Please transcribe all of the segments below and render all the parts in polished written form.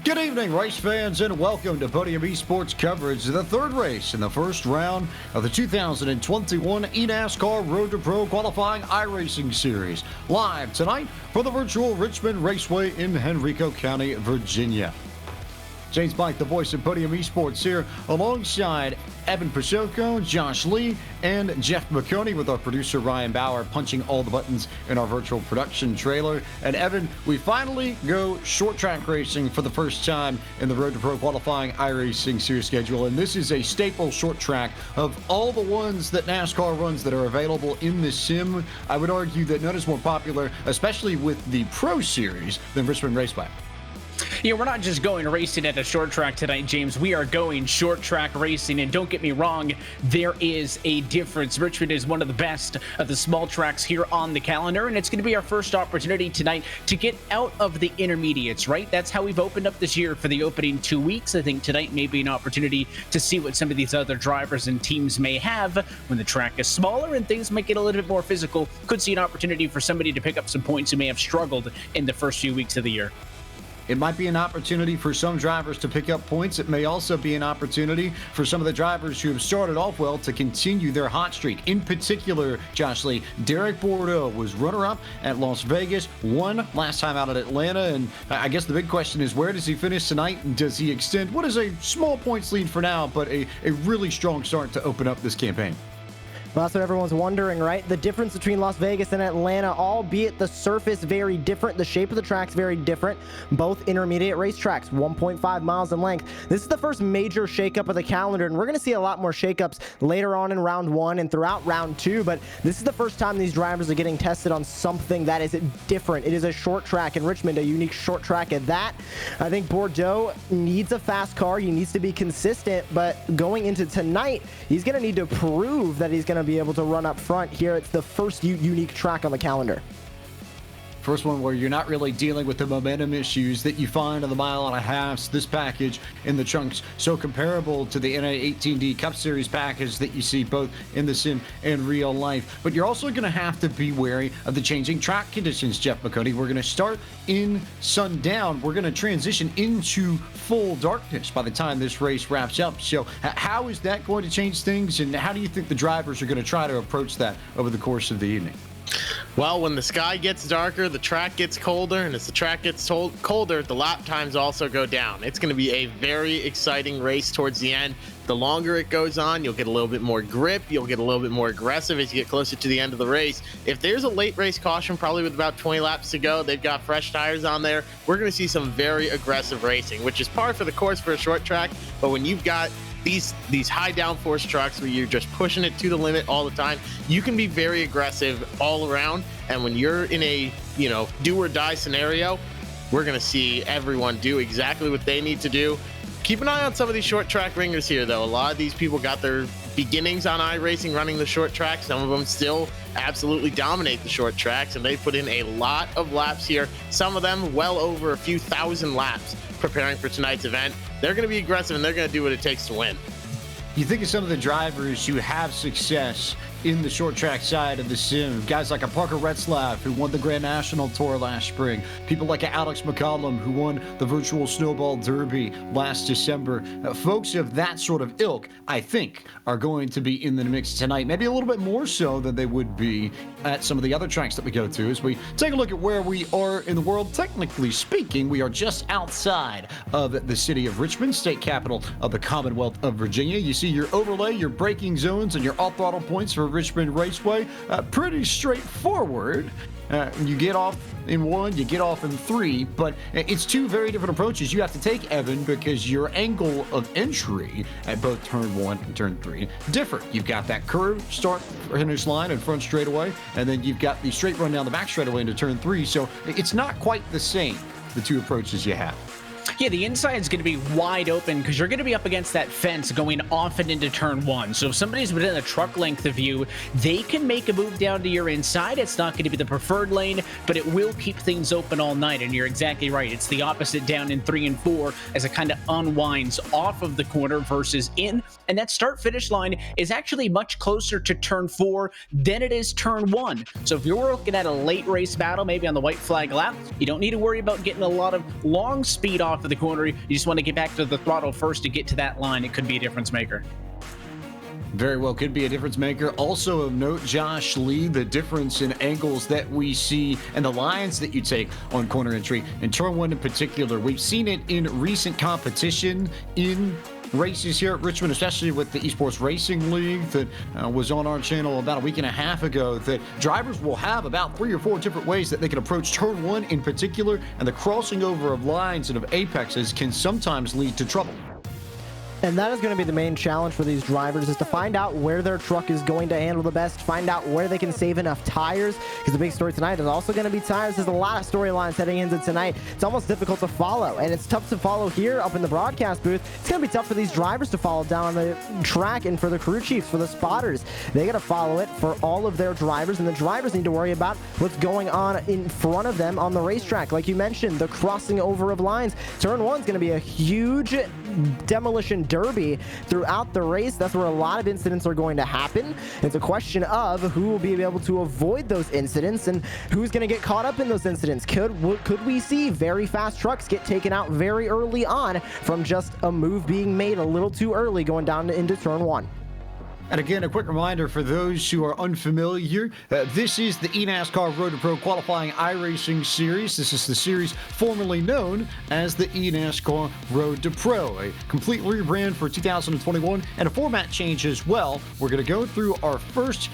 Good evening, race fans, and welcome to Podium Esports coverage of the third race in the first round of the 2021 eNASCAR Road to Pro Qualifying iRacing Series, live tonight for the virtual Richmond Raceway in Henrico County, Virginia. James Bike, the voice of Podium Esports, here alongside Evan Pasoko, Josh Lee, and Jeff McConey, with our producer Ryan Bauer punching all the buttons in our virtual production trailer. And Evan, we finally go short track racing for the first time in the Road to Pro Qualifying iRacing Series schedule. And this is a staple short track of all the ones that NASCAR runs that are available in this sim. I would argue that none is more popular, especially with the Pro Series, than Richmond Raceway. Yeah, we're not just going racing at a short track tonight, James. We are going short track racing, and don't get me wrong, there is a difference. Richmond is one of the best of the small tracks here on the calendar, and it's going to be our first opportunity tonight to get out of the intermediates, right? That's how we've opened up this year for the opening 2 weeks. I think tonight may be an opportunity to see what some of these other drivers and teams may have when the track is smaller and things might get a little bit more physical. Could see an opportunity for somebody to pick up some points who may have struggled in the first few weeks of the year. It might be an opportunity for some drivers to pick up points. It may also be an opportunity for some of the drivers who have started off well to continue their hot streak. In particular, Josh Lee, Derek Bordeaux was runner-up at Las Vegas, won last time out at Atlanta, and I guess the big question is, where does he finish tonight, and does he extend what is a small points lead for now, but a really strong start to open up this campaign? Well, that's what everyone's wondering, right? The difference between Las Vegas and Atlanta, albeit the surface very different, the shape of the track's very different. Both intermediate racetracks, 1.5 miles in length. This is the first major shakeup of the calendar, and we're going to see a lot more shakeups later on in round one and throughout round two, but this is the first time these drivers are getting tested on something that is different. It is a short track in Richmond, a unique short track at that. I think Bordeaux needs a fast car. He needs to be consistent, but going into tonight, he's going to need to prove that he's going to be able to run up front here. It's the first unique track on the calendar. First one where you're not really dealing with the momentum issues that you find on the mile and a half. This package in the chunks so comparable to the NA18D Cup Series package that you see both in the sim and real life. But you're also going to have to be wary of the changing track conditions, Jeff McConey. We're going to start in sundown. We're going to transition into full darkness by the time this race wraps up. So how is that going to change things, and how do you think the drivers are going to try to approach that over the course of the evening? Well, when the sky gets darker, the track gets colder, and as the track gets colder, the lap times also go down. It's going to be a very exciting race towards the end. The longer it goes on, you'll get a little bit more grip, you'll get a little bit more aggressive as you get closer to the end of the race. If there's a late race caution, probably with about 20 laps to go, they've got fresh tires on there, we're going to see some very aggressive racing, which is par for the course for a short track. But when you've got these high downforce trucks where you're just pushing it to the limit all the time, you can be very aggressive all around. And when you're in a do or die scenario, we're going to see everyone do exactly what they need to do. Keep an eye on some of these short track ringers here, though. A lot of these people got their beginnings on iRacing running the short track. Some of them still absolutely dominate the short tracks, and they put in a lot of laps here. Some of them well over a few thousand laps preparing for tonight's event. They're going to be aggressive, and they're going to do what it takes to win. You think of some of the drivers who have success in the short track side of the sim. Guys like a Parker Retzlaff, who won the Grand National Tour last spring. People like Alex McCollum, who won the Virtual Snowball Derby last December. Folks of that sort of ilk, I think, are going to be in the mix tonight. Maybe a little bit more so than they would be at some of the other tracks that we go to. As we take a look at where we are in the world, technically speaking, we are just outside of the city of Richmond, state capital of the Commonwealth of Virginia. You see your overlay, your braking zones, and your off-throttle points for Richmond Raceway. Pretty straightforward. You get off in 1, you get off in 3, but it's 2 very different approaches you have to take, Evan, because your angle of entry at both turn 1 and turn 3 different. You've got that curve start finish line and front straightaway, and then you've got the straight run down the back straightaway into turn 3, so it's not quite the same, the 2 approaches you have. Yeah, the inside is going to be wide open because you're going to be up against that fence going off and into turn 1. So if somebody's within a truck length of you, they can make a move down to your inside. It's not going to be the preferred lane, but it will keep things open all night. And you're exactly right. It's the opposite down in 3 and 4 as it kind of unwinds off of the corner versus in. And that start-finish line is actually much closer to turn 4 than it is turn 1. So if you're looking at a late race battle, maybe on the white flag lap, you don't need to worry about getting a lot of long speed off of the corner. You just want to get back to the throttle first to get to that line. It could be a difference maker. Very well could be a difference maker. Also of note, Josh Lee, the difference in angles that we see and the lines that you take on corner entry. In turn 1 in particular, we've seen it in recent competition in races here at Richmond, especially with the Esports Racing League that was on our channel about a week and a half ago, that drivers will have about 3 or 4 different ways that they can approach turn 1 in particular, and the crossing over of lines and of apexes can sometimes lead to trouble. And that is going to be the main challenge for these drivers, is to find out where their truck is going to handle the best, find out where they can save enough tires, because the big story tonight is also going to be tires. There's a lot of storylines heading into tonight. It's almost difficult to follow, and it's tough to follow here up in the broadcast booth. It's going to be tough for these drivers to follow down on the track, and for the crew chiefs, for the spotters. They got to follow it for all of their drivers, and the drivers need to worry about what's going on in front of them on the racetrack. Like you mentioned, the crossing over of lines. Turn 1 is going to be a huge demolition derby throughout the race. That's where a lot of incidents are going to happen. It's a question of who will be able to avoid those incidents and who's going to get caught up in those incidents. Could we see very fast trucks get taken out very early on from just a move being made a little too early going down into turn 1? And again, a quick reminder for those who are unfamiliar, this is the eNASCAR Road to Pro Qualifying iRacing Series. This is the series formerly known as the eNASCAR Road to Pro, a complete rebrand for 2021 and a format change as well. We're going to go through our first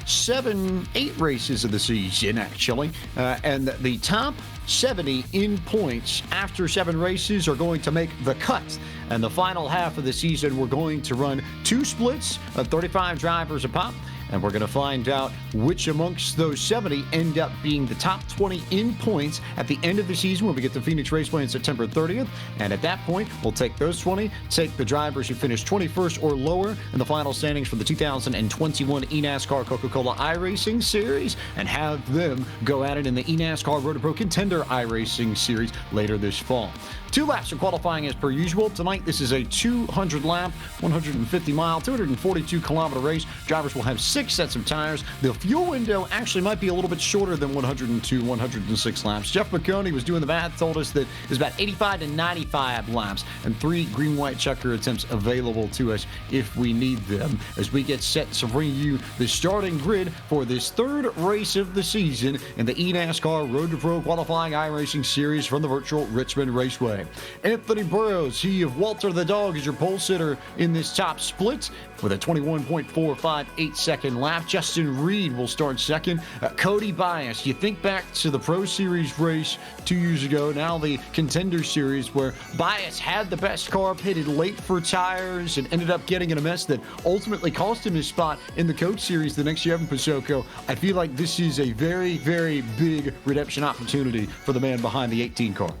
8 races of the season, actually, and the top 70 in points after 7 races are going to make the cut. And the final half of the season, we're going to run 2 splits of 35 drivers a pop, and we're going to find out which amongst those 70 end up being the top 20 in points at the end of the season when we get to Phoenix Raceway on September 30th. And at that point, we'll take those 20, take the drivers who finish 21st or lower in the final standings for the 2021 eNASCAR Coca-Cola iRacing Series, and have them go at it in the eNASCAR Road to Pro Contender iRacing Series later this fall. 2 laps of qualifying as per usual. Tonight, this is a 200-lap, 150-mile, 242-kilometer race. Drivers will have 6 sets of tires. The fuel window actually might be a little bit shorter than 102, 106 laps. Jeff McConey was doing the math, told us that there's about 85 to 95 laps and 3 green-white checker attempts available to us if we need them, as we get set to bring you the starting grid for this 3rd race of the season in the eNASCAR Road to Pro Qualifying iRacing Series from the virtual Richmond Raceway. Anthony Burrows, he of Walter the Dog, is your pole sitter in this top split with a 21.458-second lap. Justin Reed will start second. Cody Bias, you think back to the Pro Series race 2 years ago, now the Contender Series, where Bias had the best car, pitted late for tires, and ended up getting in a mess that ultimately cost him his spot in the Coach Series the next year in Pasoko. I feel like this is a very, very big redemption opportunity for the man behind the 18 car.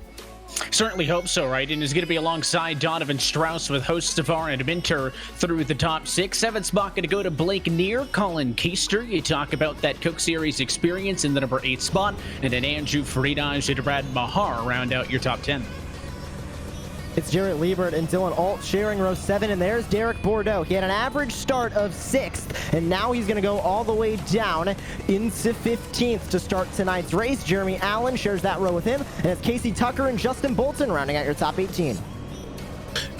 Certainly hope so, right? And is going to be alongside Donovan Strauss with host Stavar and Minter through the top 6. 7th spot going to go to Blake Neer, Colin Keister. You talk about that Coke Series experience in the number 8 spot. And then Andrew Friedage and Brad Mahar round out your top 10. It's Jarrett Liebert and Dylan Alt sharing row 7, and there's Derek Bordeaux. He had an average start of 6th, and now he's going to go all the way down into 15th to start tonight's race. Jeremy Allen shares that row with him, and it's Casey Tucker and Justin Bolton rounding out your top 18.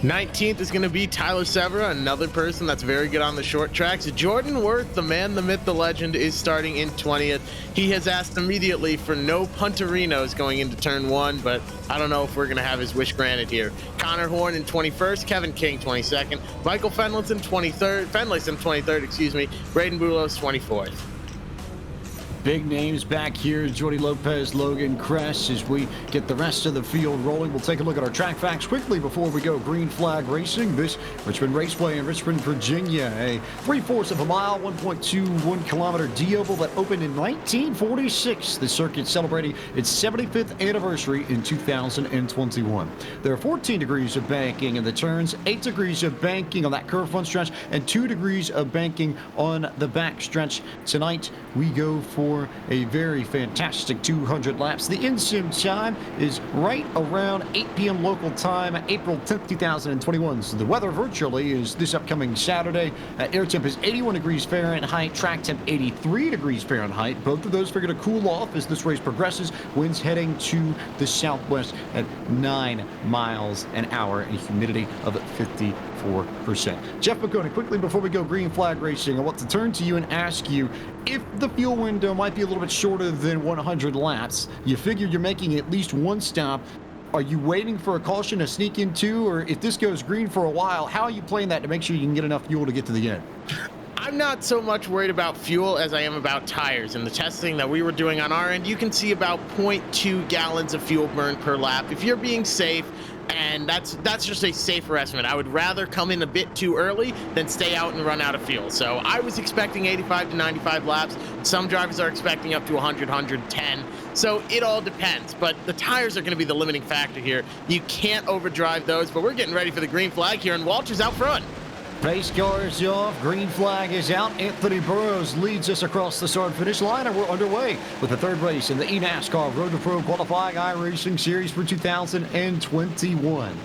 19th is going to be Tyler Severa, another person that's very good on the short tracks. Jordan Worth, the man, the myth, the legend, is starting in 20th. He has asked immediately for no punterinos going into turn 1, but I don't know if we're going to have his wish granted here. Connor Horn in 21st, Kevin King 22nd, Michael Fenleyson 23rd, excuse me, Braden Boulos 24th. Big names back here. Jordy Lopez, Logan Kress. As we get the rest of the field rolling, we'll take a look at our track facts quickly before we go. Green flag racing. This Richmond Raceway in Richmond, Virginia. A 3/4 of a mile, 1.21 kilometer D-oval that opened in 1946. The circuit celebrating its 75th anniversary in 2021. There are 14 degrees of banking in the turns, 8 degrees of banking on that curve front stretch, and 2 degrees of banking on the back stretch. Tonight, we go for a very fantastic 200 laps. The in-sim time is right around 8 p.m. local time, April 10th, 2021. So the weather virtually is this upcoming Saturday. Air temp is 81 degrees Fahrenheit, track temp 83 degrees Fahrenheit. Both of those are going to cool off as this race progresses. Winds heading to the southwest at 9 miles an hour and humidity of 54%. Jeff McConey, quickly before we go green flag racing, I want to turn to you and ask you if the fuel window might be a little bit shorter than 100 laps. You figure you're making at least one stop. Are you waiting for a caution to sneak into, or if this goes green for a while, how are you playing that to make sure you can get enough fuel to get to the end? I'm not so much worried about fuel as I am about tires. In the testing that we were doing on our end, you can see about 0.2 gallons of fuel burn per lap. If you're being safe, and that's just a safer estimate. I would rather come in a bit too early than stay out and run out of fuel. So I was expecting 85 to 95 laps. Some drivers are expecting up to 100, 110. So it all depends, but the tires are going to be the limiting factor here. You can't overdrive those, but we're getting ready for the green flag here, and Walter's out front. Pace car is off, green flag is out. Anthony Burrows leads us across the start-finish line, and we're underway with the third race in the eNASCAR Road to Pro Qualifying iRacing Series for 2021.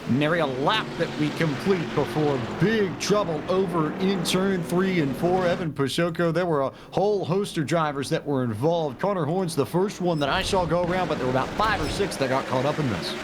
Nary a lap that we complete before big trouble over in turn 3 and 4. Evan Pasoko, there were a whole host of drivers that were involved. Connor Horn's the first one that I saw go around, but there were about 5 or 6 that got caught up in this.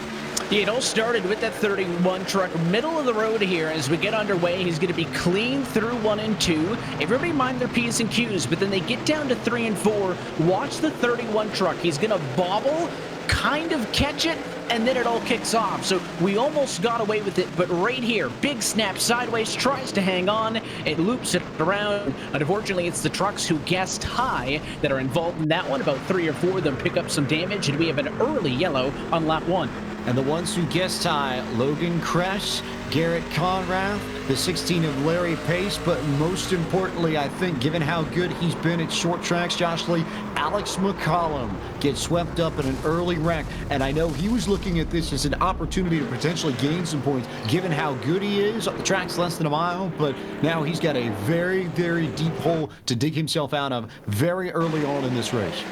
It all started with that 31 truck, middle of the road here. As we get underway, he's going to be clean through 1 and 2. Everybody mind their P's and Q's, but then they get down to 3 and 4. Watch the 31 truck. He's going to bobble, kind of catch it, and then it all kicks off. So we almost got away with it, but right here, big snap sideways, tries to hang on, it loops it around. Unfortunately, it's the trucks who guessed high that are involved in that one. About 3 or 4 of them pick up some damage, and we have an early yellow on lap 1. And the ones who guessed high, Logan Kress, Garrett Conrath, the 16 of Larry Pace, but most importantly, I think, given how good he's been at short tracks, Josh Lee, Alex McCollum gets swept up in an early wreck. And I know he was looking at this as an opportunity to potentially gain some points, given how good he is. The track's less than a mile, but now he's got a very, very deep hole to dig himself out of very early on in this race.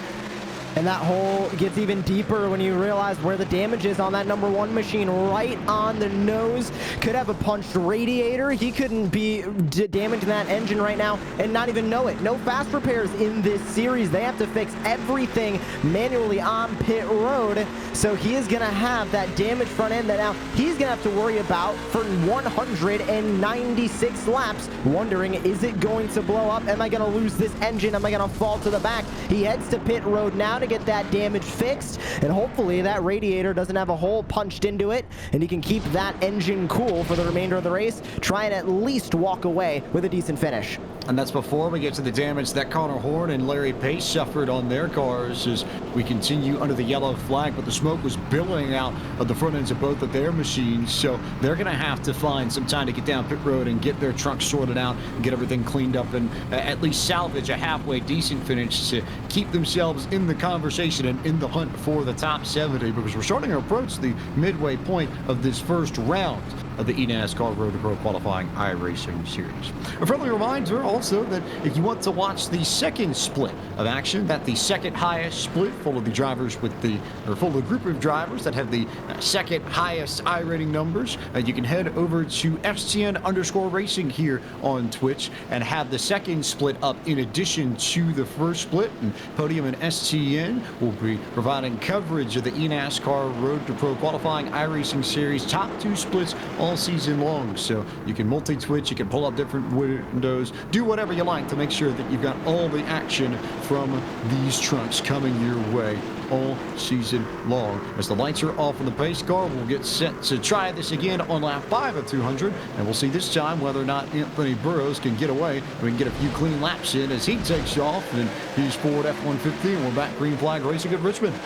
And that hole gets even deeper when you realize where the damage is on that number 1 machine, right on the nose. Could have a punched radiator. He couldn't be damaging that engine right now and not even know it. No fast repairs in this series. They have to fix everything manually on pit road. So he is going to have that damaged front end that now he's going to have to worry about for 196 laps, wondering, is it going to blow up? Am I going to lose this engine? Am I going to fall to the back? He heads to pit road now to get that damage fixed, and hopefully that radiator doesn't have a hole punched into it, and he can keep that engine cool for the remainder of the race. Try and at least walk away with a decent finish. And that's before we get to the damage that Connor Horn and Larry Pace suffered on their cars as we continue under the yellow flag. But the smoke was billowing out of the front ends of both of their machines. So they're going to have to find some time to get down pit road and get their trucks sorted out and get everything cleaned up and at least salvage a halfway decent finish to keep themselves in the conversation and in the hunt for the top 70, because we're starting to approach the midway point of this first round of the eNASCAR Road to Pro qualifying iRacing series. A friendly reminder also that if you want to watch the second split of action, that the second highest split full of the drivers with the, or full of the group of drivers that have the second highest iRating numbers, you can head over to FCN_racing here on Twitch and have the second split up in addition to the first split. And Podium and STN will be providing coverage of the eNASCAR Road to Pro qualifying iRacing series top 2 splits all season long. So you can multi-twitch, you can pull up different windows, do whatever you like to make sure that you've got all the action from these trucks coming your way all season long. As the lights are off on the pace car, we'll get set to try this again on lap 5 of 200, and we'll see this time whether or not Anthony Burrows can get away and we can get a few clean laps in as he takes off. And he's Ford F-150, and we're back green flag racing at Richmond.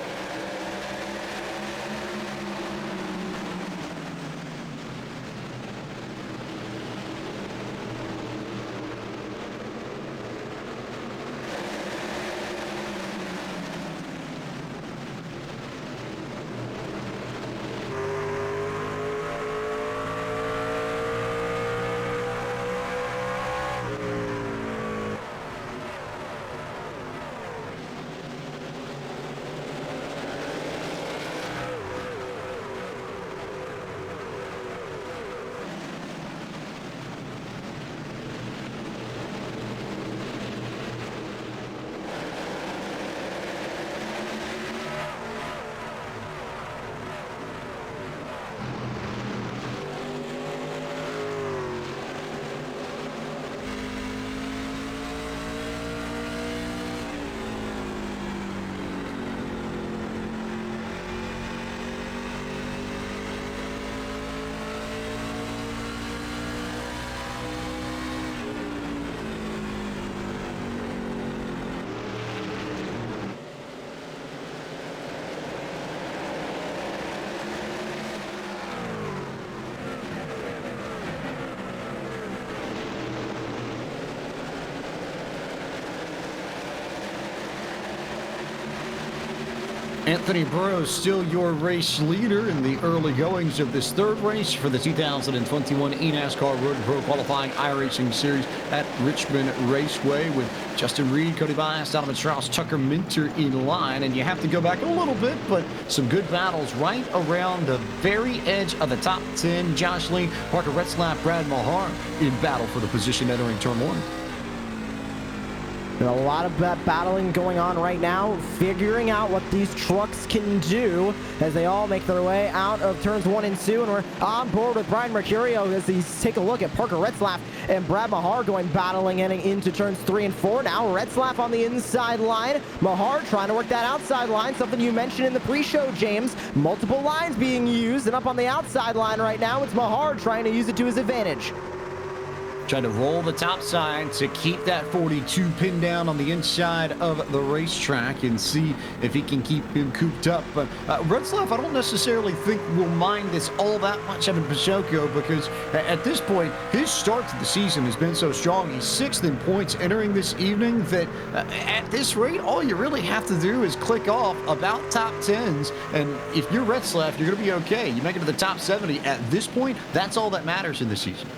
Anthony Burrows still your race leader in the early goings of this third race for the 2021 eNASCAR Road to Pro qualifying iRacing series at Richmond Raceway, with Justin Reed, Cody Bias, Donovan Strauss, Tucker Minter in line. And you have to go back a little bit, but some good battles right around the very edge of the top 10. Josh Lee, Parker Retzlaff, Brad Mahar in battle for the position entering turn 1. A lot of battling going on right now, figuring out what these trucks can do as they all make their way out of turns 1 and 2. And we're on board with Brian Mercurio as he take a look at Parker Retzlaff and Brad Mahar battling heading into turns 3 and 4. Now Retzlaff on the inside line, Mahar trying to work that outside line, something you mentioned in the pre-show, James. Multiple lines being used, and up on the outside line right now, it's Mahar trying to use it to his advantage. Trying to roll the top side to keep that 42 pinned down on the inside of the racetrack and see if he can keep him cooped up. But Retzlaff, I don't necessarily think will mind this all that much having Pacheco, because at this point, his start to the season has been so strong. He's 6th in points entering this evening that at this rate, all you really have to do is click off about top 10s. And if you're Retzlaff, you're going to be okay. You make it to the top 70 at this point. That's all that matters in the season.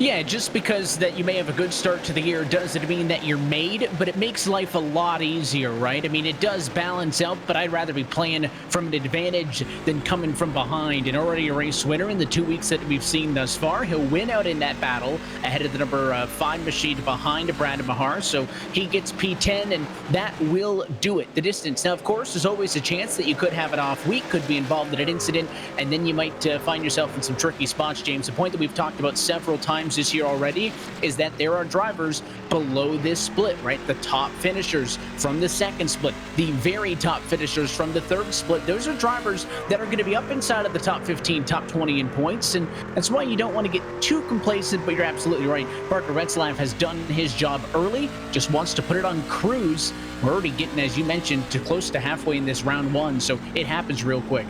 Yeah, just because that you may have a good start to the year doesn't mean that you're made, but it makes life a lot easier, right? I mean, it does balance out, but I'd rather be playing from an advantage than coming from behind. And already a race winner in the 2 weeks that we've seen thus far. He'll win out in that battle ahead of the number 5 machine behind Brad Mahar, so he gets P10, and that will do it. The distance. Now, of course, there's always a chance that you could have an off week, could be involved in an incident, and then you might find yourself in some tricky spots, James. A point that we've talked about several times times this year already, is that there are drivers below this split, right? The top finishers from the second split, the very top finishers from the third split. Those are drivers that are going to be up inside of the top 15, top 20 in points, and that's why you don't want to get too complacent, but you're absolutely right. Parker Retzlaff has done his job early, just wants to put it on cruise. We're already getting, as you mentioned, to close to halfway in this round one, so it happens real quick.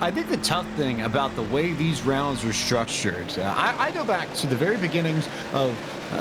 I think the tough thing about the way these rounds are structured, I go back to the very beginnings of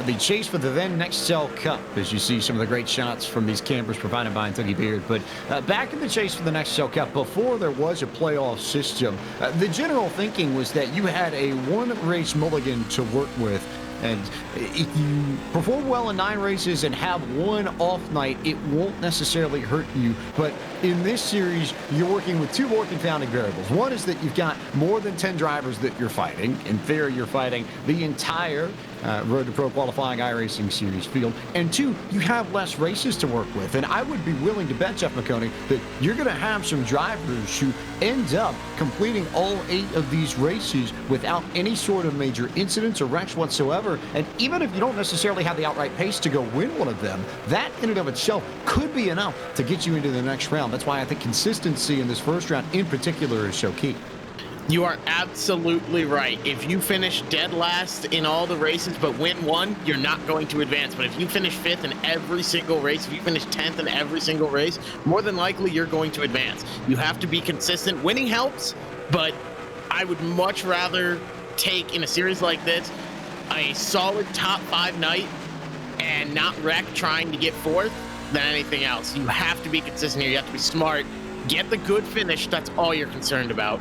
the chase for the then Nextel Cup, as you see some of the great shots from these campers provided by Cody Bias. But back in the chase for the Nextel Cup, before there was a playoff system, the general thinking was that you had a one-race mulligan to work with. And if you perform well in 9 races and have one off night, it won't necessarily hurt you. But in this series, you're working with 2 more confounding variables. One is that you've got more than 10 drivers that you're fighting. In theory, you're fighting the entire Road to Pro qualifying iRacing series field. And 2, you have less races to work with. And I would be willing to bet, Jeff McConey, that you're going to have some drivers who end up completing all 8 of these races without any sort of major incidents or wrecks whatsoever. And even if you don't necessarily have the outright pace to go win one of them, that in and of itself could be enough to get you into the next round. That's why I think consistency in this first round in particular is so key. You are absolutely right. If you finish dead last in all the races but win one, you're not going to advance. But if you finish 5th in every single race, if you finish 10th in every single race, more than likely you're going to advance. You have to be consistent. Winning helps, but I would much rather take, in a series like this, a solid top 5 night and not wreck trying to get 4th than anything else. You have to be consistent here. You have to be smart. Get the good finish. That's all you're concerned about.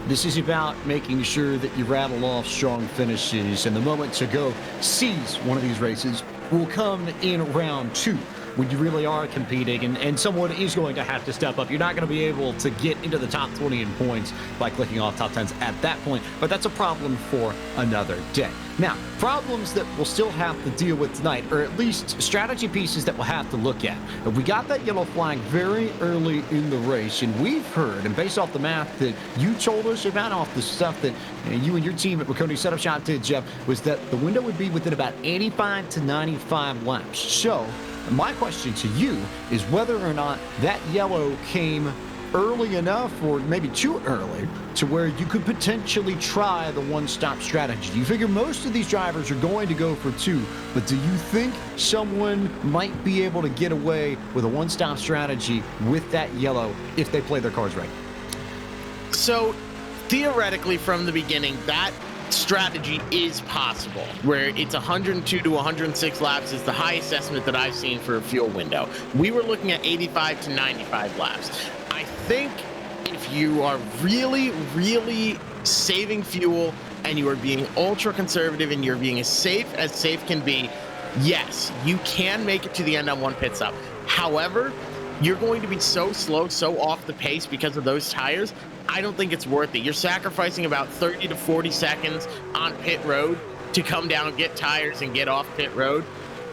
This is about making sure that you rattle off strong finishes, and the moment to go seize one of these races will come in round 2, when you really are competing, and someone is going to have to step up. You're not going to be able to get into the top 20 in points by clicking off top 10s at that point, but that's a problem for another day. Now, problems that we'll still have to deal with tonight, or at least strategy pieces that we'll have to look at. We got that yellow flag very early in the race, and we've heard, and based off the math that you told us about, off the stuff that you and your team at McConey Setup Shop did, Jeff, was that the window would be within about 85 to 95 laps. So, my question to you is whether or not that yellow came early enough, or maybe too early, to where you could potentially try the one-stop strategy. Do you figure most of these drivers are going to go for 2, but do you think someone might be able to get away with a one-stop strategy with that yellow if they play their cards right? So, theoretically, from the beginning, that strategy is possible, where it's 102 to 106 laps is the highest estimate that I've seen for a fuel window. We were looking at 85 to 95 laps. I think if you are really, really saving fuel and you are being ultra conservative and you're being as safe can be, yes, you can make it to the end on one pit stop. However, you're going to be so slow, so off the pace because of those tires. I don't think it's worth it. You're sacrificing about 30 to 40 seconds on pit road to come down, get tires, and get off pit road.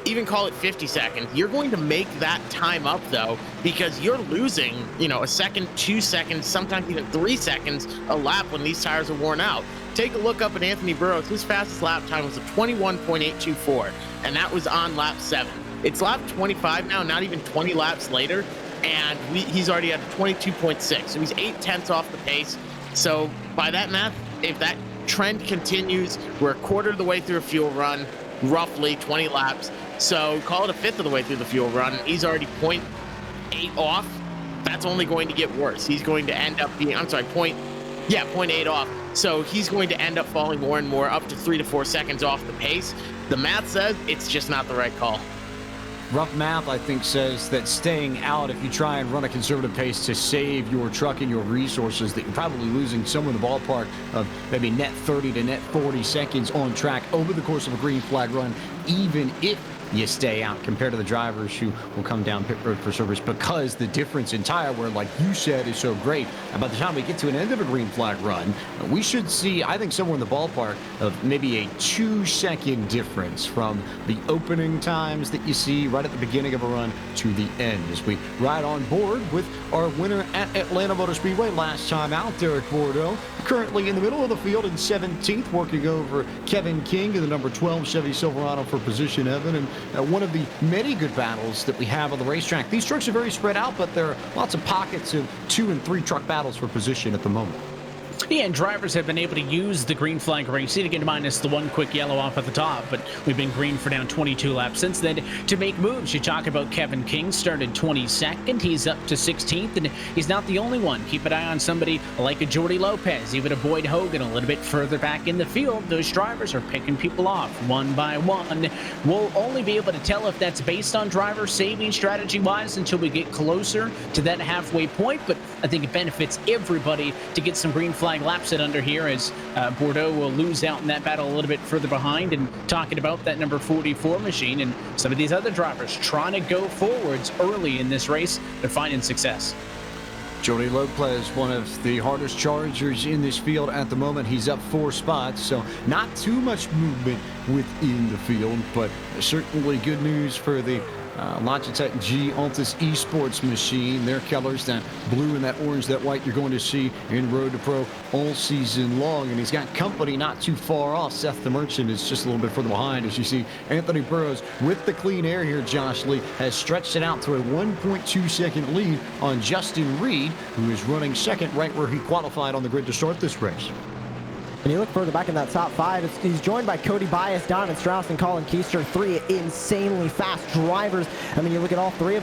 Even call it 50 seconds. You're going to make that time up, though, because you're losing, a second, 2 seconds, sometimes even 3 seconds a lap when these tires are worn out. Take a look up at Anthony Burroughs. His fastest lap time was a 21.824, and that was on lap 7. It's lap 25 now, not even 20 laps later, and he's already at a 22.6, so he's 8/10 off the pace. So by that math, if that trend continues, we're a quarter of the way through a fuel run, roughly 20 laps. So call it a fifth of the way through the fuel run. He's already 0.8 off. That's only going to get worse. He's going to end up being, 0.8 off. So he's going to end up falling more and more, up to 3 to 4 seconds off the pace. The math says it's just not the right call. Rough math, I think, says that staying out, if you try and run a conservative pace to save your truck and your resources, that you're probably losing somewhere in the ballpark of maybe net 30 to net 40 seconds on track over the course of a green flag run even if you stay out, compared to the drivers who will come down pit road for service, because the difference in tire wear, like you said, is so great. And by the time we get to an end of a green flag run, we should see, I think, somewhere in the ballpark of maybe a 2-second difference from the opening times that you see right at the beginning of a run to the end, as we ride on board with our winner at Atlanta Motor Speedway last time out, Derek Bordeaux, currently in the middle of the field in 17th, working over Kevin King in the number 12 Chevy Silverado for position 7. And one of the many good battles that we have on the racetrack. These trucks are very spread out, but there are lots of pockets of 2 and 3 truck battles for position at the moment. Yeah, and drivers have been able to use the green flag racing, again minus the one quick yellow off at the top, but we've been green for down 22 laps since then to make moves. You talk about Kevin King, started 22nd, he's up to 16th, and he's not the only one. Keep an eye on somebody like a Jordy Lopez, even a Boyd Hogan a little bit further back in the field. Those drivers are picking people off one by one. We'll only be able to tell if that's based on driver saving strategy-wise until we get closer to that halfway point, but I think it benefits everybody to get some green flag laps it under here, as Bordeaux will lose out in that battle a little bit further behind. And talking about that number 44 machine and some of these other drivers trying to go forwards early in this race, they're finding success. Jordy Lopez, one of the hardest chargers in this field at the moment. He's up 4 spots, so not too much movement within the field, but certainly good news for the Logitech G Altus Esports machine. Their colors, that blue and that orange, that white, you're going to see in Road to Pro all season long. And he's got company not too far off. Seth the Merchant is just a little bit further behind. As you see, Anthony Burroughs with the clean air here, Josh Lee, has stretched it out to a 1.2 second lead on Justin Reed, who is running second right where he qualified on the grid to start this race. And you look further back in that top 5, he's joined by Cody Bias, Donovan Strauss, and Colin Keister, 3 insanely fast drivers. I mean, you look at all 3 of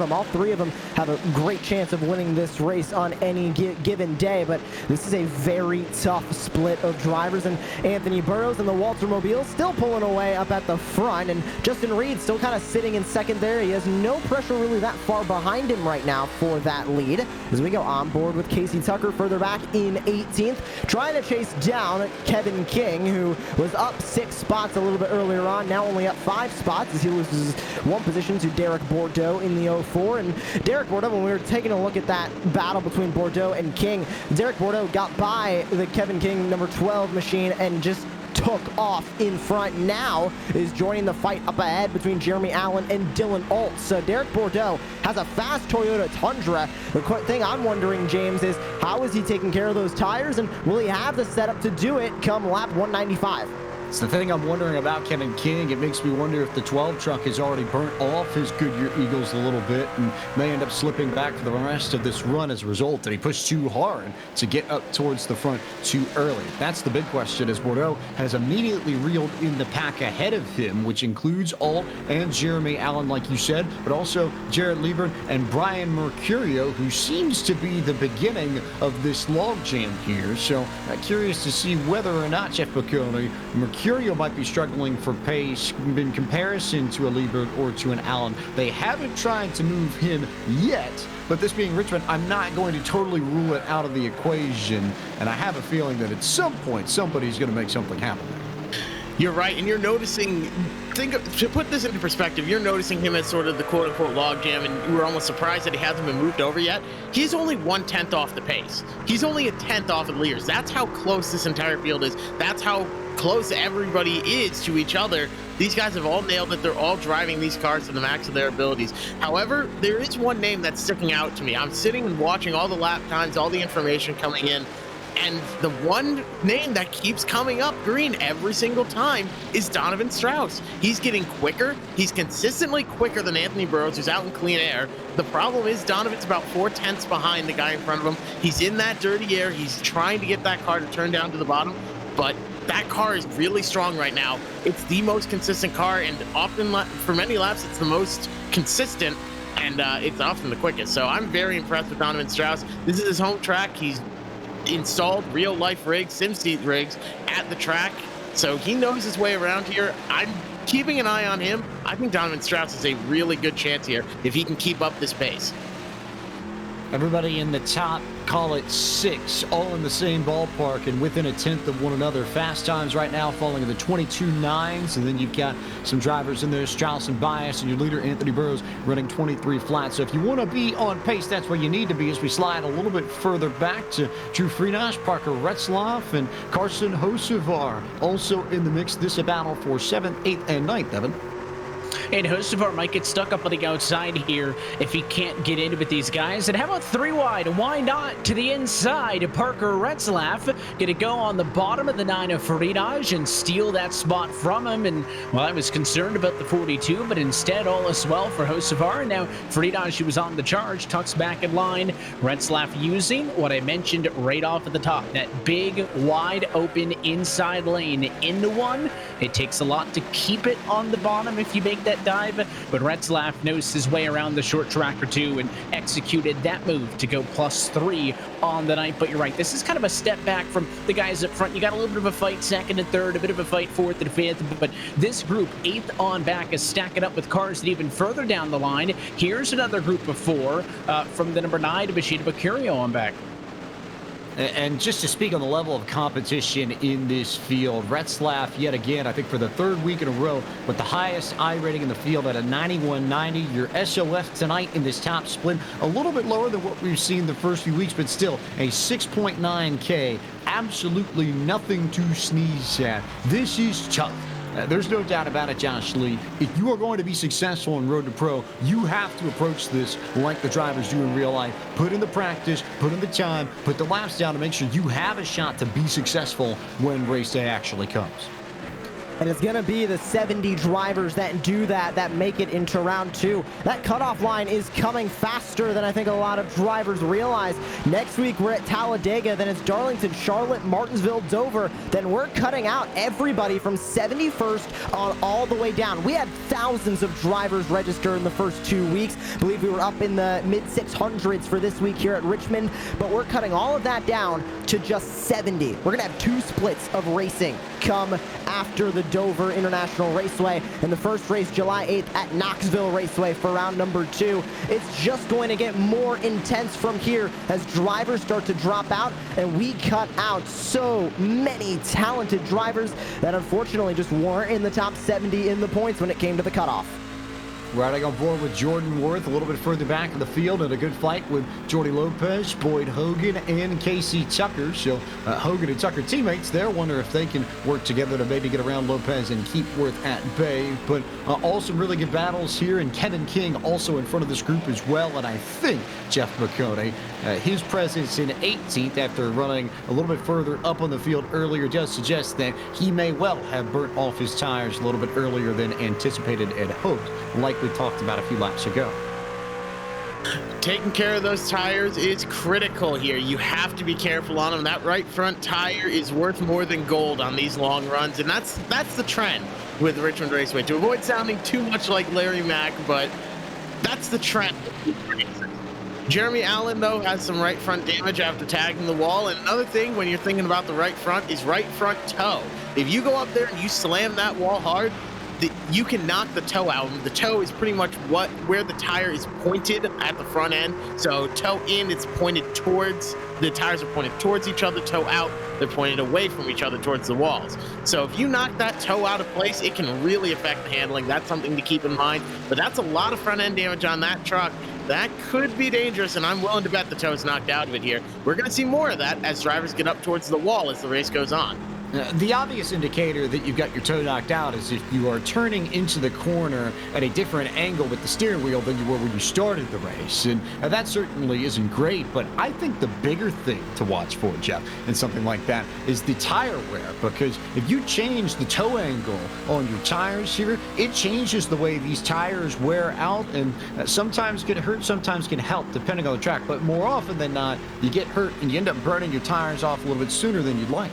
them have a great chance of winning this race on any given day, but this is a very tough split of drivers, and Anthony Burroughs and the Walter Mobile still pulling away up at the front, and Justin Reed still kind of sitting in second there. He has no pressure really that far behind him right now for that lead, as we go on board with Casey Tucker further back in 18th, trying to chase down Kevin King, who was up 6 spots a little bit earlier on, now only up 5 spots as he loses 1 position to Derek Bordeaux in the 04. And Derek Bordeaux, when we were taking a look at that battle between Bordeaux and King, Derek Bordeaux got by the Kevin King number 12 machine and just took off in front. Now is joining the fight up ahead between Jeremy Allen and Dylan Alt. So Derek Bordeaux has a fast Toyota Tundra. The thing I'm wondering, James, is how is he taking care of those tires, and will he have the setup to do it come lap 195? It's the thing I'm wondering about Kevin King. It makes me wonder if the 12 truck has already burnt off his Goodyear Eagles a little bit and may end up slipping back for the rest of this run as a result, that he pushed too hard to get up towards the front too early. That's the big question, as Bordeaux has immediately reeled in the pack ahead of him, which includes Alt and Jeremy Allen, like you said, but also Jared Liebert and Brian Mercurio, who seems to be the beginning of this logjam here. So curious to see whether or not Jeff Bocconi, Mercurio might be struggling for pace in comparison to a Liebert or to an Allen. They haven't tried to move him yet, but this being Richmond, I'm not going to totally rule it out of the equation, and I have a feeling that at some point somebody's going to make something happen there. You're right, and you're noticing, to put this into perspective, you're noticing him as sort of the quote-unquote logjam, and you were almost surprised that he hasn't been moved over yet. He's only 1/10 off the pace. He's only a 10th off of the leaders. That's how close this entire field is. That's how close everybody is to each other. These guys have all nailed it. They're all driving these cars to the max of their abilities. However, there is one name that's sticking out to me. I'm sitting and watching all the lap times, all the information coming in, and the one name that keeps coming up green every single time is Donovan Strauss. He's getting quicker. He's consistently quicker than Anthony Burroughs, who's out in clean air. The problem is Donovan's about 4/10 behind the guy in front of him. He's in that dirty air. He's trying to get that car to turn down to the bottom, but that car is really strong right now. It's the most consistent car, and often for many laps, it's the most consistent, and it's often the quickest. So I'm very impressed with Donovan Strauss. This is his home track. He's installed real-life rigs, SimSeat rigs at the track, so he knows his way around here. I'm keeping an eye on him. I think Donovan Strauss is a really good chance here if he can keep up this pace. Everybody in the top, call it 6, all in the same ballpark and within a tenth of one another. Fast times right now falling in the 22.9s, and then you've got some drivers in there, Cody Bias and your leader Anthony Burrows running 23 flat. So if you want to be on pace, that's where you need to be as we slide a little bit further back to Drew Freenash, Parker Retzlaff, and Carson Hocevar also in the mix. This a battle for 7th, 8th, and 9th, Evan. And Hocevar might get stuck up on the outside here if he can't get in with these guys. And how about 3 wide? Why not to the inside? Parker Retzlaff gonna go on the bottom of the 9 of Freenash and steal that spot from him. And well, I was concerned about the 42, but instead all is well for Hocevar. And now Freenash, who was on the charge, tucks back in line. Retzlaff using what I mentioned right off at the top, that big, wide open inside lane into one. It takes a lot to keep it on the bottom if you make that dive, but Retzlaff knows his way around the short track or two and executed that move to go +3 on the night. But you're right, this is kind of a step back from the guys up front. You got a little bit of a fight 2nd and 3rd, a bit of a fight 4th and 5th, but this group 8th on back is stacking up with cars that even further down the line. Here's another group of 4 from the number 9 to Bashida Bacurio on back. And just to speak on the level of competition in this field, Retzlaff, yet again, I think for the 3rd week in a row, with the highest I rating in the field at a 91.90. Your SOF tonight in this top split, a little bit lower than what we've seen the first few weeks, but still a 6.9K. Absolutely nothing to sneeze at. This is tough. There's no doubt about it, Josh Lee. If you are going to be successful in Road to Pro, you have to approach this like the drivers do in real life. Put in the practice, put in the time, put the laps down to make sure you have a shot to be successful when race day actually comes. And it's going to be the 70 drivers that do that, that make it into round 2. That cutoff line is coming faster than I think a lot of drivers realize. Next week, we're at Talladega, then it's Darlington, Charlotte, Martinsville, Dover. Then we're cutting out everybody from 71st on all the way down. We had thousands of drivers register in the first 2 weeks. I believe we were up in the mid-600s for this week here at Richmond, but we're cutting all of that down to just 70. We're going to have 2 splits of racing come after the Dover International Raceway, and the first race July 8th at Knoxville Raceway for round number 2. It's just going to get more intense from here as drivers start to drop out, and we cut out so many talented drivers that unfortunately just weren't in the top 70 in the points when it came to the cutoff. Riding on board with Jordan Worth a little bit further back in the field, and a good fight with Jordy Lopez, Boyd Hogan, and Casey Tucker. So Hogan and Tucker teammates there. Wonder if they can work together to maybe get around Lopez and keep Worth at bay. But all some really good battles here, and Kevin King also in front of this group as well. And I think Jeff McConaughey, his presence in 18th after running a little bit further up on the field earlier does suggest that he may well have burnt off his tires a little bit earlier than anticipated and hoped, like we talked about a few laps ago. Taking care of those tires is critical here. You have to be careful on them. That right front tire is worth more than gold on these long runs, and that's the trend with Richmond Raceway. To avoid sounding too much like Larry Mack, but that's the trend. Jeremy Allen, though, has some right front damage after tagging the wall. And another thing, when you're thinking about the right front, is right front toe. If you go up there and you slam that wall hard, you can knock the toe out. The toe is pretty much where the tire is pointed at the front end. So toe in, it's pointed towards, the tires are pointed towards each other. Toe out, they're pointed away from each other towards the walls. So if you knock that toe out of place, it can really affect the handling. That's something to keep in mind. But that's a lot of front end damage on that truck. That could be dangerous, and I'm willing to bet the toe's knocked out of it here. We're going to see more of that as drivers get up towards the wall as the race goes on. The obvious indicator that you've got your toe knocked out is if you are turning into the corner at a different angle with the steering wheel than you were when you started the race. And that certainly isn't great, but I think the bigger thing to watch for, Jeff, in something like that is the tire wear, because if you change the toe angle on your tires here, it changes the way these tires wear out, and sometimes can hurt, sometimes can help, depending on the track. But more often than not, you get hurt and you end up burning your tires off a little bit sooner than you'd like.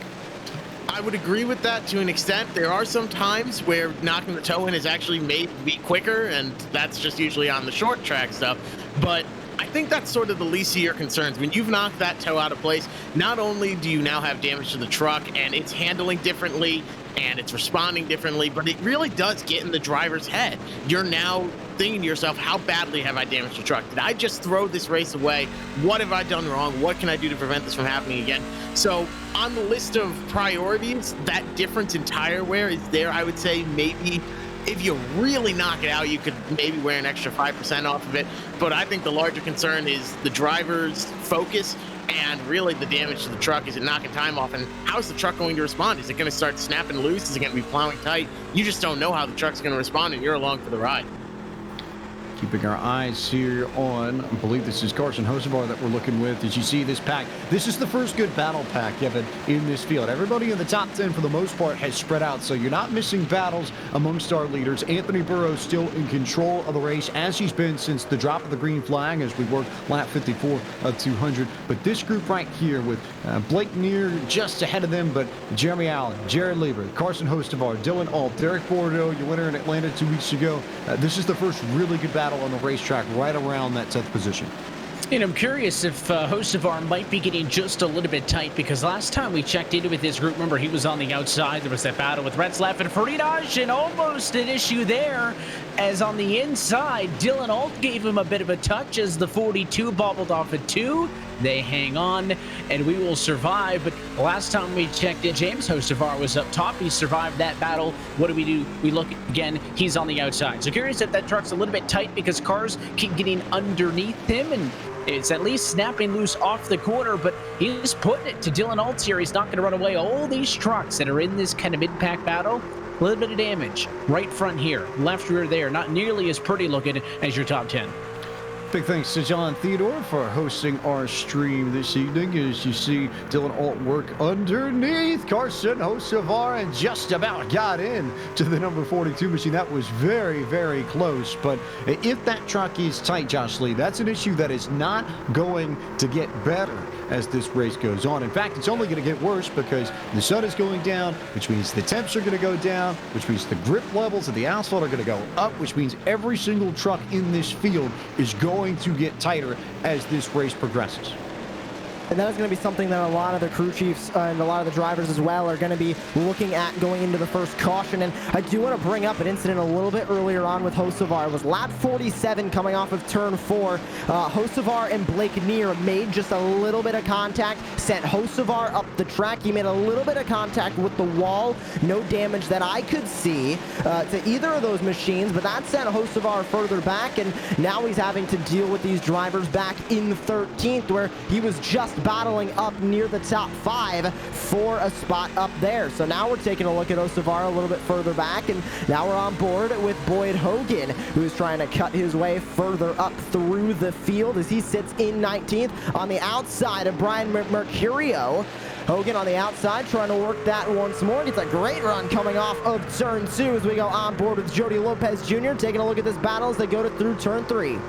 I would agree with that to an extent. There are some times where knocking the toe in is actually made to be quicker, and that's just usually on the short track stuff. But I think that's sort of the least of your concerns. When you've knocked that toe out of place, not only do you now have damage to the truck and it's handling differently, and it's responding differently, but it really does get in the driver's head. You're now thinking to yourself, how badly have I damaged the truck? Did I just throw this race away? What have I done wrong? What can I do to prevent this from happening again? So on the list of priorities, that difference in tire wear is there. I would say maybe if you really knock it out, you could maybe wear an extra 5% off of it. But I think the larger concern is the driver's focus and really the damage to the truck. Is it knocking time off? And how's the truck going to respond? Is it going to start snapping loose? Is it going to be plowing tight? You just don't know how the truck's going to respond, and you're along for the ride. Keeping our eyes here on, I believe this is Carson Hocevar that we're looking with. Did you see this pack? This is the first good battle pack, Kevin, in this field. Everybody in the top 10, for the most part, has spread out, so you're not missing battles amongst our leaders. Anthony Burrows still in control of the race, as he's been since the drop of the green flag, as we work lap 54 of 200. But this group right here with Blake Neer just ahead of them, but Jeremy Allen, Jared Lieber, Carson Hocevar, Dylan Alt, Derek Bordeaux, your winner in Atlanta 2 weeks ago. This is the first really good battle on the racetrack right around that 10th position. And I'm curious if Hocevar might be getting just a little bit tight, because last time we checked in with this group, remember, he was on the outside. There was that battle with Retzlaff and Faridaj, and almost an issue there, as on the inside, Dylan Alt gave him a bit of a touch as the 42 bobbled off at 2. They hang on, and we will survive. But last time we checked in, James Hocevar was up top. He survived that battle. What do? We look again. He's on the outside. So curious if that truck's a little bit tight, because cars keep getting underneath him, and it's at least snapping loose off the corner. But he's putting it to Dylan Alt here. He's not going to run away. All these trucks that are in this kind of mid-pack battle, a little bit of damage. Right front here, left rear there. Not nearly as pretty looking as your top 10. Big thanks to John Theodore for hosting our stream this evening. As you see Dylan Alt work underneath Carson Hocevar and just about got in to the number 42 machine. That was very, very close. But if that truck is tight, Josh Lee, that's an issue that is not going to get better as this race goes on. In fact, it's only going to get worse, because the sun is going down, which means the temps are going to go down, which means the grip levels of the asphalt are going to go up, which means every single truck in this field is going to get tighter as this race progresses. And that is going to be something that a lot of the crew chiefs and a lot of the drivers as well are going to be looking at going into the first caution. And I do want to bring up an incident a little bit earlier on with Hocevar. It was lap 47 coming off of turn 4. Hocevar and Blake Neer made just a little bit of contact, sent Hocevar up the track. He made a little bit of contact with the wall. No damage that I could see to either of those machines, but that sent Hocevar further back, and now he's having to deal with these drivers back in 13th, where he was just battling up near the top 5 for a spot up there. So now we're taking a look at Hocevar a little bit further back, and now we're on board with Boyd Hogan, who's trying to cut his way further up through the field as he sits in 19th on the outside of Brian Mercurio. Hogan on the outside trying to work that once more. Gets a great run coming off of turn 2 as we go on board with Jody Lopez Jr. taking a look at this battle as they go through turn 3.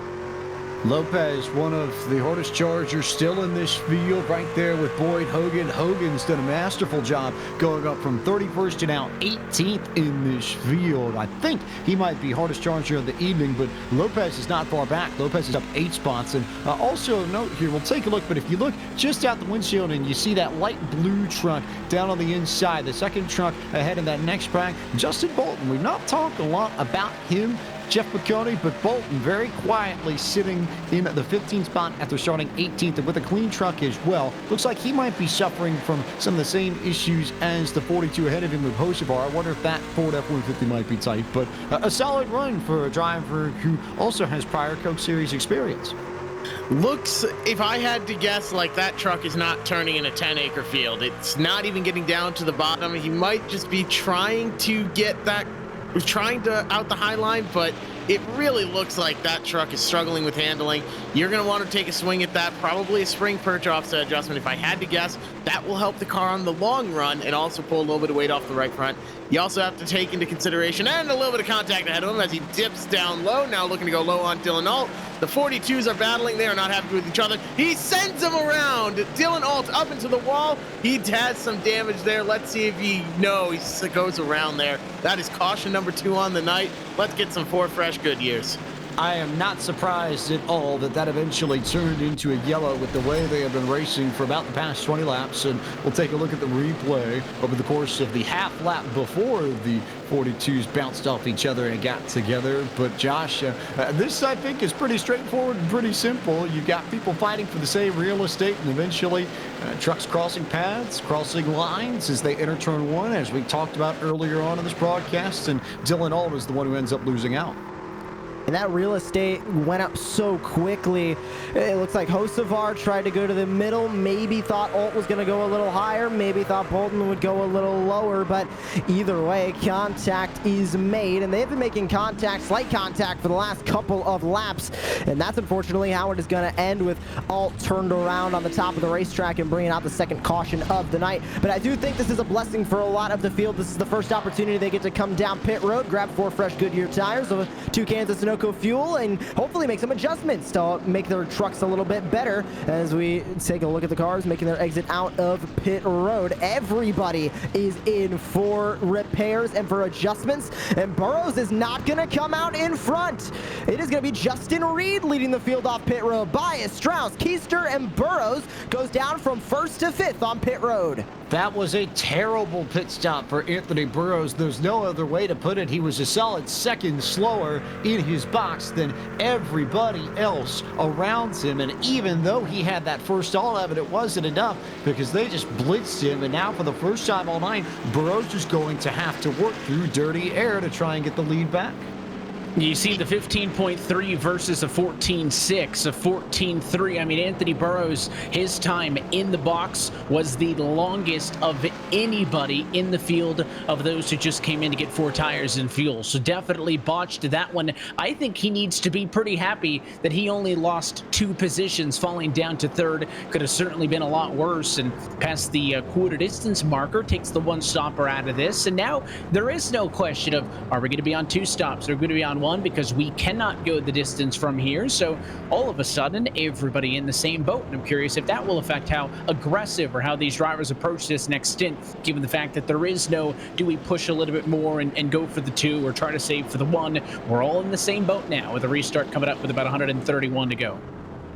Lopez, one of the hardest chargers still in this field, right there with Boyd Hogan. Hogan's done a masterful job going up from 31st to now 18th in this field. I think he might be hardest charger of the evening, but Lopez is not far back. Lopez is up 8 spots. And also a note here, we'll take a look, but if you look just out the windshield and you see that light blue truck down on the inside, the second truck ahead in that next pack, Justin Bolton. We've not talked a lot about him, Jeff McConey, but Bolton very quietly sitting in the 15th spot after starting 18th and with a clean truck as well. Looks like he might be suffering from some of the same issues as the 42 ahead of him with Hocevar. I wonder if that Ford F-150 might be tight, but a solid run for a driver who also has prior Coke Series experience. Looks, if I had to guess, like that truck is not turning in a 10-acre field. It's not even getting down to the bottom. He might just be trying to get that, trying to out the high line, but it really looks like that truck is struggling with handling. You're going to want to take a swing at that, probably a spring perch offset adjustment. If I had to guess, that will help the car on the long run and also pull a little bit of weight off the right front. You also have to take into consideration, and a little bit of contact ahead of him as he dips down low, now looking to go low on Dylan Alt. The 42s are battling. They are not happy with each other. He sends him around. Dylan Alt up into the wall. He has some damage there. Let's see if he goes around there. That is caution number 2 on the night. Let's get some 4 fresh Goodyears. I am not surprised at all that eventually turned into a yellow with the way they have been racing for about the past 20 laps. And we'll take a look at the replay over the course of the half lap before the 42s bounced off each other and got together. But Josh, this I think is pretty straightforward and pretty simple. You've got people fighting for the same real estate, and eventually trucks crossing paths, crossing lines as they enter turn one, as we talked about earlier on in this broadcast. And Dylan Ault is the one who ends up losing out. And that real estate went up so quickly. It looks like Hocevar tried to go to the middle, maybe thought Ault was going to go a little higher, maybe thought Bolton would go a little lower, but either way, contact is made, and they've been making contact, slight contact, for the last couple of laps, and that's unfortunately how it is going to end, with Ault turned around on the top of the racetrack and bringing out the second caution of the night. But I do think this is a blessing for a lot of the field. This is the first opportunity they get to come down pit road, grab 4 fresh Goodyear tires, 2 cans of Sunoco fuel, and hopefully make some adjustments to make their trucks a little bit better as we take a look at the cars making their exit out of pit road. Everybody is in for repairs and for adjustments, and Burrows is not going to come out in front. It is going to be Justin Reed leading the field off pit road. Bias, Strauss, Keister, and Burrows goes down from 1st to 5th on pit road. That was a terrible pit stop for Anthony Burrows. There's no other way to put it. He was a solid second slower in his box than everybody else around him. And even though he had that first all of it, it wasn't enough because they just blitzed him. And now for the first time all night, Burrows is going to have to work through dirty air to try and get the lead back. You see the 15.3 versus a 14.6, a 14.3. I mean, Anthony Burrows, his time in the box was the longest of anybody in the field of those who just came in to get 4 tires and fuel. So definitely botched that one. I think he needs to be pretty happy that he only lost 2 positions, falling down to 3rd. Could have certainly been a lot worse, and past the quarter distance marker, takes the 1 stopper out of this. And now there is no question of, are we going to be on 2 stops? Are we going to be on 1? Because we cannot go the distance from here. So all of a sudden, everybody in the same boat. And I'm curious if that will affect how aggressive or how these drivers approach this next stint, given the fact that there is no, do we push a little bit more and go for the 2 or try to save for the 1? We're all in the same boat now, with a restart coming up with about 131 to go.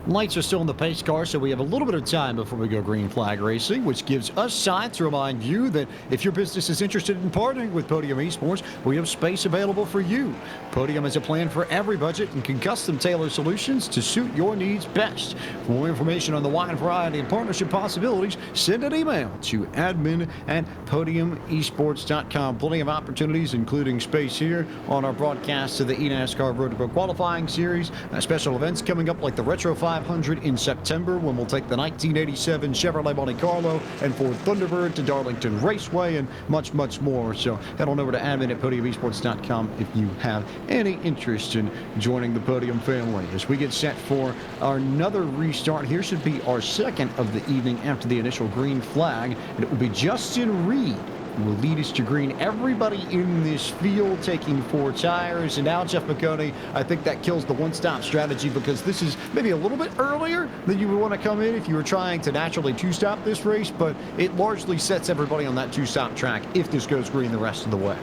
Lights are still in the pace car, so we have a little bit of time before we go green flag racing, which gives us time to remind you that if your business is interested in partnering with Podium Esports, we have space available for you. Podium has a plan for every budget and can custom tailor solutions to suit your needs best. For more information on the wide variety of partnership possibilities, send an email to admin@podiumesports.com. Plenty of opportunities, including space here on our broadcast of the eNASCAR Road to Pro Qualifying Series. Special events coming up like the Retro 500 in September, when we'll take the 1987 Chevrolet Monte Carlo and Ford Thunderbird to Darlington Raceway, and much, much more. So head on over to admin@podiumesports.com if you have any interest in joining the Podium family. As we get set for another restart, here should be our second of the evening after the initial green flag, and it will be Justin Reed who will lead us to green. Everybody in this field taking 4 tires. And now, Jeff McConey, I think that kills the one-stop strategy, because this is maybe a little bit earlier than you would want to come in if you were trying to naturally 2-stop this race, but it largely sets everybody on that 2-stop track if this goes green the rest of the way.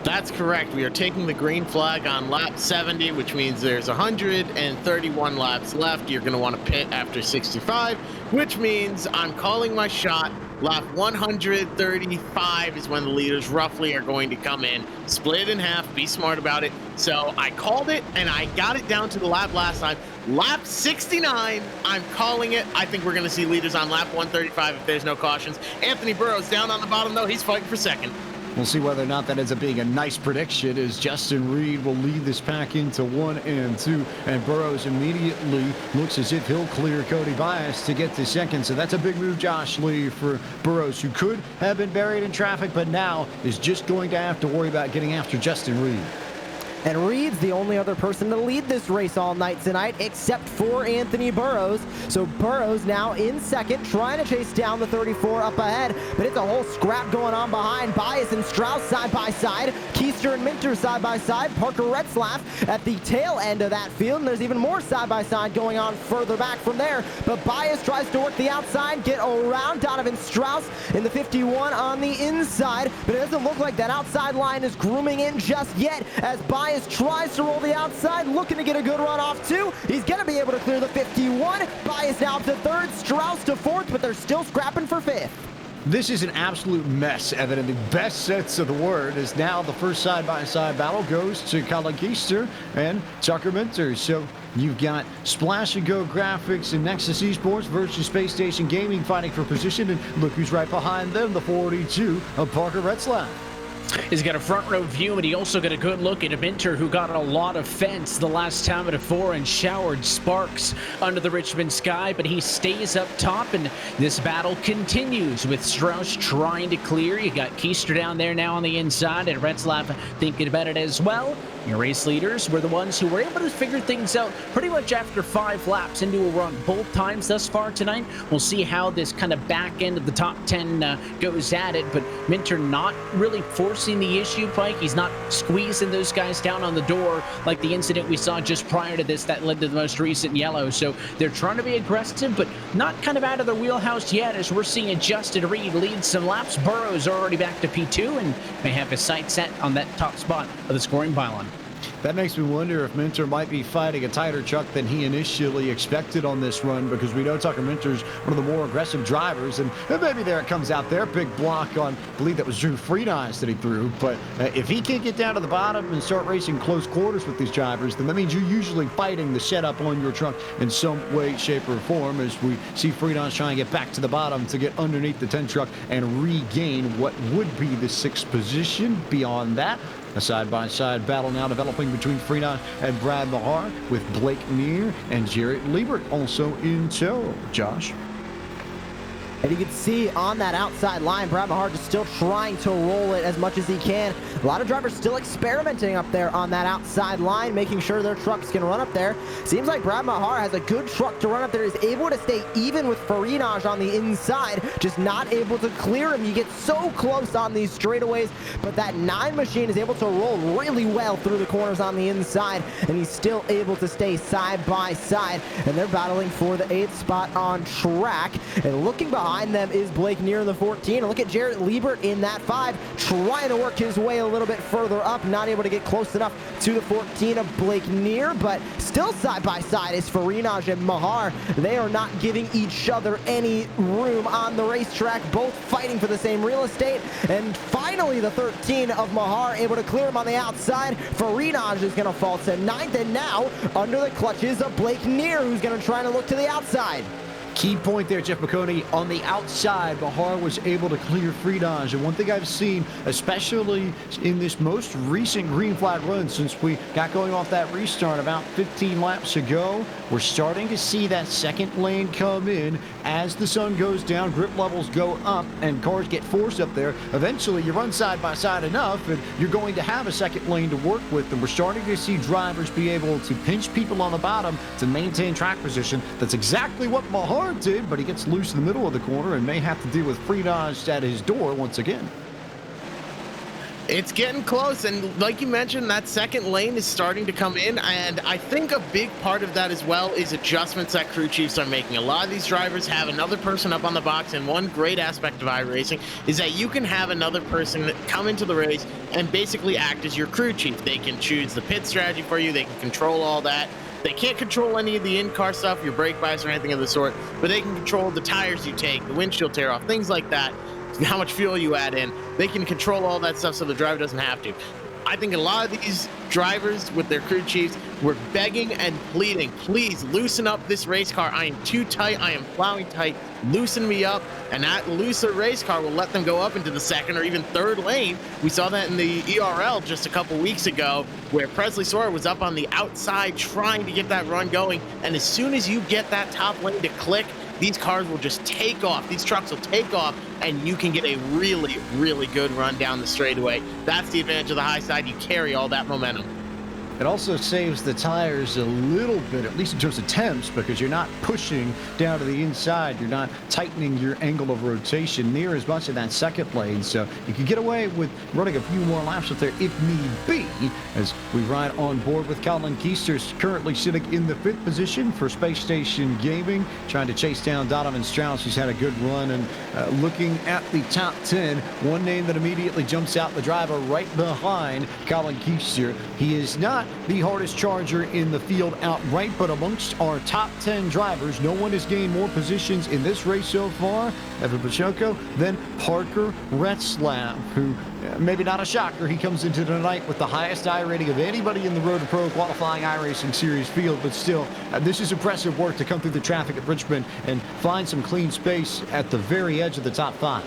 That's correct. We are taking the green flag on lap 70, which means there's 131 laps left. You're going to want to pit after 65, which means I'm calling my shot. Lap 135 is when the leaders roughly are going to come in. Split it in half. Be smart about it. So I called it, and I got it down to the lap last time. Lap 69, I'm calling it. I think we're going to see leaders on lap 135 if there's no cautions. Anthony Burrows down on the bottom, though. He's fighting for second. We'll see whether or not that ends up being a nice prediction, as Justin Reed will lead this pack into 1 and 2, and Burrows immediately looks as if he'll clear Cody Bias to get to second. So that's a big move, Josh Lee, for Burrows, who could have been buried in traffic, but now is just going to have to worry about getting after Justin Reed. And Reed's the only other person to lead this race all night tonight, except for Anthony Burrows. So Burrows now in second, trying to chase down the 34 up ahead, but it's a whole scrap going on behind. Bias and Strauss side by side, Keister and Minter side by side. Parker Retzlaff at the tail end of that field, and there's even more side by side going on further back from there. But Bias tries to work the outside, get around Donovan Strauss in the 51 on the inside, but it doesn't look like that outside line is grooming in just yet as Bias tries to roll the outside, looking to get a good run off too. He's going to be able to clear the 51. Bias now up to third, Strauss to fourth, but they're still scrapping for fifth. This is an absolute mess, Evan, in the best sense of the word, as now the first side-by-side battle goes to Colin Keister and Tucker Minter. So you've got Splash and Go Graphics and Nexus Esports versus Space Station Gaming fighting for position, and look who's right behind them, the 42 of Parker Retzlaff. He's got a front row view, and he also got a good look at Minter, who got a lot of fence the last time at a 4 and showered sparks under the Richmond sky, but he stays up top, and this battle continues with Strauss trying to clear. You got Keister down there now on the inside, and Retzlaff thinking about it as well. Your race leaders were the ones who were able to figure things out pretty much after 5 laps into a run both times thus far tonight. We'll see how this kind of back end of the top 10 goes at it, but Minter not really forcing the issue, Pike. He's not squeezing those guys down on the door like the incident we saw just prior to this that led to the most recent yellow. So they're trying to be aggressive, but not kind of out of their wheelhouse yet, as we're seeing Justin Reed lead some laps. Burrow's already back to P2 and may have his sights set on that top spot of the scoring pylon. That makes me wonder if Minter might be fighting a tighter truck than he initially expected on this run, because we know Tucker Minter's one of the more aggressive drivers, and maybe there it comes out there. Big block on, I believe that was Drew Friedheis that he threw, but if he can't get down to the bottom and start racing close quarters with these drivers, then that means you're usually fighting the setup on your truck in some way, shape, or form, as we see Friedheis trying to get back to the bottom to get underneath the 10 truck and regain what would be the 6th position. Beyond that, a side-by-side battle now developing between Friedheis and Brad Mahar, with Blake Neer and Jarrett Liebert also in tow. Josh? And you can see on that outside line, Brad Mahar just still trying to roll it as much as he can. A lot of drivers still experimenting up there on that outside line, making sure their trucks can run up there. Seems like Brad Mahar has a good truck to run up there. He's able to stay even with Farinaj on the inside, just not able to clear him. You get so close on these straightaways, but that 9 machine is able to roll really well through the corners on the inside, and he's still able to stay side by side. And they're battling for the 8th spot on track. And looking behind them is Blake Neer in the 14. And look at Jarrett Liebert in that 5, trying to work his way a little bit further up, not able to get close enough to the 14 of Blake Neer, but still side by side is Farinaj and Mahar. They are not giving each other any room on the racetrack, both fighting for the same real estate. And finally, the 13 of Mahar able to clear him on the outside. Farinaj is going to fall to 9th, and now under the clutches of Blake Neer, who's going to try to look to the outside. Key point there, Jeff McConey. On the outside, Mahar was able to clear Friedheis. And one thing I've seen, especially in this most recent green flag run since we got going off that restart about 15 laps ago, we're starting to see that second lane come in as the sun goes down, grip levels go up, and cars get forced up there. Eventually, you run side by side enough, and you're going to have a second lane to work with. And we're starting to see drivers be able to pinch people on the bottom to maintain track position. That's exactly what Mahar did, but he gets loose in the middle of the corner and may have to deal with Friedheis at his door once again. It's getting close, and like you mentioned, that second lane is starting to come in, and I think a big part of that as well is adjustments that crew chiefs are making. A lot of these drivers have another person up on the box, and one great aspect of iRacing is that you can have another person come into the race and basically act as your crew chief. They can choose the pit strategy for you, they can control all that. They can't control any of the in-car stuff, your brake bias or anything of the sort, but they can control the tires you take, the windshield tear off, things like that, how much fuel you add in. They can control all that stuff so the driver doesn't have to. I think a lot of these drivers with their crew chiefs were begging and pleading, please loosen up this race car. I am too tight. I am plowing tight. Loosen me up. And that looser race car will let them go up into the second or even third lane. We saw that in the ERL just a couple weeks ago, where Presley Sawyer was up on the outside trying to get that run going. And as soon as you get that top lane to click, these cars will just take off. These trucks will take off, and you can get a really, really good run down the straightaway. That's the advantage of the high side. You carry all that momentum. It also saves the tires a little bit, at least in terms of temps, because you're not pushing down to the inside. You're not tightening your angle of rotation near as much in that second lane. So you can get away with running a few more laps up there if need be, as we ride on board with Colin Keister, currently sitting in the 5th position for Space Station Gaming, trying to chase down Donovan Strauss, who's had a good run. And looking at the top 10, one name that immediately jumps out, the driver right behind Colin Keister. He is not the hardest charger in the field outright, but amongst our top 10 drivers, no one has gained more positions in this race so far, Evan Pacheco, than Parker Retzlaff, who, maybe not a shocker, he comes into tonight with the highest I rating of anybody in the Road to Pro qualifying iRacing Series field, but still, this is impressive work to come through the traffic at Richmond and find some clean space at the very edge of the top 5.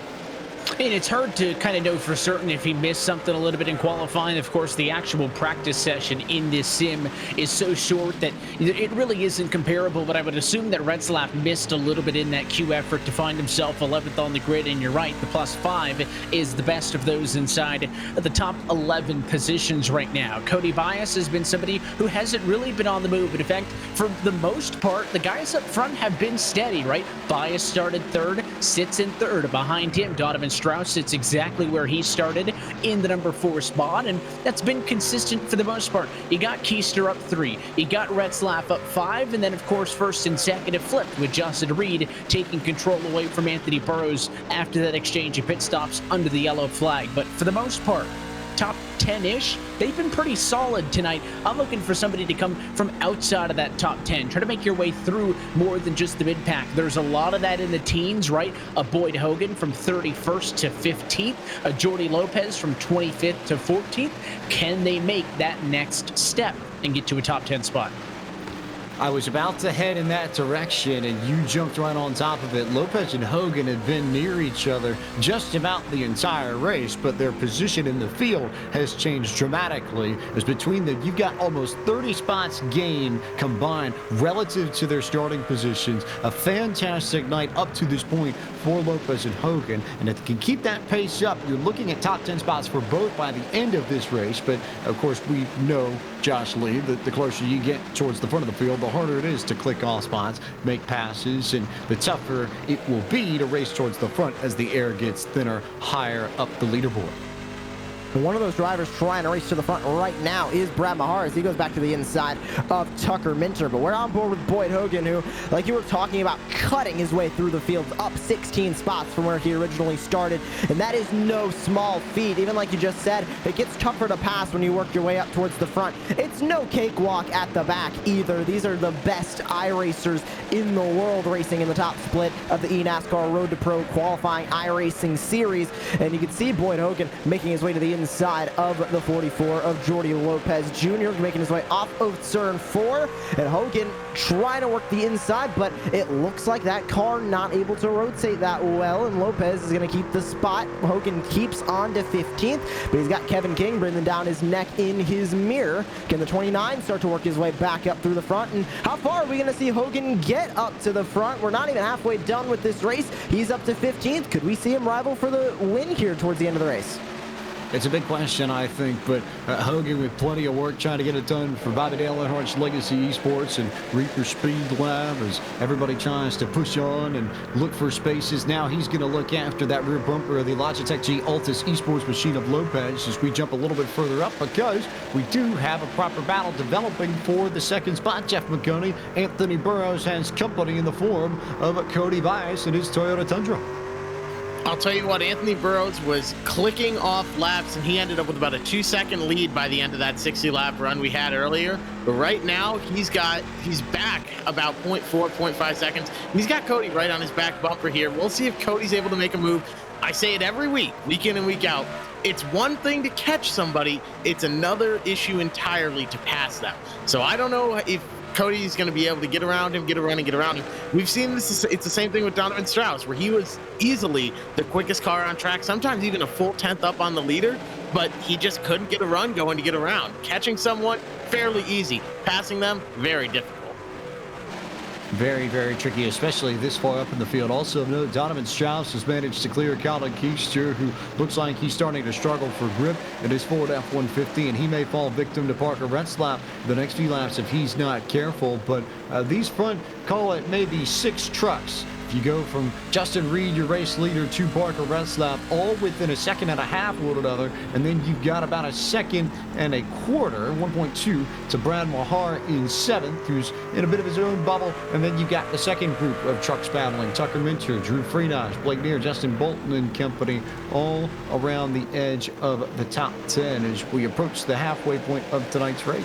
And it's hard to kind of know for certain if he missed something a little bit in qualifying. Of course, the actual practice session in this sim is so short that it really isn't comparable, but I would assume that Retzlaff missed a little bit in that Q effort to find himself 11th on the grid, and you're right, the +5 is the best of those inside the top 11 positions right now. Cody Bias has been somebody who hasn't really been on the move, and in fact, for the most part, the guys up front have been steady, right? Bias started 3rd, sits in 3rd. Behind him, Donovan Strauss sits exactly where he started in the number 4 spot, and that's been consistent for the most part. You got Keister up 3, you got Retzlaff up 5, and then of course 1st and 2nd have flipped, with Justin Reed taking control away from Anthony Burrows after that exchange of pit stops under the yellow flag. But for the most part, top 10-ish, they've been pretty solid tonight. I'm looking for somebody to come from outside of that top 10. Try to make your way through more than just the mid-pack. There's a lot of that in the teens, right? A Boyd Hogan from 31st to 15th. A Jordy Lopez from 25th to 14th. Can they make that next step and get to a top 10 spot? I was about to head in that direction, and you jumped right on top of it. Lopez and Hogan had been near each other just about the entire race, but their position in the field has changed dramatically. As between them, you've got almost 30 spots gained combined relative to their starting positions. A fantastic night up to this point for Lopez and Hogan, and if they can keep that pace up, you're looking at top 10 spots for both by the end of this race. But of course, we know, Josh Lee, that the closer you get towards the front of the field, the harder it is to click off spots, make passes, and the tougher it will be to race towards the front as the air gets thinner higher up the leaderboard. One of those drivers trying to race to the front right now is Brad Mahar as he goes back to the inside of Tucker Minter. But we're on board with Boyd Hogan, who, like you were talking about, cutting his way through the field, up 16 spots from where he originally started. And that is no small feat. Even like you just said, it gets tougher to pass when you work your way up towards the front. It's no cakewalk at the back either. These are the best iRacers in the world racing in the top split of the eNASCAR Road to Pro qualifying iRacing series. And you can see Boyd Hogan making his way to the inside of the 44 of Jordy Lopez Jr., making his way off of turn 4, and Hogan trying to work the inside, but it looks like that car not able to rotate that well, and Lopez is going to keep the spot. Hogan keeps on to 15th, but he's got Kevin King breathing down his neck in his mirror. Can the 29 start to work his way back up through the front, and how far are we going to see Hogan get up to the front? We're not even halfway done with this race. He's up to 15th. Could we see him rival for the win here towards the end of the race? It's a big question, I think, but Hogan with plenty of work trying to get it done for Bobby Dale Earnhardt's Legacy Esports and Reaper Speed Lab as everybody tries to push on and look for spaces. Now he's going to look after that rear bumper of the Logitech G Altus Esports machine of Lopez as we jump a little bit further up, because we do have a proper battle developing for the second spot. Jeff McConey, Anthony Burrows has company in the form of Cody Bias and his Toyota Tundra. I'll tell you what, Anthony Burrows was clicking off laps, and he ended up with about a 2-second lead by the end of that 60-lap run we had earlier. But right now, he's back about 0.4, 0.5 seconds. And he's got Cody right on his back bumper here. We'll see if Cody's able to make a move. I say it every week in and week out. It's one thing to catch somebody. It's another issue entirely to pass them. So I don't know if Cody's going to be able to get around him. We've seen this. It's the same thing with Donovan Strauss, where he was easily the quickest car on track, sometimes even a full 10th up on the leader, but he just couldn't get a run going to get around. Catching someone, fairly easy. Passing them, very difficult. Very, very tricky, especially this far up in the field. Also, note Donovan Strauss has managed to clear Colin Keister, who looks like he's starting to struggle for grip in his Ford F-150, and he may fall victim to Parker Retzlaff the next few laps if he's not careful. But these front, call it maybe 6 trucks. You go from Justin Reed, your race leader, to Parker Retzlaff, all within a second and a half of one another, and then you've got about a second and a quarter, 1.2, to Brad Mahar in 7th, who's in a bit of his own bubble, and then you've got the second group of trucks battling, Tucker Minter, Drew Freenage, Blake Neer, Justin Bolton and company, all around the edge of the top 10 as we approach the halfway point of tonight's race.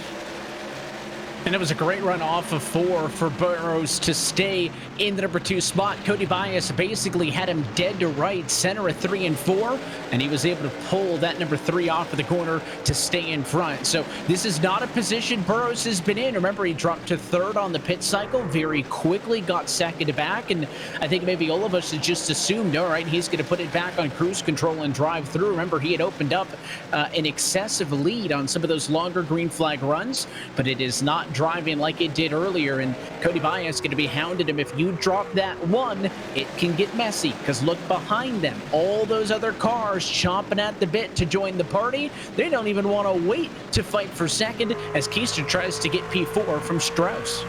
And it was a great run off of 4 for Burrows to stay in the number 2 spot. Cody Bias basically had him dead to right center at 3 and 4, and he was able to pull that number 3 off of the corner to stay in front. So this is not a position Burrows has been in. Remember, he dropped to 3rd on the pit cycle, very quickly got second back, and I think maybe all of us had just assumed, all right, he's going to put it back on cruise control and drive through. Remember, he had opened up an excessive lead on some of those longer green flag runs, but it is not driving like it did earlier, and Cody Bias is going to be hounding him. If you drop that 1, it can get messy, because look behind them, all those other cars chomping at the bit to join the party. They don't even want to wait to fight for second as Keister tries to get P4 from Strauss.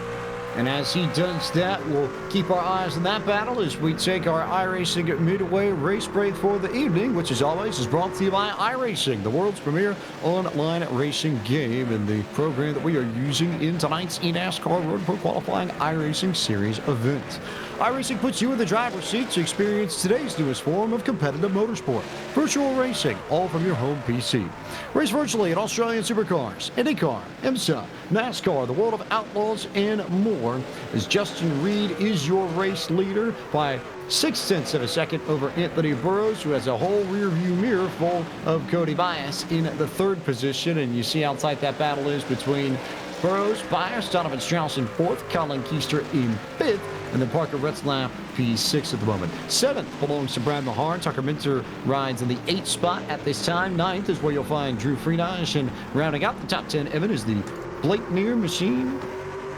And as he does that, we'll keep our eyes on that battle as we take our iRacing Midway race break for the evening, which as always is brought to you by iRacing, the world's premier online racing game, and the program that we are using in tonight's eNASCAR Road Pro Qualifying iRacing Series event. iRacing puts you in the driver's seat to experience today's newest form of competitive motorsport, virtual racing, all from your home PC. Race virtually in Australian Supercars, IndyCar, IMSA, NASCAR, the World of Outlaws, and more, as Justin Reed is your race leader by 0.6 of a second over Anthony Burrows, who has a whole rear-view mirror full of Cody Bias in the 3rd position. And you see how tight that battle is between Burrows, Bias, Donovan Strauss in 4th, Colin Keister in 5th, and then Parker Retzlaff P6 at the moment. 7th belongs to Brad Mahar. Tucker Minter rides in the 8th spot at this time. 9th is where you'll find Drew Freenage, and rounding out the top 10, Evan, is the Blake Neer machine,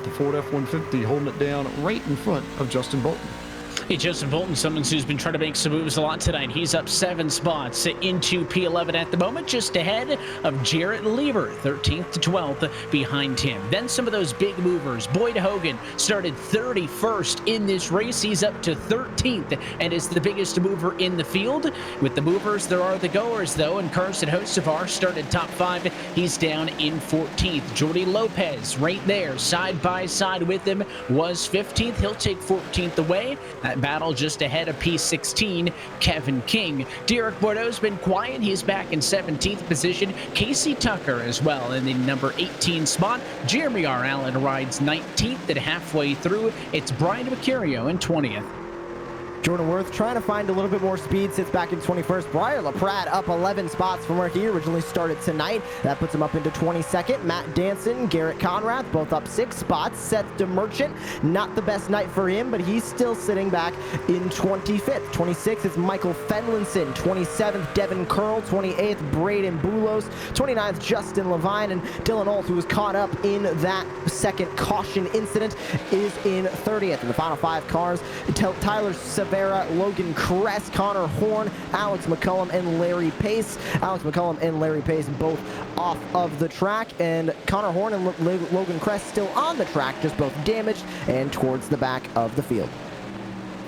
the Ford F-150, holding it down right in front of Justin Bolton. Hey, Justin Bolton, someone who's been trying to make some moves a lot tonight. He's up 7 spots into P11 at the moment, just ahead of Jarrett Lieber, 13th to 12th behind him. Then some of those big movers. Boyd Hogan started 31st in this race. He's up to 13th and is the biggest mover in the field. With the movers, there are the goers, though, and Carson Hocevar started top 5. He's down in 14th. Jordy Lopez right there, side by side with him, was 15th. He'll take 14th away. That battle just ahead of P16, Kevin King. Derek Bordeaux's been quiet. He's back in 17th position. Casey Tucker as well in the number 18 spot. Jeremy R. Allen rides 19th, and halfway through, it's Brian Mercurio in 20th. Jordan Worth trying to find a little bit more speed, sits back in 21st. Briar LaPrade up 11 spots from where he originally started tonight. That puts him up into 22nd. Matt Danson, Garrett Conrath, both up 6 spots. Seth DeMerchant, not the best night for him, but he's still sitting back in 25th. 26th is Michael Fenlinson. 27th, Devin Curl. 28th, Braden Boulos. 29th, Justin Levine. And Dylan Holt, who was caught up in that second caution incident, is in 30th. In the final 5 cars, Tyler Severa, Logan Kress, Connor Horn, Alex McCullum, and Larry Pace. Alex McCullum and Larry Pace both off of the track, and Connor Horn and Logan Kress still on the track, just both damaged and towards the back of the field.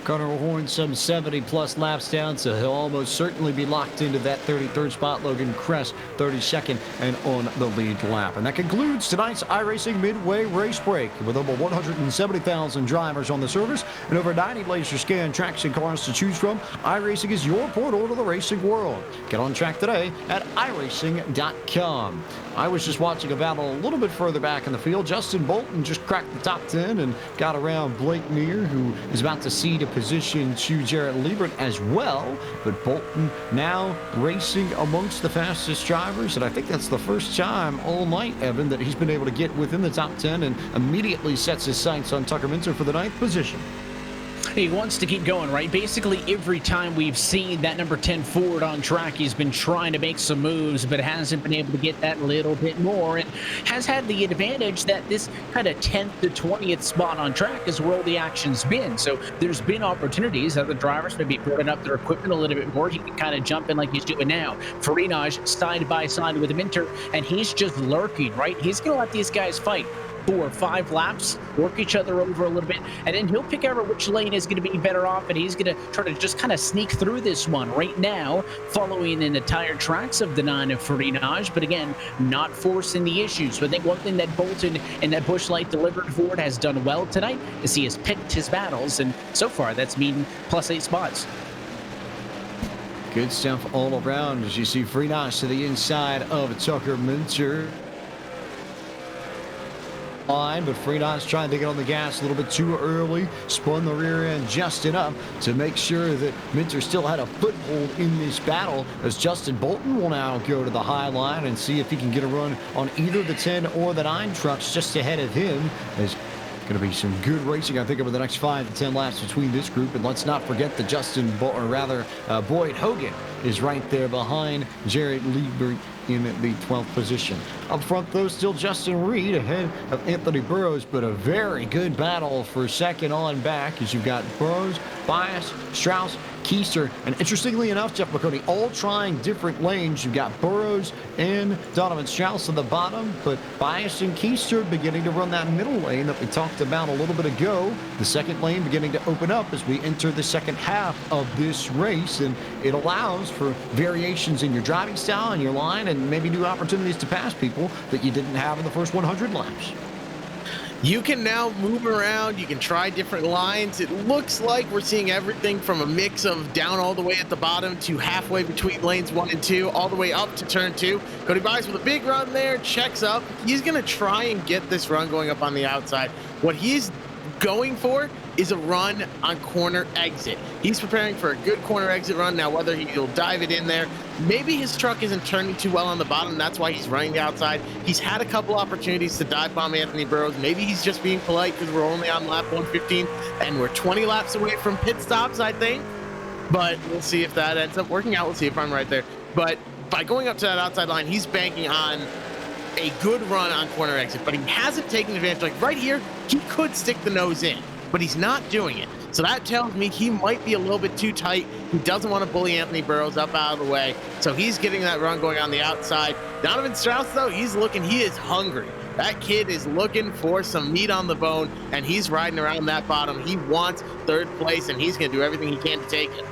Connor Horn some 70-plus laps down, so he'll almost certainly be locked into that 33rd spot. Logan Kress 32nd and on the lead lap. And that concludes tonight's iRacing Midway race break. With over 170,000 drivers on the service and over 90 laser scan tracks and cars to choose from, iRacing is your portal to the racing world. Get on track today at iRacing.com. I was just watching a battle a little bit further back in the field. Justin Bolton just cracked the top 10 and got around Blake Neer, who is about to cede a position to Jarrett Liebert as well. But Bolton now racing amongst the fastest drivers, and I think that's the first time all night, Evan, that he's been able to get within the top 10 and immediately sets his sights on Tucker Minter for the 9th position. He wants to keep going, right? Basically, every time we've seen that number 10 Ford on track, he's been trying to make some moves, but hasn't been able to get that little bit more, and has had the advantage that this kind of 10th to 20th spot on track is where all the action's been. So there's been opportunities that the drivers may be putting up their equipment a little bit more. He can kind of jump in like he's doing now. Farinaj side by side with Minter, and he's just lurking, right? He's going to let these guys fight 4 or 5 laps, work each other over a little bit, and then he'll pick out which lane is going to be better off, and he's going to try to just kind of sneak through this one right now, following in the tire tracks of the 9 of Farinaj, but again, not forcing the issues. So I think one thing that Bolton and that Busch Light delivered Ford has done well tonight is he has picked his battles, and so far that's mean +8 spots. Good stuff all around as you see Farinaj to the inside of Tucker Minter. But Farinaj trying to get on the gas a little bit too early, spun the rear end just enough to make sure that Minter still had a foothold in this battle, as Justin Bolton will now go to the high line and see if he can get a run on either the 10 or the 9 trucks just ahead of him. As going to be some good racing, I think, over the next 5 to 10 laps between this group. And let's not forget that Boyd Hogan is right there behind Jared Liebert in the 12th position. Up front, though, still Justin Reed ahead of Anthony Burrows, but a very good battle for second on back as you've got Burrows, Bias, Strauss, Keister, and interestingly enough, Jeff McConaughey, all trying different lanes. You've got Burrows and Donovan Strauss at the bottom, but Bias and Keister beginning to run that middle lane that we talked about a little bit ago. The second lane beginning to open up as we enter the second half of this race, and it allows for variations in your driving style and your line, and maybe new opportunities to pass people that you didn't have in the first 100 laps. You can now move around. You can try different lines. It looks like we're seeing everything from a mix of down all the way at the bottom to halfway between lanes 1 and 2, all the way up to turn 2. Cody Bias with a big run there, checks up. He's going to try and get this run going up on the outside. What he's going for is a run on corner exit. He's preparing for a good corner exit run. Now, whether he'll dive it in there, maybe his truck isn't turning too well on the bottom. That's why he's running the outside. He's had a couple opportunities to dive bomb Anthony Burrows. Maybe he's just being polite because we're only on lap 115 and we're 20 laps away from pit stops, I think. But we'll see if that ends up working out. We'll see if I'm right there. But by going up to that outside line, he's banking on a good run on corner exit, but he hasn't taken advantage. Like right here, he could stick the nose in, but he's not doing it. So that tells me he might be a little bit too tight. He doesn't want to bully Anthony Burrows up out of the way. So he's getting that run going on the outside. Donovan Strauss, though, he is hungry. That kid is looking for some meat on the bone, and he's riding around that bottom. He wants third place, and he's going to do everything he can to take it.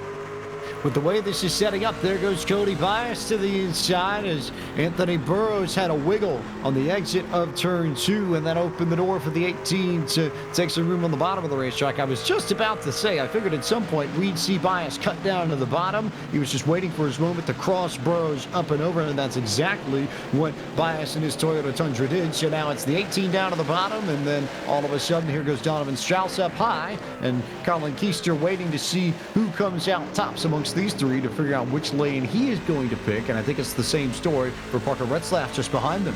With the way this is setting up, there goes Cody Bias to the inside as Anthony Burrows had a wiggle on the exit of turn 2, and that opened the door for the 18 to take some room on the bottom of the racetrack. I was just about to say, I figured at some point we'd see Bias cut down to the bottom. He was just waiting for his moment to cross Burrows up and over, and that's exactly what Bias and his Toyota Tundra did. So now it's the 18 down to the bottom, and then all of a sudden here goes Donovan Strauss up high, and Colin Keister waiting to see who comes out tops amongst these three to figure out which lane he is going to pick, and I think it's the same story for Parker Retzlaff just behind them.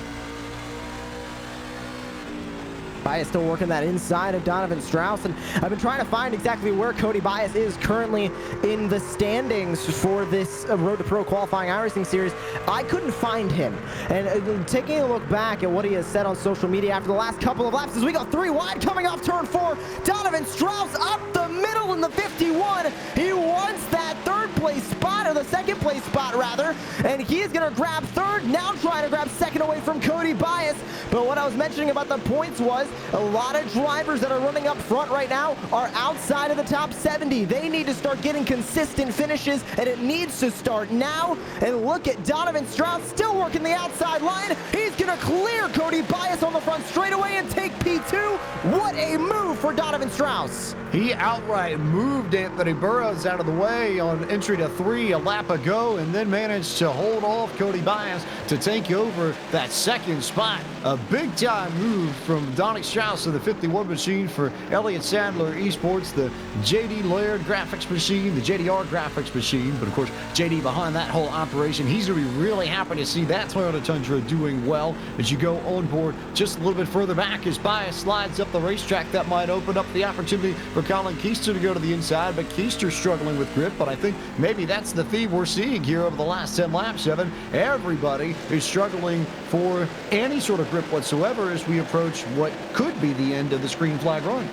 Bias still working that inside of Donovan Strauss, and I've been trying to find exactly where Cody Bias is currently in the standings for this Road to Pro qualifying iRacing series. I couldn't find him, and taking a look back at what he has said on social media after the last couple of laps as we go 3 wide coming off turn 4, Donovan Strauss up the middle in the 51. He wants that third place spot, or the second place spot rather, and he is going to grab third, now trying to grab second away from Cody Bias. But what I was mentioning about the points was a lot of drivers that are running up front right now are outside of the top 70. They need to start getting consistent finishes, and it needs to start now. And look at Donovan Strauss still working the outside line. He's going to clear Cody Bias on the front straightaway and take P2. What a move for Donovan Strauss. He outright moved Anthony Burrows out of the way on entry to 3 a lap ago, and then managed to hold off Cody Bias to take over that second spot. A big time move from Donnie Strauss of the 51 machine for Elliott Sadler Esports, the JD Laird graphics machine, the JDR graphics machine. But of course, JD behind that whole operation, he's going to be really happy to see that Toyota Tundra doing well as you go on board just a little little bit further back as Bias slides up the racetrack. That might open up the opportunity for Colin Keister to go to the inside, but Keister's struggling with grip. But I think maybe that's the theme we're seeing here over the last 10 laps, Evan. Everybody is struggling for any sort of grip whatsoever as we approach what could be the end of the green flag run.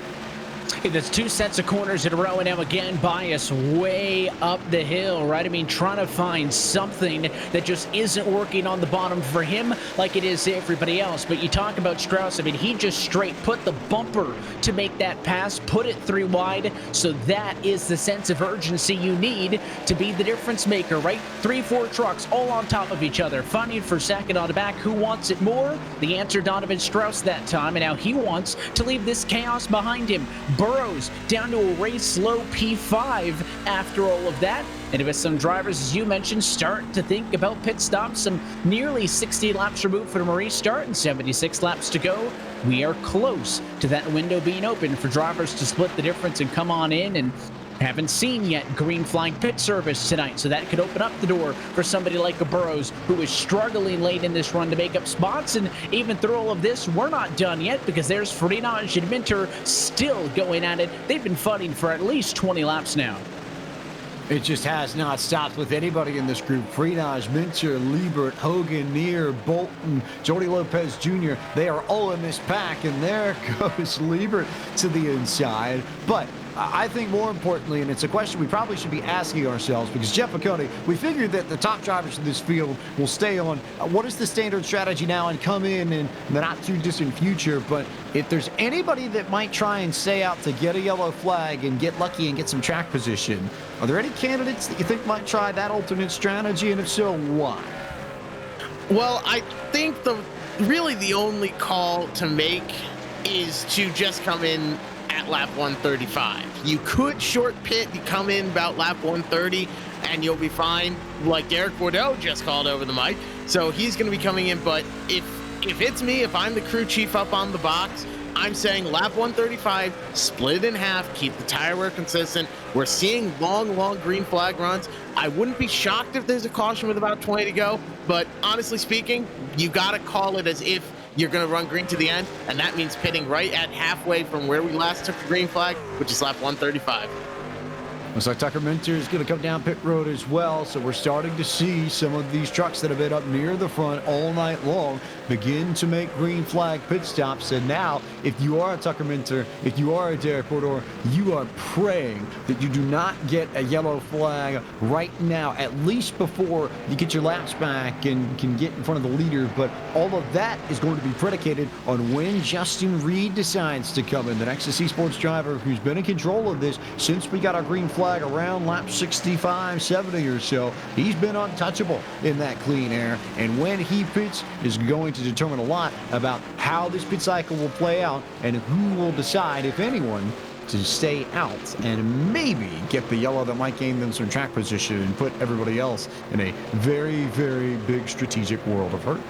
That's two sets of corners in a row, and now again, Bias way up the hill, right? I mean, trying to find something that just isn't working on the bottom for him like it is everybody else. But you talk about Strauss, I mean, he just straight put the bumper to make that pass, put it 3 wide, so that is the sense of urgency you need to be the difference maker, right? 3-4 trucks all on top of each other, fighting for second on the back. Who wants it more? The answer, Donovan Strauss that time, and now he wants to leave this chaos behind him. Burrows down to a race low P5 after all of that. And with some drivers, as you mentioned, start to think about pit stops. Some nearly 60 laps removed from a restart and 76 laps to go. We are close to that window being open for drivers to split the difference and come on in. And haven't seen yet green flag pit service tonight, so that could open up the door for somebody like a Burrows who is struggling late in this run to make up spots. And even through all of this, we're not done yet because there's Freenage and Minter still going at it. They've been fighting for at least 20 laps now. It just has not stopped with anybody in this group. Freenage, Minter, Liebert, Hogan, Neer, Bolton, Jody Lopez Jr. They are all in this pack, and there goes Liebert to the inside. But I think more importantly, and it's a question we probably should be asking ourselves, because Jeff and Cody, we figured that the top drivers in this field will stay on. What is the standard strategy now and come in the not too distant future? But if there's anybody that might try and stay out to get a yellow flag and get lucky and get some track position, are there any candidates that you think might try that alternate strategy? And if so, why? Well, I think really the only call to make is to just come in at lap 135. You could short pit, you come in about lap 130 and you'll be fine, like Derek Bordeaux just called over the mic. So he's going to be coming in, but if it's me, if I'm the crew chief up on the box, I'm saying lap 135, split it in half, keep the tire wear consistent. We're seeing long green flag runs. I wouldn't be shocked if there's a caution with about 20 to go, but honestly speaking, you got to call it as if you're going to run green to the end, and that means pitting right at halfway from where we last took the green flag, which is lap 135. Looks like Tucker Minter is going to come down pit road as well, so we're starting to see some of these trucks that have been up near the front all night long begin to make green flag pit stops. And now, if you are a Tucker Minter, if you are a Derek Bordeaux, you are praying that you do not get a yellow flag right now, at least before you get your laps back and can get in front of the leader. But all of that is going to be predicated on when Justin Reed decides to come in, the XSC Sports driver who's been in control of this since we got our green flag around lap 65, 70 or so. He's been untouchable in that clean air, and when he pits is going to determine a lot about how this pit cycle will play out and who will decide, if anyone, to stay out and maybe get the yellow that might gain them some track position and put everybody else in a very, very big strategic world of hurt.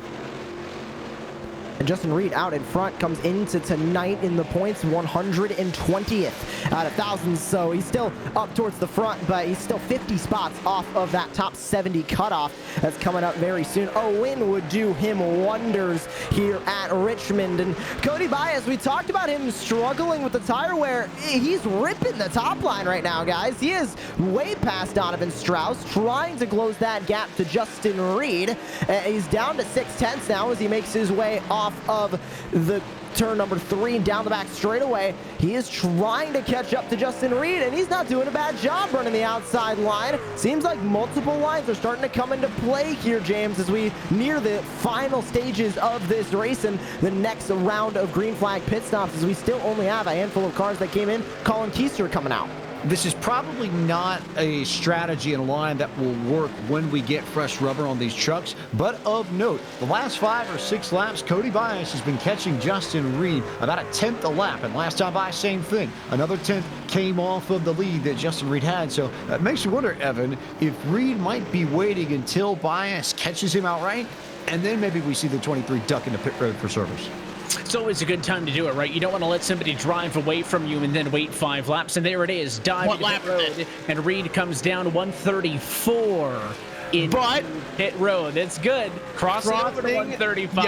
And Justin Reed out in front comes into tonight in the points, 120th out of thousands. So he's still up towards the front, but he's still 50 spots off of that top 70 cutoff that's coming up very soon. A win would do him wonders here at Richmond. And Cody Bias, we talked about him struggling with the tire wear. He's ripping the top line right now, guys. He is way past Donovan Strauss, trying to close that gap to Justin Reed. He's down to 6/10 now as he makes his way off of the turn number 3 down the back straightaway. He is trying to catch up to Justin Reed, and he's not doing a bad job running the outside line. Seems like multiple lines are starting to come into play here, James, as we near the final stages of this race and the next round of green flag pit stops, as we still only have a handful of cars that came in. Colin Keister coming out. This is probably not a strategy and a line that will work when we get fresh rubber on these trucks, but of note, the last 5 or 6 laps, Cody Bias has been catching Justin Reed about a 10th a lap, and last time by, same thing. Another 10th came off of the lead that Justin Reed had, so that makes you wonder, Evan, if Reed might be waiting until Bias catches him outright, and then maybe we see the 23 duck into pit road for service. It's always a good time to do it, right? You don't want to let somebody drive away from you and then wait 5 laps. And there it is. Dive into the road. And Reed comes down 134. in But pit road. It's good. Crossing over to 135.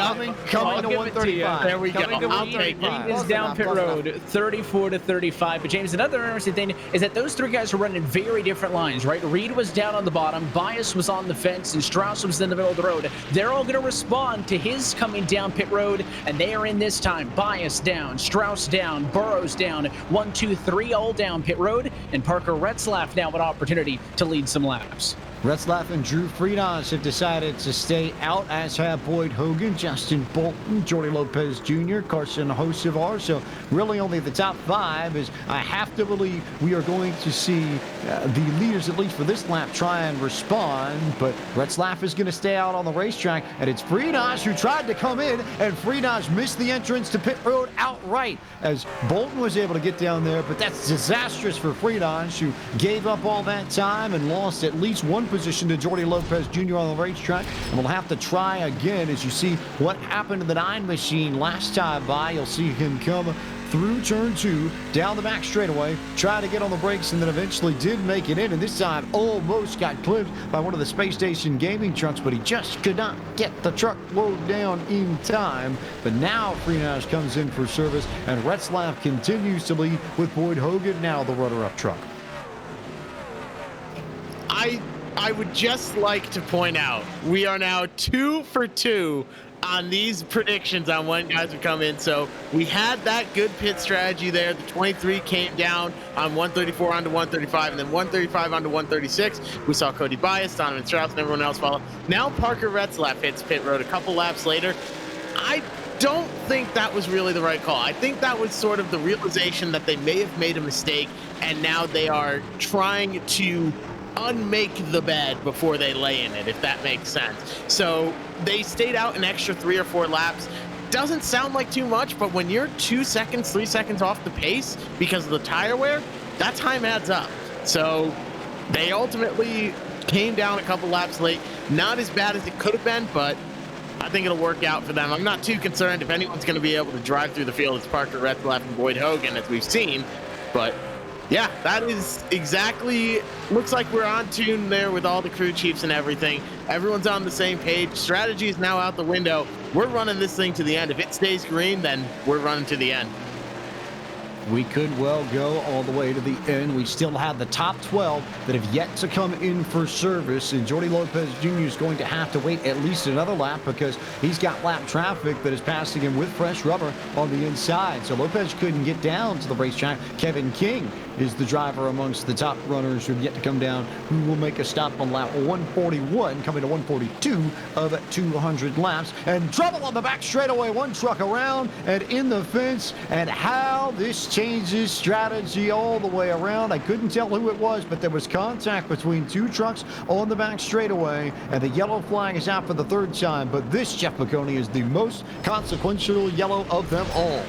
Coming to 135. There we go. I'll take it. Is down pit road 34 to 35. But James, another interesting thing is that those three guys are running very different lines, right? Reed was down on the bottom, Bias was on the fence, and Strauss was in the middle of the road. They're all going to respond to his coming down pit road, and they are in this time. Bias down, Strauss down, Burrows down, 1, 2, 3 all down pit road, and Parker Retzlaff now an opportunity to lead some laps. Retzlaff and Drew Friedans have decided to stay out, as have Boyd Hogan, Justin Bolton, Jordy Lopez Jr., Carson Hocevar. So really only the top 5, as I have to believe we are going to see the leaders, at least for this lap, try and respond. But Retzlaff is going to stay out on the racetrack, and it's Friedans who tried to come in, and Friedans missed the entrance to pit road outright, as Bolton was able to get down there. But that's disastrous for Friedans, who gave up all that time and lost at least one position to Jordy Lopez Jr. on the racetrack, and we'll have to try again. As you see what happened to the 9 machine last time by, you'll see him come through turn 2, down the back straightaway, try to get on the brakes, and then eventually did make it in, and this time almost got clipped by one of the Space Station Gaming trucks, but he just could not get the truck load down in time. But now Friedans comes in for service, and Retzlaff continues to lead with Boyd Hogan now the runner-up truck. I would just like to point out, we are now 2 for 2 on these predictions on when guys would come in. So we had that good pit strategy there. The 23 came down on 134 onto 135, and then 135 onto 136. We saw Cody Bias, Donovan Strauss, and everyone else follow. Now Parker Retzlaff hits pit road a couple laps later. I don't think that was really the right call. I think that was sort of the realization that they may have made a mistake, and now they are trying to unmake the bed before they lay in it, if that makes sense. So they stayed out an extra 3 or 4 laps. Doesn't sound like too much, but when you're 2 seconds, 3 seconds off the pace because of the tire wear, that time adds up. So they ultimately came down a couple laps late. Not as bad as it could have been, but I think it'll work out for them. I'm not too concerned. If anyone's going to be able to drive through the field, it's Parker Retzlaff and Boyd Hogan, as we've seen. But yeah, that is exactly, looks like we're on tune there with all the crew chiefs and everything. Everyone's on the same page. Strategy is now out the window. We're running this thing to the end. If it stays green, then we're running to the end. We could well go all the way to the end. We still have the top 12 that have yet to come in for service, and Jordy Lopez Jr. is going to have to wait at least another lap because he's got lap traffic that is passing him with fresh rubber on the inside. So Lopez couldn't get down to the racetrack. Kevin King is the driver amongst the top runners who have yet to come down, who will make a stop on lap 141, coming to 142 of 200 laps. And trouble on the back straightaway, one truck around and in the fence, and how this changes strategy all the way around. I couldn't tell who it was, but there was contact between 2 trucks on the back straightaway, and the yellow flag is out for the 3rd time. But this, Jeff McConey, is the most consequential yellow of them all.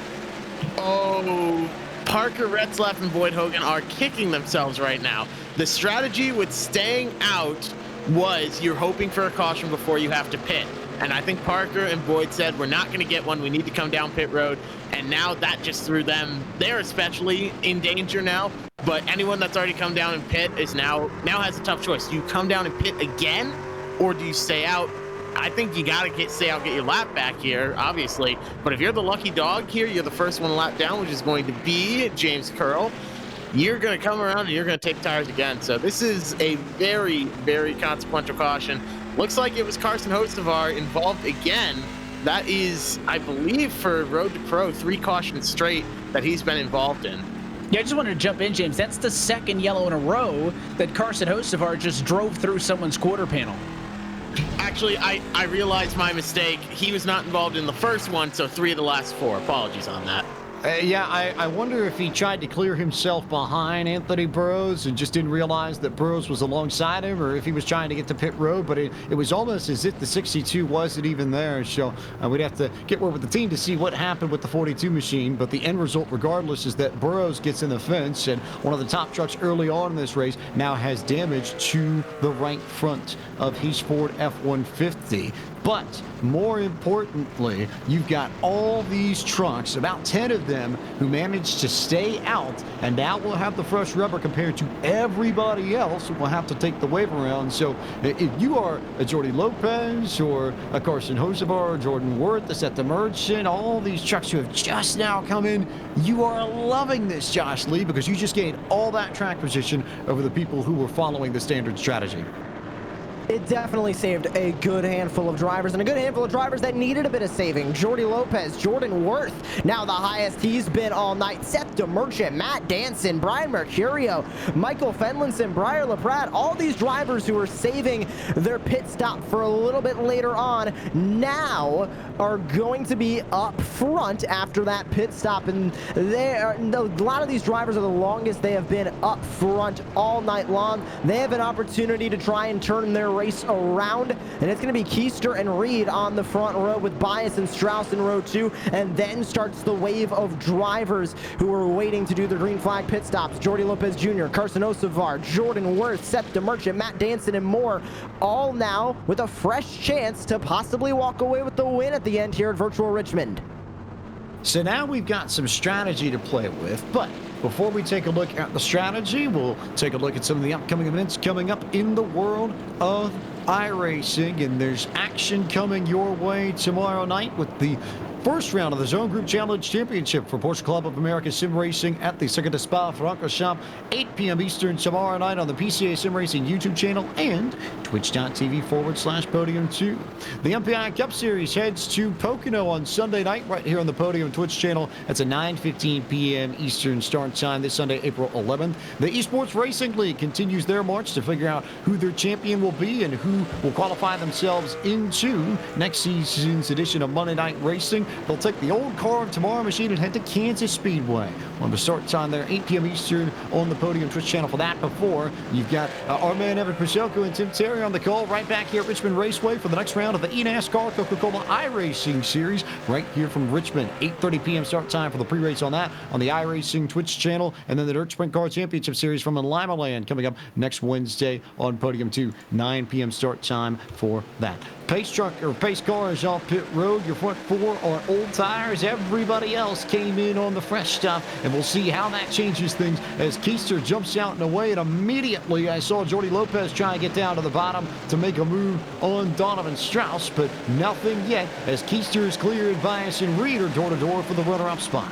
Oh, Parker Retzlaff and Boyd Hogan are kicking themselves right now. The strategy with staying out was you're hoping for a caution before you have to pit. And I think Parker and Boyd said, we're not going to get one. We need to come down pit road. And now that just threw them, they're especially in danger now. But anyone that's already come down and pit is now has a tough choice. Do you come down and pit again, or do you stay out? I think you got to stay out, get your lap back here, obviously. But if you're the lucky dog here, you're the first one lap down, which is going to be James Curl. You're going to come around and you're going to take tires again. So this is a very, very consequential caution. Looks like it was Carson Hocevar involved again. That is, I believe, for Road to Pro, 3 cautions straight that he's been involved in. Yeah, I just wanted to jump in, James. That's the 2nd yellow in a row that Carson Hocevar just drove through someone's quarter panel. Actually, I realized my mistake. He was not involved in the first one, so 3 of the last 4. Apologies on that. Yeah, I wonder if he tried to clear himself behind Anthony Burrows and just didn't realize that Burrows was alongside him, or if he was trying to get to pit road, but it was almost as if the 62 wasn't even there. So we'd have to get word with the team to see what happened with the 42 machine, but the end result regardless is that Burrows gets in the fence, and one of the top trucks early on in this race now has damage to the right front of his Ford F-150. But more importantly, you've got all these trucks, about 10 of them, who managed to stay out, and now we'll have the fresh rubber compared to everybody else who will have to take the wave around. So if you are a Jordy Lopez or a Carson Hocevar, Jordan Worth, the Seth Merchant, all these trucks who have just now come in, you are loving this, Josh Lee, because you just gained all that track position over the people who were following the standard strategy. It definitely saved a good handful of drivers, and a good handful of drivers that needed a bit of saving. Jordy Lopez, Jordan Worth, now the highest he's been all night. Seth DeMerchant, Matt Danson, Brian Mercurio, Michael Fenlinson, Briar LaPrat, all these drivers who were saving their pit stop for a little bit later on now are going to be up front after that pit stop, and a lot of these drivers are the longest they have been up front all night long. They have an opportunity to try and turn their race around, and it's going to be Keister and Reed on the front row with Bias and Strauss in row 2, and then starts the wave of drivers who are waiting to do the green flag pit stops. Jordy Lopez Jr., Carson Hocevar, Jordan Worth, Seth DeMerchant, Matt Danson, and more, all now with a fresh chance to possibly walk away with the win at the end here at Virtual Richmond. So now we've got some strategy to play with, but before we take a look at the strategy, we'll take a look at some of the upcoming events coming up in the world of iRacing, and there's action coming your way tomorrow night with the first round of the Zone Group Challenge Championship for Porsche Club of America Sim Racing at the Circuit de Spa-Francorchamps, 8 p.m. Eastern tomorrow night on the PCA Sim Racing YouTube channel and twitch.tv/Podium2. The MPI Cup Series heads to Pocono on Sunday night right here on the Podium Twitch channel. That's a 9:15 p.m. Eastern start time this Sunday, April 11th. The Esports Racing League continues their march to figure out who their champion will be and who will qualify themselves into next season's edition of Monday Night Racing. They'll take the old car of tomorrow machine and head to Kansas Speedway. On the start time there, 8 p.m. Eastern on the Podium Twitch channel for that. Before, you've got our man Evan Paselko and Tim Terry on the call right back here at Richmond Raceway for the next round of the eNASCAR Coca-Cola iRacing Series right here from Richmond. 8:30 p.m. start time for the pre-race on that on the iRacing Twitch channel, and then the Dirt Sprint Car Championship Series from Lima Land coming up next Wednesday on Podium 2, 9 p.m. start time for that. Pace truck or pace cars off pit road. Your front four are old tires. Everybody else came in on the fresh stuff, and we'll see how that changes things as Keister jumps out and away. And immediately I saw Jordy Lopez try and get down to the bottom to make a move on Donovan Strauss, but nothing yet as Keister is cleared. Bias and Reed are door to door for the runner-up spot.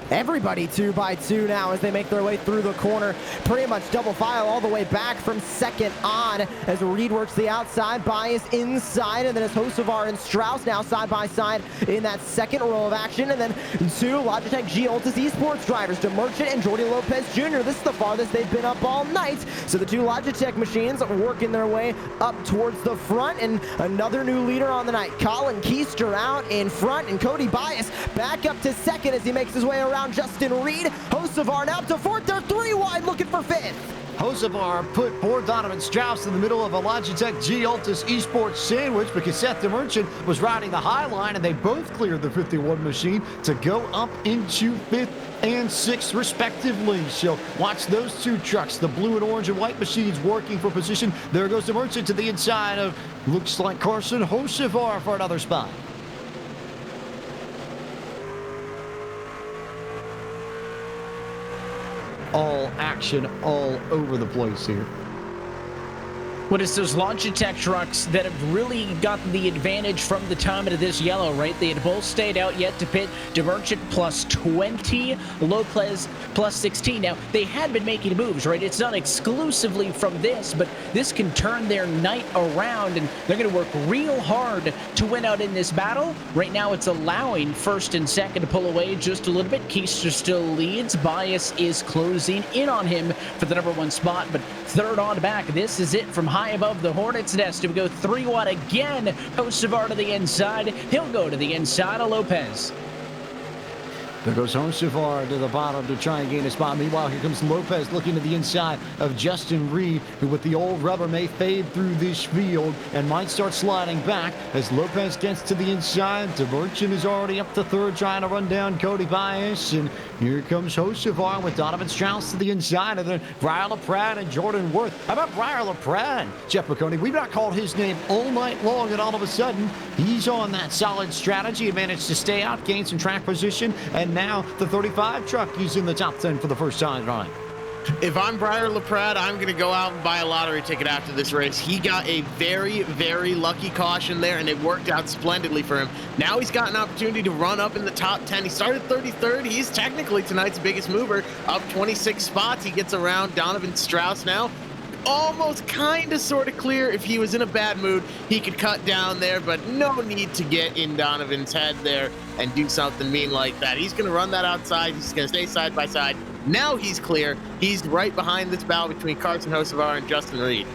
Everybody 2 by 2 now as they make their way through the corner. Pretty much double file all the way back from second on as Reed works the outside, Bias inside, and then it's Hocevar and Strauss now side by side in that second row of action. And then 2 Logitech G Altus Esports drivers, DeMerchant and Jordy Lopez Jr. This is the farthest they've been up all night. So the 2 Logitech machines working their way up towards the front, and another new leader on the night. Colin Keister out in front, and Cody Bias back up to second as he makes his way around Justin Reed. Hocevar now up to fourth. They're 3 wide looking for fifth. Hocevar put poor Donovan Strauss in the middle of a Logitech G Altus Esports sandwich because Seth DeMerchant was riding the high line, and they both cleared the 51 machine to go up into 5th and 6th respectively. So watch those 2 trucks, the blue and orange and white machines working for position. There goes DeMerchant to the inside of, looks like Carson Hocevar for another spot. All action all over the place here. Well, it's those Logitech trucks that have really gotten the advantage from the time of this yellow, right? They had both stayed out yet to pit. DeMerchant plus 20, Lopez plus 16. Now, they had been making moves, right? It's not exclusively from this, but this can turn their night around, and they're going to work real hard to win out in this battle. Right now, it's allowing first and second to pull away just a little bit. Keister still leads. Bias is closing in on him for the #1 spot, but third on back. This is it from high above the Hornet's Nest. We go 3 wide again. Hocevar to the inside. He'll go to the inside of Lopez. There goes Hocevar to the bottom to try and gain a spot. Meanwhile, here comes Lopez looking to the inside of Justin Reed, who with the old rubber may fade through this field and might start sliding back as Lopez gets to the inside. DeMerchant is already up to third, trying to run down Cody Bias. And here comes Hocevar with Donovan Strauss to the inside, and then Briar LaPrade and Jordan Worth. How about Briar LaPrade? Jeff McConey, we've not called his name all night long, and all of a sudden, he's on that solid strategy and managed to stay out, gain some track position, and now the 35 truck is in the top 10 for the first time tonight. If I'm Briar LaPrade, I'm going to go out and buy a lottery ticket after this race. He got a very, very lucky caution there, and it worked out splendidly for him. Now he's got an opportunity to run up in the top 10. He started 33rd. He's technically tonight's biggest mover, up 26 spots. He gets around Donovan Strauss now. Almost kind of sort of clear. If he was in a bad mood, he could cut down there, but no need to get in Donovan's head there and do something mean like that. He's going to run that outside. He's going to stay side by side. Now he's clear. He's right behind this battle between Carson Hocevar and Justin Reed.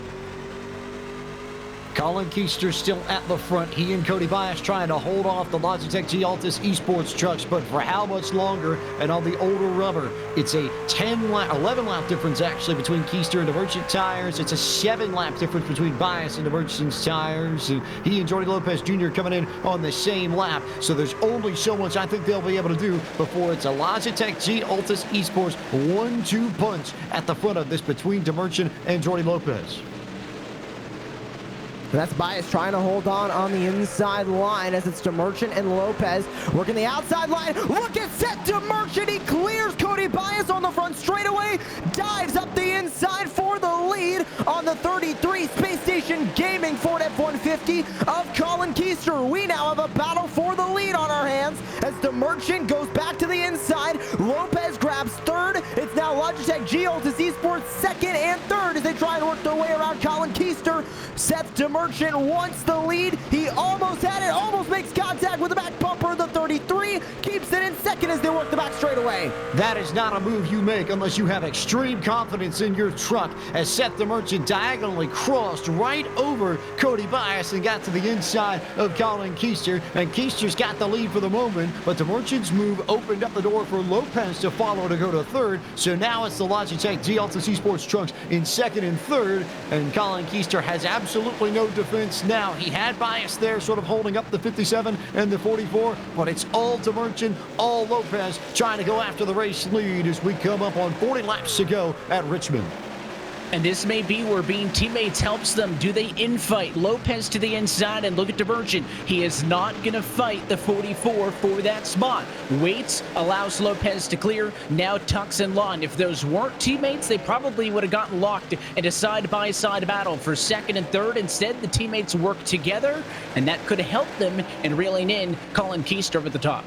Colin Keister still at the front. He and Cody Bias trying to hold off the Logitech G Altus Esports trucks, but for how much longer? And on the older rubber, it's a 11 lap difference actually between Keister and DeMerchant tires. It's a 7 lap difference between Bias and DeMerchant's tires. And he and Jordy Lopez Jr. coming in on the same lap. So there's only so much I think they'll be able to do before it's a Logitech G Altus Esports 1-2 punch at the front of this between DeMerchant and Jordy Lopez. That's Bias trying to hold on the inside line as it's DeMerchant and Lopez working the outside line. Look at Seth DeMerchant. He clears Cody Bias on the front straightaway, dives up the inside for the lead on the 33 Space Station Gaming Ford F-150 of Colin Keister. We now have a battle for the lead on our hands as DeMerchant goes back to the inside. Lopez grabs third. It's now Logitech G Altus Esports second and third as they try and work their way around Colin Keister. Seth DeMerchant wants the lead. He almost had it, almost makes contact with the back bumper of the 33, keeps it in second as they work the back straightaway. That is not a move you make unless you have extreme confidence in your truck, as Seth DeMerchant diagonally crossed right over Cody Bias and got to the inside of Colin Keister, and Keister's got the lead for the moment, but DeMerchant's move opened up the door for Lopez to follow to go to third, so now it's the Logitech G Altus Esports trucks in second and third, and Colin Keister has absolutely no defense now. He had Bias there sort of holding up the 57 and the 44, but it's all DeMerchant, all Lopez trying to go after the race lead as we come up on 40 laps to go at Richmond. And this may be where being teammates helps them. Do they infight? Lopez to the inside, and look at DeMerchant. He is not going to fight the 44 for that spot. Waits, allows Lopez to clear, now tucks in line. If those weren't teammates, they probably would have gotten locked in a side-by-side battle for second and third. Instead, the teammates work together, and that could help them in reeling in Colin Keister over the top.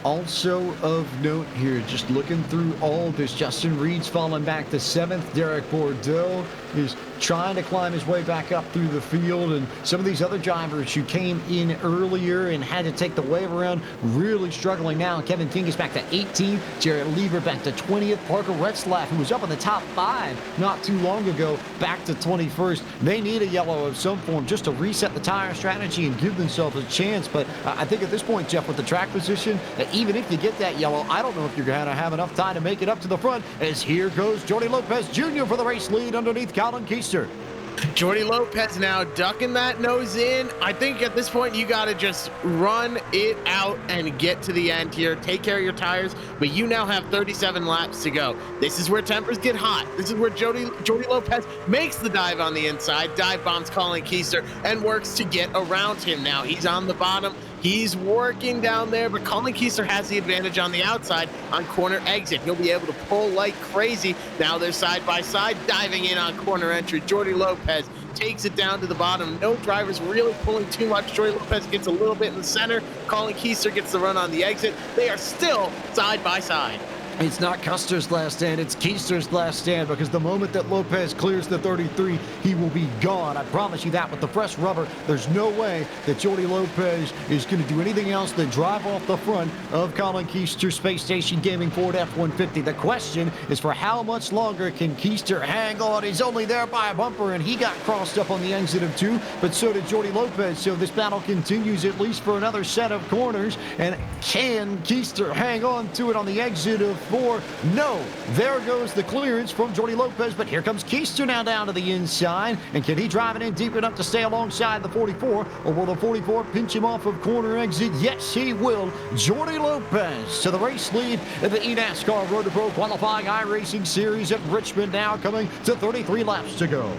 Also of note here, just looking through all this, Justin Reed's falling back to 7th. Derek Bordeaux is trying to climb his way back up through the field, and some of these other drivers who came in earlier and had to take the wave around really struggling now. Kevin King is back to 18th, Jarrett Lieber back to 20th, Parker Retzlaff, who was up in the top 5 not too long ago, back to 21st. They need a yellow of some form just to reset the tire strategy and give themselves a chance, but I think at this point, Jeff, with the track position, even if you get that yellow, I don't know if you're going to have enough time to make it up to the front, as here goes Jordy Lopez Jr. for the race lead underneath Colin Keister. Jordy Lopez now ducking that nose in. I think at this point you got to just run it out and get to the end here. Take care of your tires, but you now have 37 laps to go. This is where tempers get hot. This is where Jordy Lopez makes the dive on the inside, dive bombs Colin Keister, and works to get around him. Now he's on the bottom. He's working down there, but Colin Keister has the advantage on the outside on corner exit. He'll be able to pull like crazy. Now they're side by side, diving in on corner entry. Jordy Lopez takes it down to the bottom. No drivers really pulling too much. Jordy Lopez gets a little bit in the center. Colin Keister gets the run on the exit. They are still side by side. It's not Custer's last stand, it's Keister's last stand, because the moment that Lopez clears the 33, he will be gone. I promise you that. With the fresh rubber, there's no way that Jordy Lopez is going to do anything else than drive off the front of Colin Keister's Space Station Gaming Ford F-150. The question is, for how much longer can Keister hang on? He's only there by a bumper, and he got crossed up on the exit of 2, but so did Jordy Lopez. So this battle continues at least for another set of corners. And can Keister hang on to it on the exit of 4? No. There goes the clearance from Jordy Lopez, but here comes Keister now down to the inside. And can he drive it in deep enough to stay alongside the 44? Or will the 44 pinch him off of corner exit? Yes, he will. Jordy Lopez to the race lead in the eNASCAR Road to Pro qualifying iRacing series at Richmond, now coming to 33 laps to go.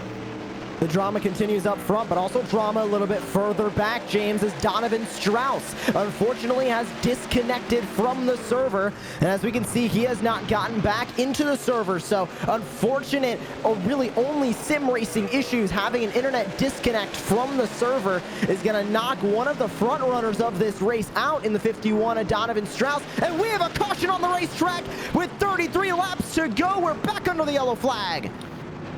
The drama continues up front, but also drama a little bit further back, James, as Donovan Strauss unfortunately has disconnected from the server. And as we can see, he has not gotten back into the server. So unfortunate, or really only sim racing issues, having an internet disconnect from the server is going to knock one of the front runners of this race out in the 51 of Donovan Strauss. And we have a caution on the racetrack with 33 laps to go. We're back under the yellow flag.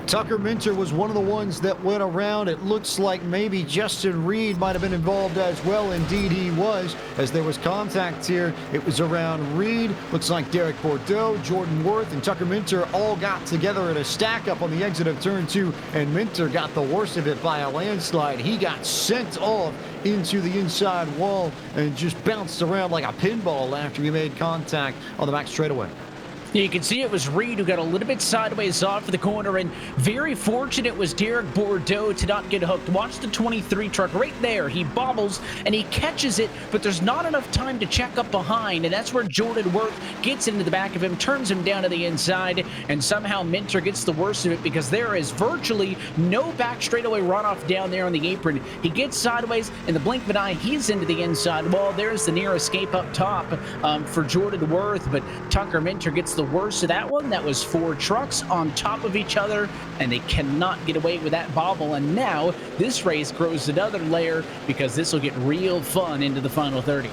Tucker Minter was one of the ones that went around. It looks like maybe Justin Reed might have been involved as well. Indeed, he was, as there was contact here. It was around Reed. Looks like Derek Bordeaux, Jordan Worth, and Tucker Minter all got together in a stack up on the exit of turn 2, and Minter got the worst of it by a landslide. He got sent off into the inside wall and just bounced around like a pinball after he made contact on the back straightaway. You can see it was Reed who got a little bit sideways off the corner, and very fortunate was Derek Bordeaux to not get hooked. Watch the 23 truck right there. He bobbles and he catches it, but there's not enough time to check up behind, and that's where Jordan Worth gets into the back of him, turns him down to the inside, and somehow Minter gets the worst of it because there is virtually no back straightaway runoff down there on the apron. He gets sideways, in the blink of an eye, he's into the inside wall. There's the near escape up top for Jordan Worth, but Tucker Minter gets the worst of that one. That was 4 trucks on top of each other, and they cannot get away with that bobble. And now this race grows another layer because this will get real fun into the final 30.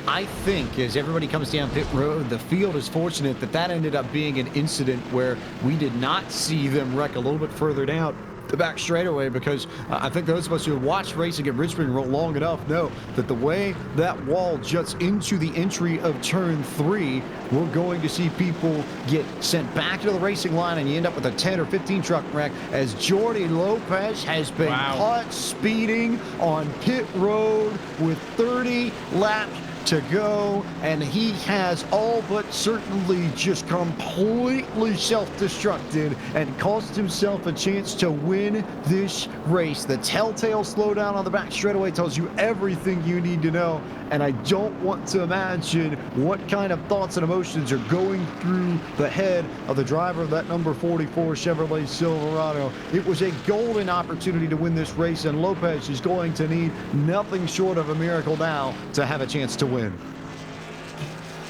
I think as everybody comes down pit road, the field is fortunate that that ended up being an incident where we did not see them wreck a little bit further down the back straightaway, because I think those of us who have watched racing at Richmond long enough know that the way that wall juts into the entry of turn 3, we're going to see people get sent back to the racing line, and you end up with a 10 or 15 truck wreck as Jordy Lopez has been caught speeding on pit road with 30 laps to go, and he has all but certainly just completely self-destructed and cost himself a chance to win this race. The telltale slowdown on the back straightaway tells you everything you need to know, and I don't want to imagine what kind of thoughts and emotions are going through the head of the driver of that number 44 Chevrolet Silverado. It was a golden opportunity to win this race, and Lopez is going to need nothing short of a miracle now to have a chance to win.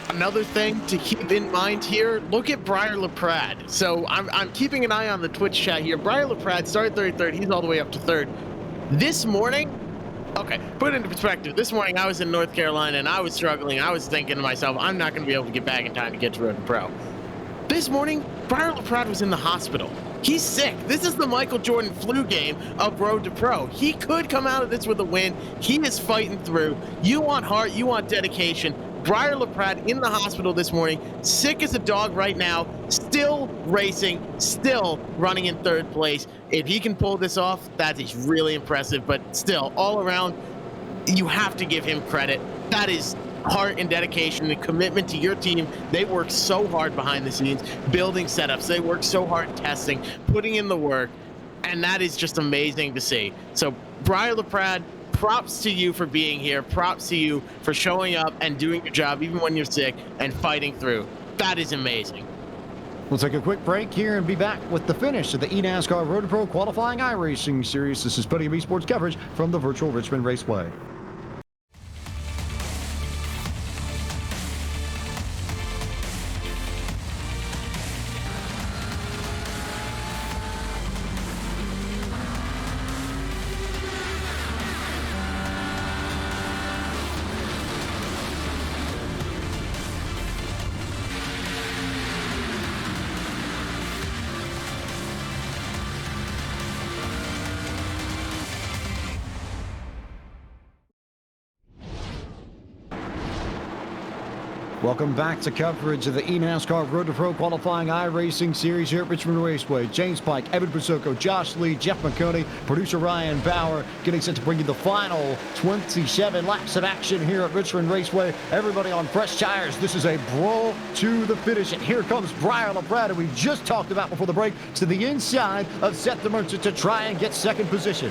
Another thing to keep in mind here, look at Briar LaPrade. So I'm keeping an eye on the Twitch chat here. Briar LaPrade started 33rd. He's all the way up to 3rd. This morning, okay, put it into perspective. This morning I was in North Carolina and I was struggling. I was thinking to myself, I'm not going to be able to get back in time to get to Road to Pro. This morning, Briar LaPrade was in the hospital. He's sick. This is the Michael Jordan flu game of Road to Pro. He could come out of this with a win. He is fighting through. You want heart, you want dedication. Briar LaPrade in the hospital this morning, sick as a dog right now, still racing, still running in 3rd place. If he can pull this off, that is really impressive. But still, all around, you have to give him credit. That is heart and dedication and commitment to your team. They work so hard behind the scenes, building setups. They work so hard testing, putting in the work, and that is just amazing to see. So Briar LaPrade, props to you for being here. Props to you for showing up and doing your job even when you're sick and fighting through. That is amazing. We'll take a quick break here and be back with the finish of the eNASCAR Road to Pro qualifying iRacing series. This is Podium Esports coverage from the virtual Richmond Raceway. Welcome back to coverage of the eNASCAR Road to Pro qualifying iRacing series here at Richmond Raceway. James Pike, Evan Pasoko, Josh Lee, Jeff McConey, producer Ryan Bauer getting set to bring you the final 27 laps of action here at Richmond Raceway. Everybody on fresh tires. This is a brawl to the finish. And here comes Brian LaPrada, we just talked about before the break, to the inside of Seth the Merchant to try and get second position.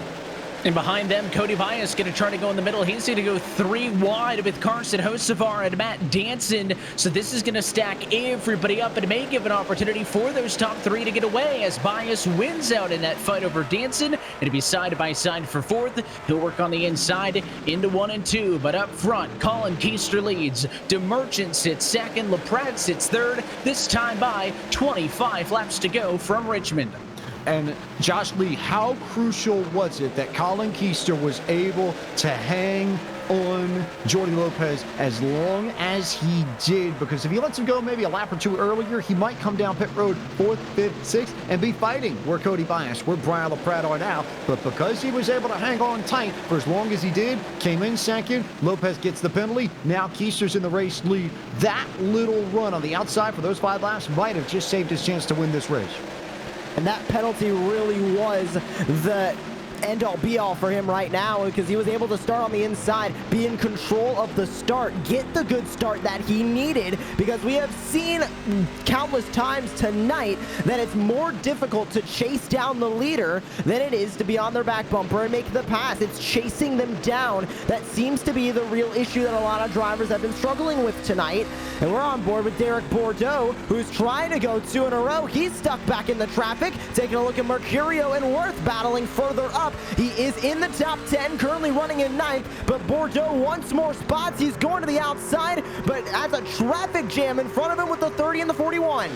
And behind them, Cody Bias going to try to go in the middle. He's going to go 3 wide with Carson Hocevar and Matt Danson. So this is going to stack everybody up and may give an opportunity for those top 3 to get away as Bias wins out in that fight over Danson. It'll be side by side for 4th. He'll work on the inside into 1 and 2. But up front, Colin Keister leads. DeMerchant sits 2nd. LaPrade sits 3rd. This time by 25 laps to go from Richmond. And Josh Lee, how crucial was it that Colin Keister was able to hang on Jordy Lopez as long as he did? Because if he lets him go maybe a lap or 2 earlier, he might come down pit road 4th, 5th, 6th, and be fighting where Cody Bias, where Brian LaPrade are now. But because he was able to hang on tight for as long as he did, came in 2nd, Lopez gets the penalty, now Keister's in the race lead. That little run on the outside for those 5 laps might have just saved his chance to win this race. And that penalty really was the end-all be-all for him right now, because he was able to start on the inside, be in control of the start, get the good start that he needed, because we have seen countless times tonight that it's more difficult to chase down the leader than it is to be on their back bumper and make the pass. It's chasing them down that seems to be the real issue that a lot of drivers have been struggling with tonight. And we're on board with Derek Bordeaux, who's trying to go 2 in a row. He's stuck back in the traffic. Taking a look at Mercurio and Worth battling further up. He is in the top 10, currently running in 9th, but Bordeaux wants more spots. He's going to the outside, but has a traffic jam in front of him with the 30 and the 41.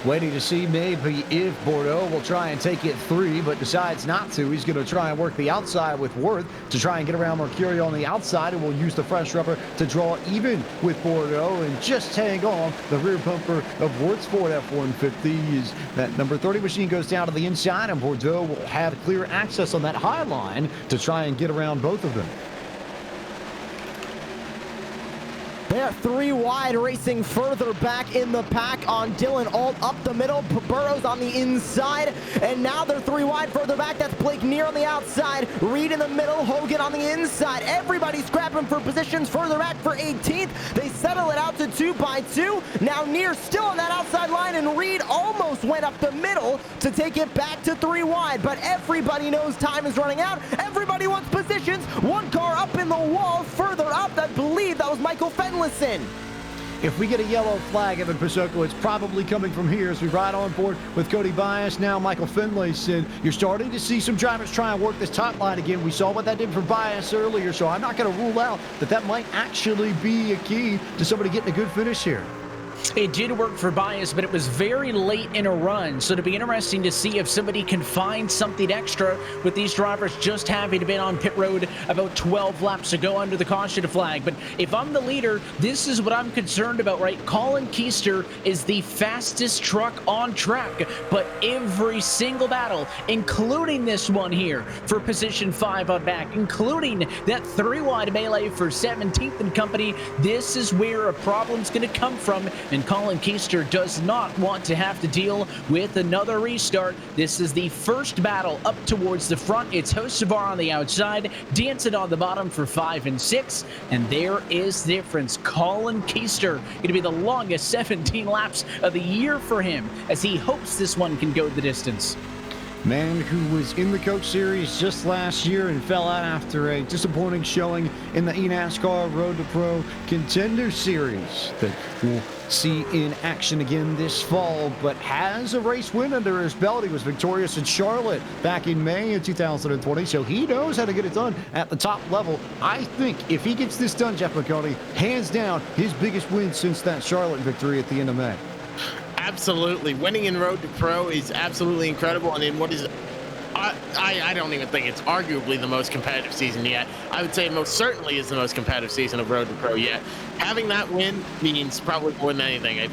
Waiting to see maybe if Bordeaux will try and take it 3, but decides not to. He's going to try and work the outside with Worth to try and get around Mercurio on the outside, and will use the fresh rubber to draw even with Bordeaux and just hang on the rear bumper of Worth's Ford F-150 as that number 30 machine goes down to the inside, and Bordeaux will have clear access on that high line to try and get around both of them. They're 3 wide, racing further back in the pack on Dylan Alt up the middle. Burrows on the inside, and now they're 3 wide further back. That's Blake Neer on the outside, Reed in the middle, Hogan on the inside. Everybody's scrapping for positions further back for 18th. They settle it out to 2 by 2. Now Neer still on that outside line, and Reed almost went up the middle to take it back to 3 wide. But everybody knows time is running out. Everybody wants positions. 1 car up in the wall further up. I believe that was Michael Fenlison. If we get a yellow flag, Evan Pasoko, it's probably coming from here as we ride on board with Cody Bias. Now Michael Finlayson. You're starting to see some drivers try and work this top line again. We saw what that did for Bias earlier, so I'm not going to rule out that that might actually be a key to somebody getting a good finish here. It did work for Bias, but it was very late in a run, so it'll be interesting to see if somebody can find something extra with these drivers just having been on pit road about 12 laps to go under the caution flag. But if I'm the leader, this is what I'm concerned about, right? Colin Keister is the fastest truck on track, but every single battle, including this one here for position 5 on back, including that 3 wide melee for 17th and company, this is where a problem's going to come from. And Colin Keister does not want to have to deal with another restart. This is the first battle up towards the front. It's Hocevar on the outside, Danson on the bottom for 5 and 6. And there is the difference. Colin Keister going to be the longest 17 laps of the year for him as he hopes this one can go the distance. Man who was in the Coach Series just last year and fell out after a disappointing showing in the eNASCAR Road to Pro Contender Series that we'll see in action again this fall, but has a race win under his belt. He was victorious in Charlotte back in May of 2020, so he knows how to get it done at the top level. I think if he gets this done, Jeff McConey, hands down, his biggest win since that Charlotte victory at the end of May. Absolutely. Winning in Road to Pro is absolutely incredible. And in what is, I don't even think it's arguably the most competitive season yet. I would say most certainly is the most competitive season of Road to Pro yet. Having that win means probably more than anything.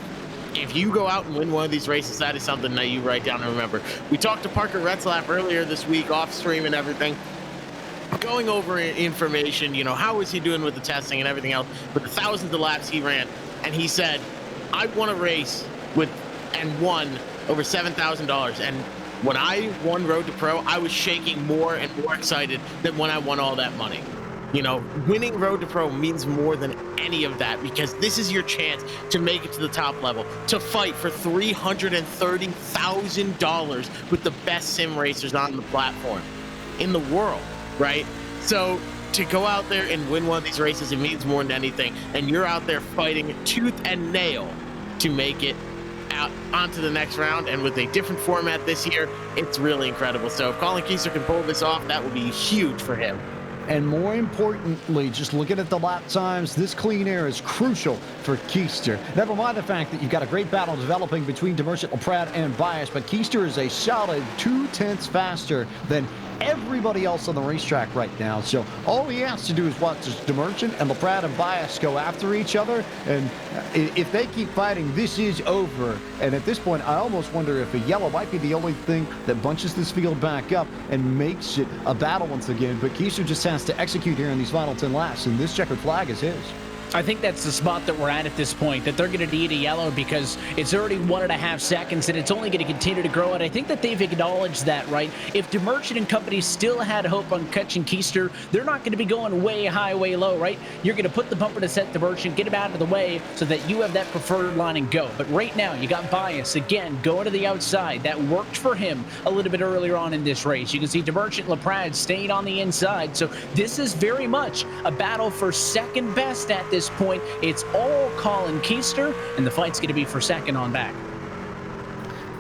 If you go out and win one of these races, that is something that you write down and remember. We talked to Parker Retzlaff earlier this week off stream and everything, going over information, you know, how was he doing with the testing and everything else, but the thousands of laps he ran. and he said, I won a race and won over $7,000. And when I won Road to Pro, I was shaking more and more excited than when I won all that money. You know, winning Road to Pro means more than any of that, because this is your chance to make it to the top level, to fight for $330,000 with the best sim racers on the platform in the world, right? So to go out there and win one of these races, it means more than anything. And you're out there fighting tooth and nail to make it out onto the next round. And with a different format this year, it's really incredible. So if Colin Keister can pull this off, that would be huge for him. And more importantly, just looking at the lap times, this clean air is crucial for Keister. Never mind the fact that you've got a great battle developing between DeMerchant, LaPrade, and Bias, but Keister is a solid 0.2 faster than everybody else on the racetrack right now. So all he has to do is watch DeMerchant and LaPrade and Bias go after each other, and if they keep fighting, this is over. And at this point, I almost wonder if a yellow might be the only thing that bunches this field back up and makes it a battle once again. But Keister just has to execute here in these final 10 laps, and this checkered flag is his. I think that's the spot that we're at this point, that they're going to need a yellow because it's already 1.5 seconds and it's only going to continue to grow. And I think that they've acknowledged that, right? If DeMerchant and company still had hope on catching Keister, they're not going to be going way high, way low, right? You're going to put the bumper to set DeMerchant, get him out of the way so that you have that preferred line and go. But right now, you got Bias, again, going to the outside. That worked for him a little bit earlier on in this race. You can see DeMerchant and LaPrade staying on the inside. So this is very much a battle for second best at this point. It's all Colin Keister, and the fight's going to be for second on back.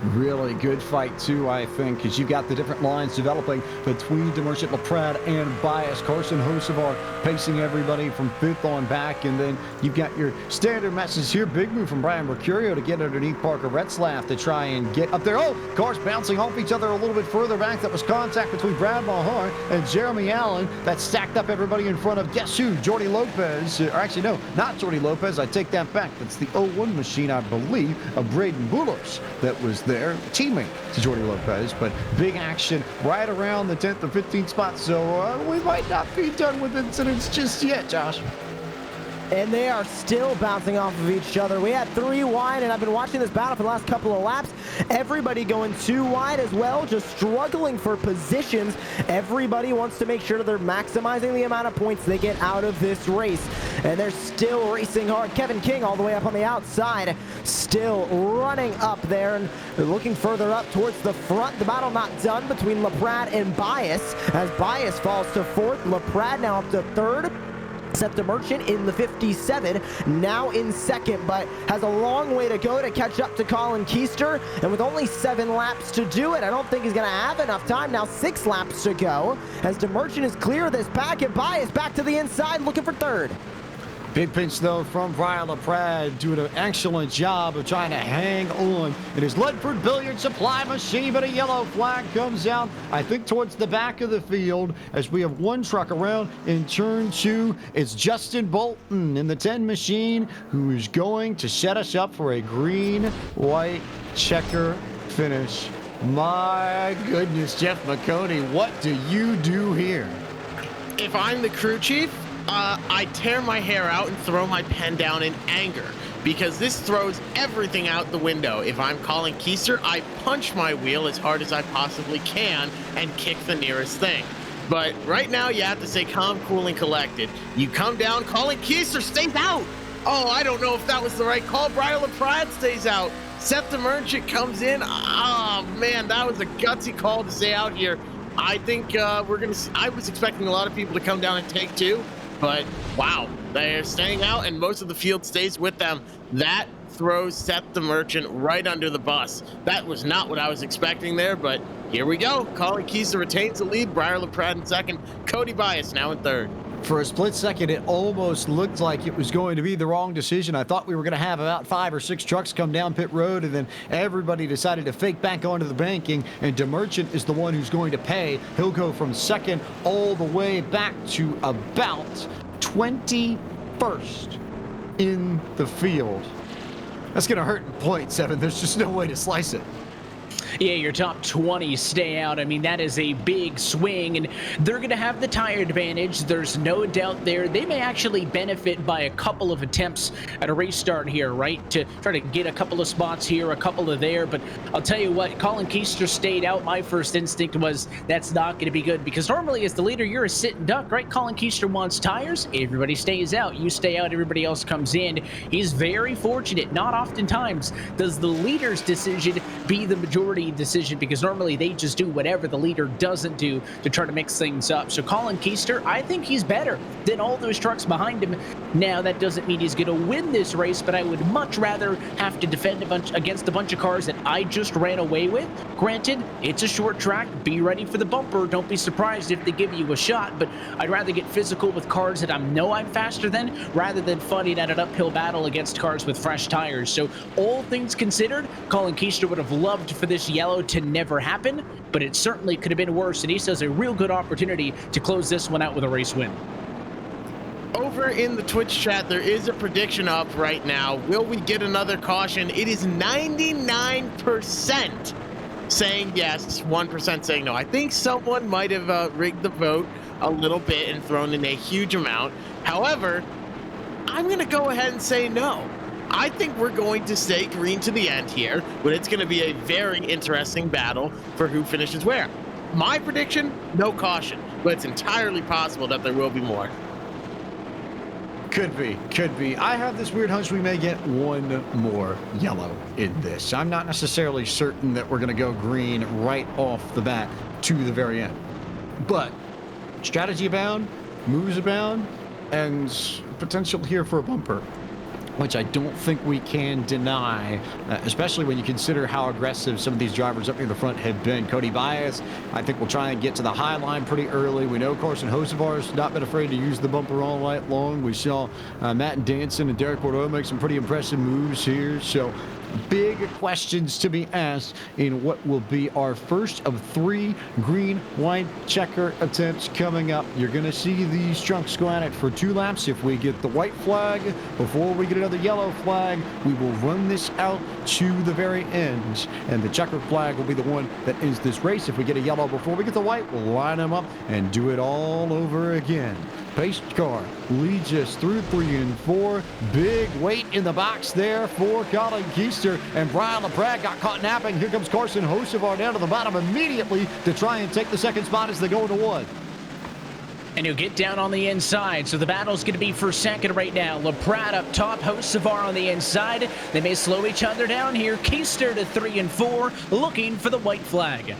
Really good fight, too, I think, because you've got the different lines developing between DeMerchant, LaPrade, and Bias. Carson Hocevar pacing everybody from fifth on back, and then you've got your standard message here. Big move from Brian Mercurio to get underneath Parker Retzlaff to try and get up there. Oh, cars bouncing off each other a little bit further back. That was contact between Brad Mahar and Jeremy Allen. That stacked up everybody in front of, guess who? Jordy Lopez. Or actually, no, not Jordy Lopez. I take that back. That's the 01 machine, I believe, of Braden Boulos that was there. Teammate to Jordy Lopez, but big action right around the 10th or 15th spot, so we might not be done with incidents just yet, Josh. And they are still bouncing off of each other. We had 3 wide, and I've been watching this battle for the last couple of laps. Everybody going 2 wide as well, just struggling for positions. Everybody wants to make sure that they're maximizing the amount of points they get out of this race. And they're still racing hard. Kevin King all the way up on the outside, still running up there and looking further up towards the front. The battle not done between LaPrade and Bias, as Bias falls to 4th. LaPrade now up to 3rd. Seth DeMerchant in the 57, now in 2nd, but has a long way to go to catch up to Colin Keister. And with only 7 laps to do it, I don't think he's going to have enough time. Now 6 laps to go as DeMerchant is clear of this pack, and Bias back to the inside looking for 3rd. Big pinch, though, from Brian LaPrade, doing an excellent job of trying to hang on in his Ledford Billiard Supply machine, but a yellow flag comes out, I think, towards the back of the field as we have one truck around in turn 2. It's Justin Bolton in the 10 machine who is going to set us up for a green-white checker finish. My goodness, Jeff McConey, what do you do here? If I'm the crew chief, I tear my hair out and throw my pen down in anger, because this throws everything out the window. If I'm Colin Keister, I punch my wheel as hard as I possibly can and kick the nearest thing. But right now, you have to stay calm, cool, and collected. You come down, Colin Keister stays out. Oh, I don't know if that was the right call. Brian LaPrade stays out. Seth DeMerchant comes in. Oh, man, that was a gutsy call to stay out here. I think we're going to see. I was expecting a lot of people to come down and take 2. But wow, they're staying out, and most of the field stays with them. That throws Seth DeMerchant right under the bus. That was not what I was expecting there, but here we go. Colin Keister retains the lead. Brian LaPrade in 2nd. Cody Bias now in 3rd. For a split second, it almost looked like it was going to be the wrong decision. I thought we were going to have about 5 or 6 trucks come down pit road, and then everybody decided to fake back onto the banking, and DeMerchant is the one who's going to pay. He'll go from 2nd all the way back to about 21st in the field. That's going to hurt in point, 7. There's just no way to slice it. Yeah, your top 20 stay out. I mean, that is a big swing, and they're going to have the tire advantage. There's no doubt there. They may actually benefit by a couple of attempts at a race start here, right? To try to get a couple of spots here, a couple of there. But I'll tell you what, Colin Keister stayed out. My first instinct was that's not going to be good, because normally as the leader, you're a sit and duck, right? Colin Keister wants tires. Everybody stays out. You stay out, everybody else comes in. He's very fortunate. Not oftentimes does the leader's decision be the majority decision, because normally they just do whatever the leader doesn't do to try to mix things up. So Colin Keister, I think he's better than all those trucks behind him. Now, that doesn't mean he's going to win this race, but I would much rather have to defend against a bunch of cars that I just ran away with. Granted, it's a short track. Be ready for the bumper. Don't be surprised if they give you a shot, but I'd rather get physical with cars that I know I'm faster than, rather than fighting at an uphill battle against cars with fresh tires. So all things considered, Colin Keister would have loved for this yellow to never happen, but it certainly could have been worse, and he still has a real good opportunity to close this one out with a race win. Over in the Twitch chat, there is a prediction up right now. Will we get another caution? It is 99% saying yes, 1% saying no. I think someone might have rigged the vote a little bit and thrown in a huge amount. However, I'm going to go ahead and say no. I think we're going to stay green to the end here, but it's going to be a very interesting battle for who finishes where. My prediction, no caution, but it's entirely possible that there will be more. Could be. I have this weird hunch we may get one more yellow in this. I'm not necessarily certain that we're going to go green right off the bat to the very end. But strategy abound, moves abound, and potential here for a bumper, which I don't think we can deny, especially when you consider how aggressive some of these drivers up near the front have been. Cody Bias, I think, will try and get to the high line pretty early. We know Carson Hocevar's not been afraid to use the bumper all night long. We saw Matt Danson and Derek Bordeaux make some pretty impressive moves here. So big questions to be asked in what will be our first of 3 green, white checker attempts coming up. You're going to see these trucks go at it for 2 laps. If we get the white flag before we get another yellow flag, we will run this out to the very end, and the checkered flag will be the one that ends this race. If we get a yellow before we get the white, we'll line them up and do it all over again. Pace car leads us through 3 and 4. Big weight in the box there for Colin Keister, and Brian LaPrade got caught napping. Here comes Carson Hocevar down to the bottom immediately to try and take the second spot as they go into 1. And he'll get down on the inside, so the battle's going to be for second right now. LaPrade up top, Hocevar on the inside. They may slow each other down here. Keister to 3 and 4, looking for the white flag.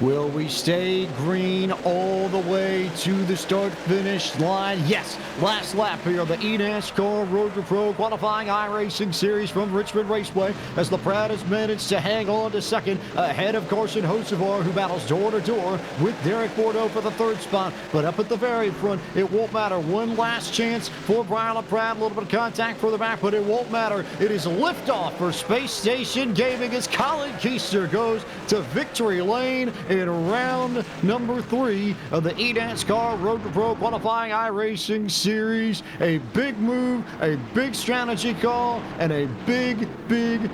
Will we stay green all the way to the start-finish line? Yes. Last lap here of the eNASCAR Road to Pro qualifying iRacing series from Richmond Raceway, as LaPrade has managed to hang on to second ahead of Carson Hocevar, who battles door-to-door with Derek Bordeaux for the 3rd spot. But up at the very front, it won't matter. One last chance for Brian LaPrade. A little bit of contact for the back, but it won't matter. It is liftoff for Space Station Gaming as Colin Keister goes to victory lane in round number 3 of the eNASCAR Road to Pro qualifying iRacing series. A big move, a big strategy call, and a big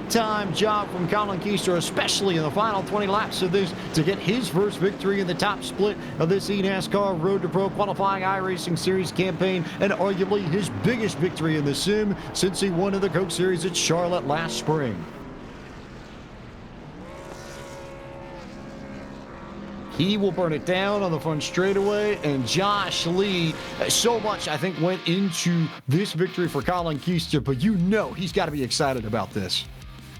time job from Colin Keister, especially in the final 20 laps of this, to get his first victory in the top split of this eNASCAR Road to Pro qualifying iRacing series campaign, and arguably his biggest victory in the sim since he won in the Coke Series at Charlotte last spring. He will burn it down on the front straightaway, and Josh Lee, so much I think went into this victory for Colin Keister, but you know he's got to be excited about this.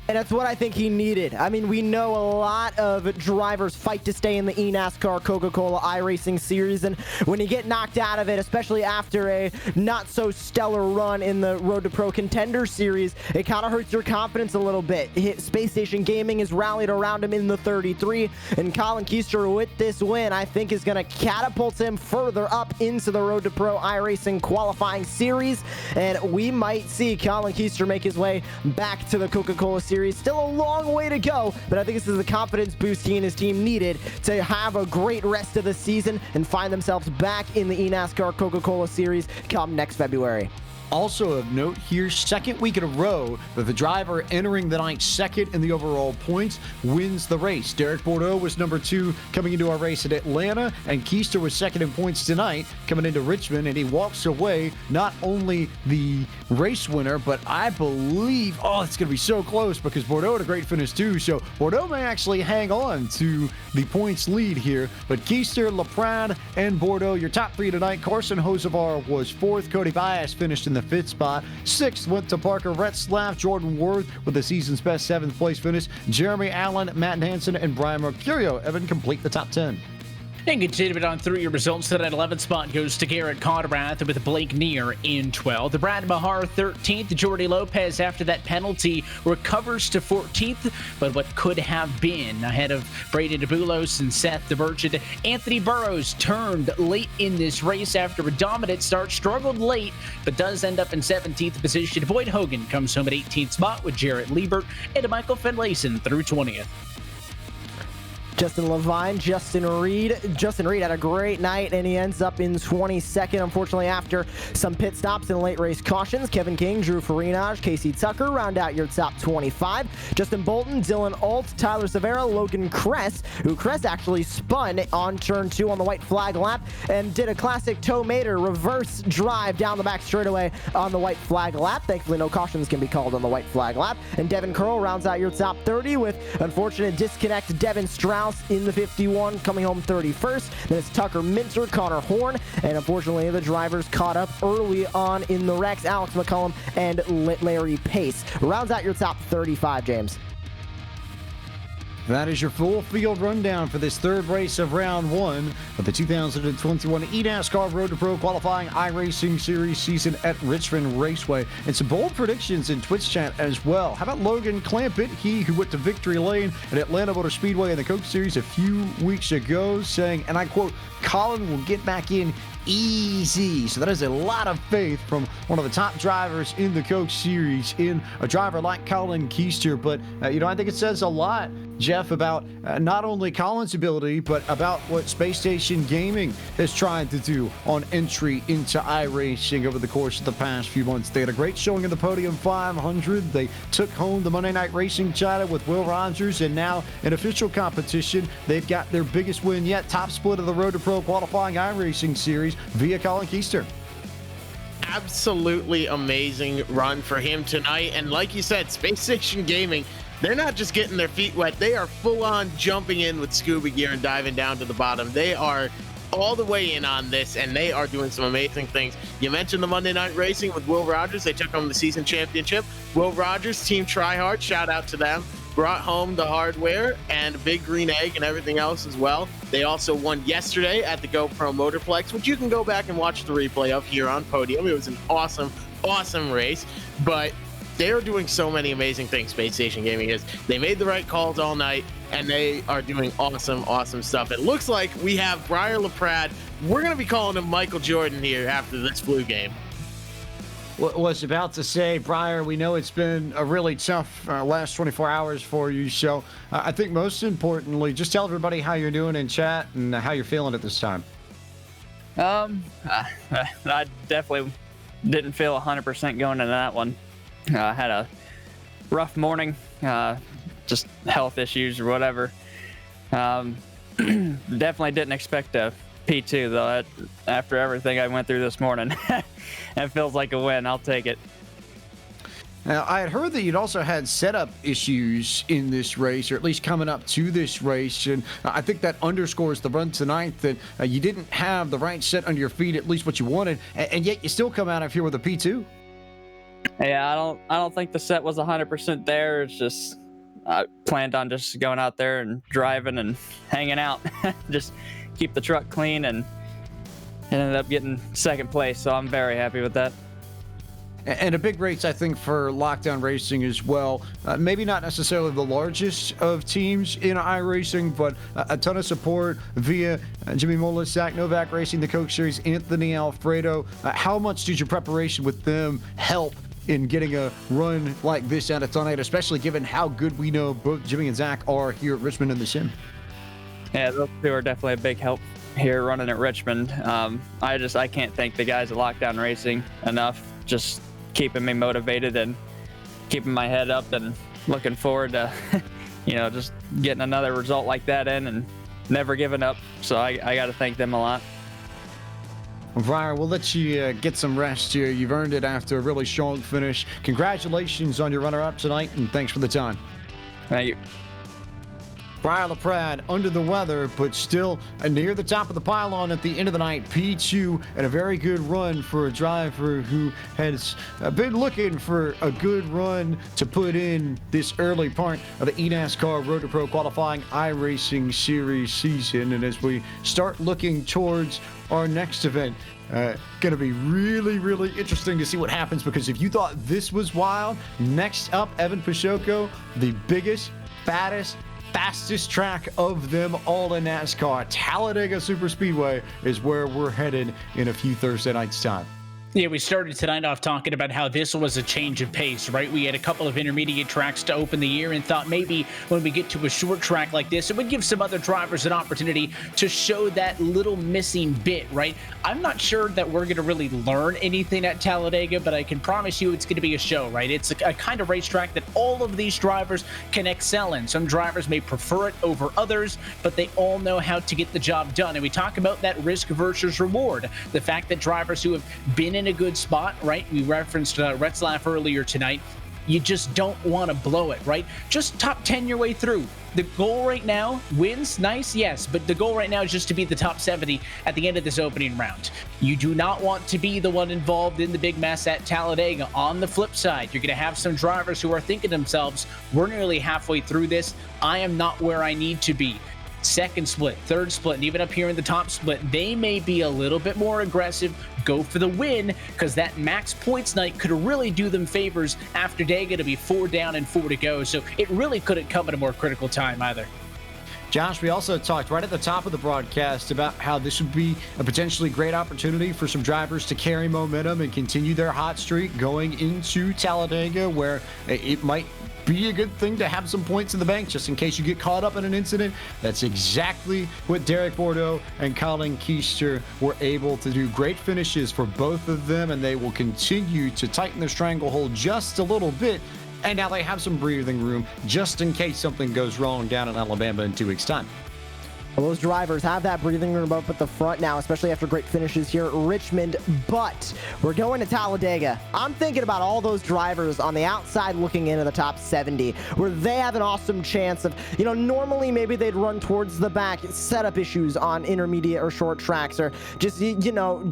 And that's what I think he needed. I mean, we know a lot of drivers fight to stay in the eNASCAR Coca-Cola iRacing series, and when you get knocked out of it, especially after a not-so-stellar run in the Road to Pro Contender Series, it kind of hurts your confidence a little bit. Space Station Gaming has rallied around him in the 33, and Colin Keister, with this win, I think is going to catapult him further up into the Road to Pro iRacing qualifying series, and we might see Colin Keister make his way back to the Coca-Cola Series. Still a long way to go, but I think this is the confidence boost he and his team needed to have a great rest of the season and find themselves back in the eNASCAR Coca-Cola Series come next February. Also of note here, second week in a row that the driver entering the night second in the overall points wins the race. Derek Bordeaux was number 2 coming into our race at Atlanta, and Keister was second in points tonight coming into Richmond, and he walks away not only the race winner, but I believe, it's going to be so close because Bordeaux had a great finish too, so Bordeaux may actually hang on to the points lead here, but Keister, LaPrade, and Bordeaux, your top 3 tonight. Carson Hocevar was 4th. Cody Bias finished in the 5th spot. 6th went to Parker Retzlaff. Jordan Worth with the season's best 7th place finish. Jeremy Allen, Matt Hansen, and Brian Mercurio Evan complete the top 10. And continuing on through your results, that 11th spot goes to Garrett Conrath with Blake Neer in 12th. Brad Mahar 13th. Jordy Lopez, after that penalty, recovers to 14th, but what could have been ahead of Brady DeBulos and Seth the Merchant. Anthony Burrows turned late in this race after a dominant start, struggled late, but does end up in 17th position. Boyd Hogan comes home at 18th spot with Jarrett Liebert and Michael Finlayson through 20th. Justin Levine, Justin Reed had a great night, and he ends up in 22nd, unfortunately, after some pit stops and late race cautions. Kevin King, Drew Farinage, Casey Tucker round out your top 25. Justin Bolton, Dylan Alt, Tyler Severa, Logan Kress, who Kress actually spun on turn 2 on the white flag lap and did a classic toe mater reverse drive down the back straightaway on the white flag lap. Thankfully, no cautions can be called on the white flag lap. And Devin Curl rounds out your top 30 with unfortunate disconnect. Devin Strauss in the 51, coming home 31st. Then it's Tucker Minter, Connor Horn, and unfortunately the drivers caught up early on in the wrecks. Alex McCullum and Larry Pace rounds out your top 35, James. That is your full field rundown for this third race of round 1 of the 2021 eNASCAR Road to Pro qualifying iRacing Series season at Richmond Raceway. And some bold predictions in Twitch chat as well. How about Logan Clampett, he who went to victory lane at Atlanta Motor Speedway in the Coke Series a few weeks ago, saying, and I quote, "Colin will get back in easy." So that is a lot of faith from one of the top drivers in the Coke Series in a driver like Colin Keister. But, I think it says a lot, Jeff, about not only Colin's ability, but about what Space Station Gaming has tried to do on entry into iRacing over the course of the past few months. They had a great showing in the Podium 500. They took home the Monday Night Racing title with Will Rogers, and now in official competition, they've got their biggest win yet, top split of the Road to Pro qualifying iRacing Series via Colin Keister. Absolutely amazing run for him tonight. And like you said, Space Station Gaming, they're not just getting their feet wet. They are full on jumping in with scuba gear and diving down to the bottom. They are all the way in on this, and they are doing some amazing things. You mentioned the Monday Night Racing with Will Rogers. They took home the season championship. Will Rogers, Team Tryhard, shout out to them. Brought home the hardware and a big green egg and everything else as well. They also won yesterday at the GoPro Motorplex, which you can go back and watch the replay of here on Podium. It was an awesome race, but they are doing so many amazing things, Space Station Gaming is. They made the right calls all night, and they are doing awesome stuff. It looks like we have Briar LaPrade. We're going to be calling him Michael Jordan here after this blue game. Was about to say, Briar, we know it's been a really tough last 24 hours for you. So I think most importantly, just tell everybody how you're doing in chat and how you're feeling at this time. I definitely didn't feel 100% going into that one. I had a rough morning, just health issues or whatever. Definitely didn't expect a P2 though. After everything I went through this morning, it feels like a win. I'll take it. Now, I had heard that you'd also had setup issues in this race, or at least coming up to this race, and I think that underscores the run tonight, that you didn't have the right set under your feet, at least what you wanted, and yet you still come out of here with a P2. Yeah, I don't think the set was 100% there. It's just I planned on just going out there and driving and hanging out, just keep the truck clean, and ended up getting second place. So I'm very happy with that. And a big race, I think, for Lockdown Racing as well. Maybe not necessarily the largest of teams in iRacing, but a ton of support via Jimmy Mola, Zach Novak Racing, the Coke Series, Anthony Alfredo. How much did your preparation with them help in getting a run like this out of tonight, especially given how good we know both Jimmy and Zach are here at Richmond in the sim? Yeah, those two are definitely a big help here running at Richmond. I can't thank the guys at Lockdown Racing enough, just keeping me motivated and keeping my head up and looking forward to, just getting another result like that in and never giving up. So I got to thank them a lot. Briar, we'll let you get some rest here. You've earned it after a really strong finish. Congratulations on your runner-up tonight, and thanks for the time. Thank you. Briar LaPrade under the weather, but still near the top of the pylon at the end of the night. P2 and a very good run for a driver who has been looking for a good run to put in this early part of the eNASCAR Road to Pro qualifying iRacing series season. And as we start looking towards our next event, going to be really, really interesting to see what happens, because if you thought this was wild, next up, Evan Pashoko, the biggest, fattest, fastest track of them all in NASCAR. Talladega Superspeedway is where we're headed in a few Thursday nights' time. Yeah, we started tonight off talking about how this was a change of pace, right? We had a couple of intermediate tracks to open the year and thought maybe when we get to a short track like this, it would give some other drivers an opportunity to show that little missing bit, right? I'm not sure that we're going to really learn anything at Talladega, but I can promise you it's going to be a show, right? It's a kind of racetrack that all of these drivers can excel in. Some drivers may prefer it over others, but they all know how to get the job done. And we talk about that risk versus reward. The fact that drivers who have been in a good spot, right? We referenced Retzlaff earlier tonight. You just don't want to blow it, right? Just top 10 your way through. The goal right now, wins, nice, yes, but the goal right now is just to be the top 70 at the end of this opening round. You do not want to be the one involved in the big mess at Talladega. On the flip side, you're going to have some drivers who are thinking to themselves, we're nearly halfway through this. I am not where I need to be. Second split, third split, and even up here in the top split, they may be a little bit more aggressive, go for the win, because that max points night could really do them favors after Dega to be 4 down and 4 to go. So it really couldn't come at a more critical time either. Josh, we also talked right at the top of the broadcast about how this would be a potentially great opportunity for some drivers to carry momentum and continue their hot streak going into Talladega, where it might be a good thing to have some points in the bank just in case you get caught up in an incident. That's exactly what Derek Bordeaux and Colin Keister were able to do. Great finishes for both of them, and they will continue to tighten their stranglehold just a little bit. And now they have some breathing room just in case something goes wrong down in Alabama in 2 weeks' time. Well, those drivers have that breathing room up at the front now, especially after great finishes here at Richmond, but we're going to Talladega. I'm thinking about all those drivers on the outside looking into the top 70, where they have an awesome chance of, normally maybe they'd run towards the back, setup issues on intermediate or short tracks, or just,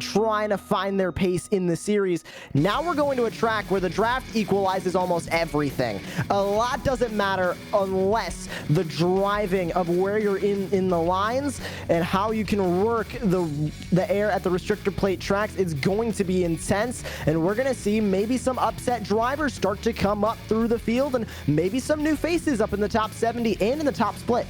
trying to find their pace in the series. Now we're going to a track where the draft equalizes almost everything. A lot doesn't matter unless the driving of where you're in the lines and how you can work the air at the restrictor plate tracks is going to be intense, and we're going to see maybe some upset drivers start to come up through the field, and maybe some new faces up in the top 70 and in the top split.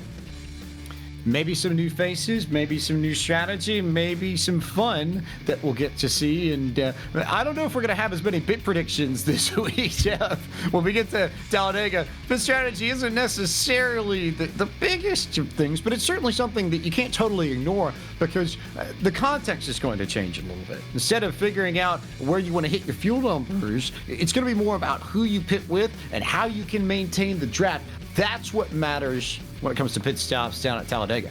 Maybe some new faces, maybe some new strategy, maybe some fun that we'll get to see. And I don't know if we're going to have as many bit predictions this week, Jeff. When we get to Talladega, bit strategy isn't necessarily the biggest of things, but it's certainly something that you can't totally ignore, because the context is going to change a little bit. Instead of figuring out where you want to hit your fuel numbers, it's going to be more about who you pit with and how you can maintain the draft. That's what matters when it comes to pit stops down at Talladega.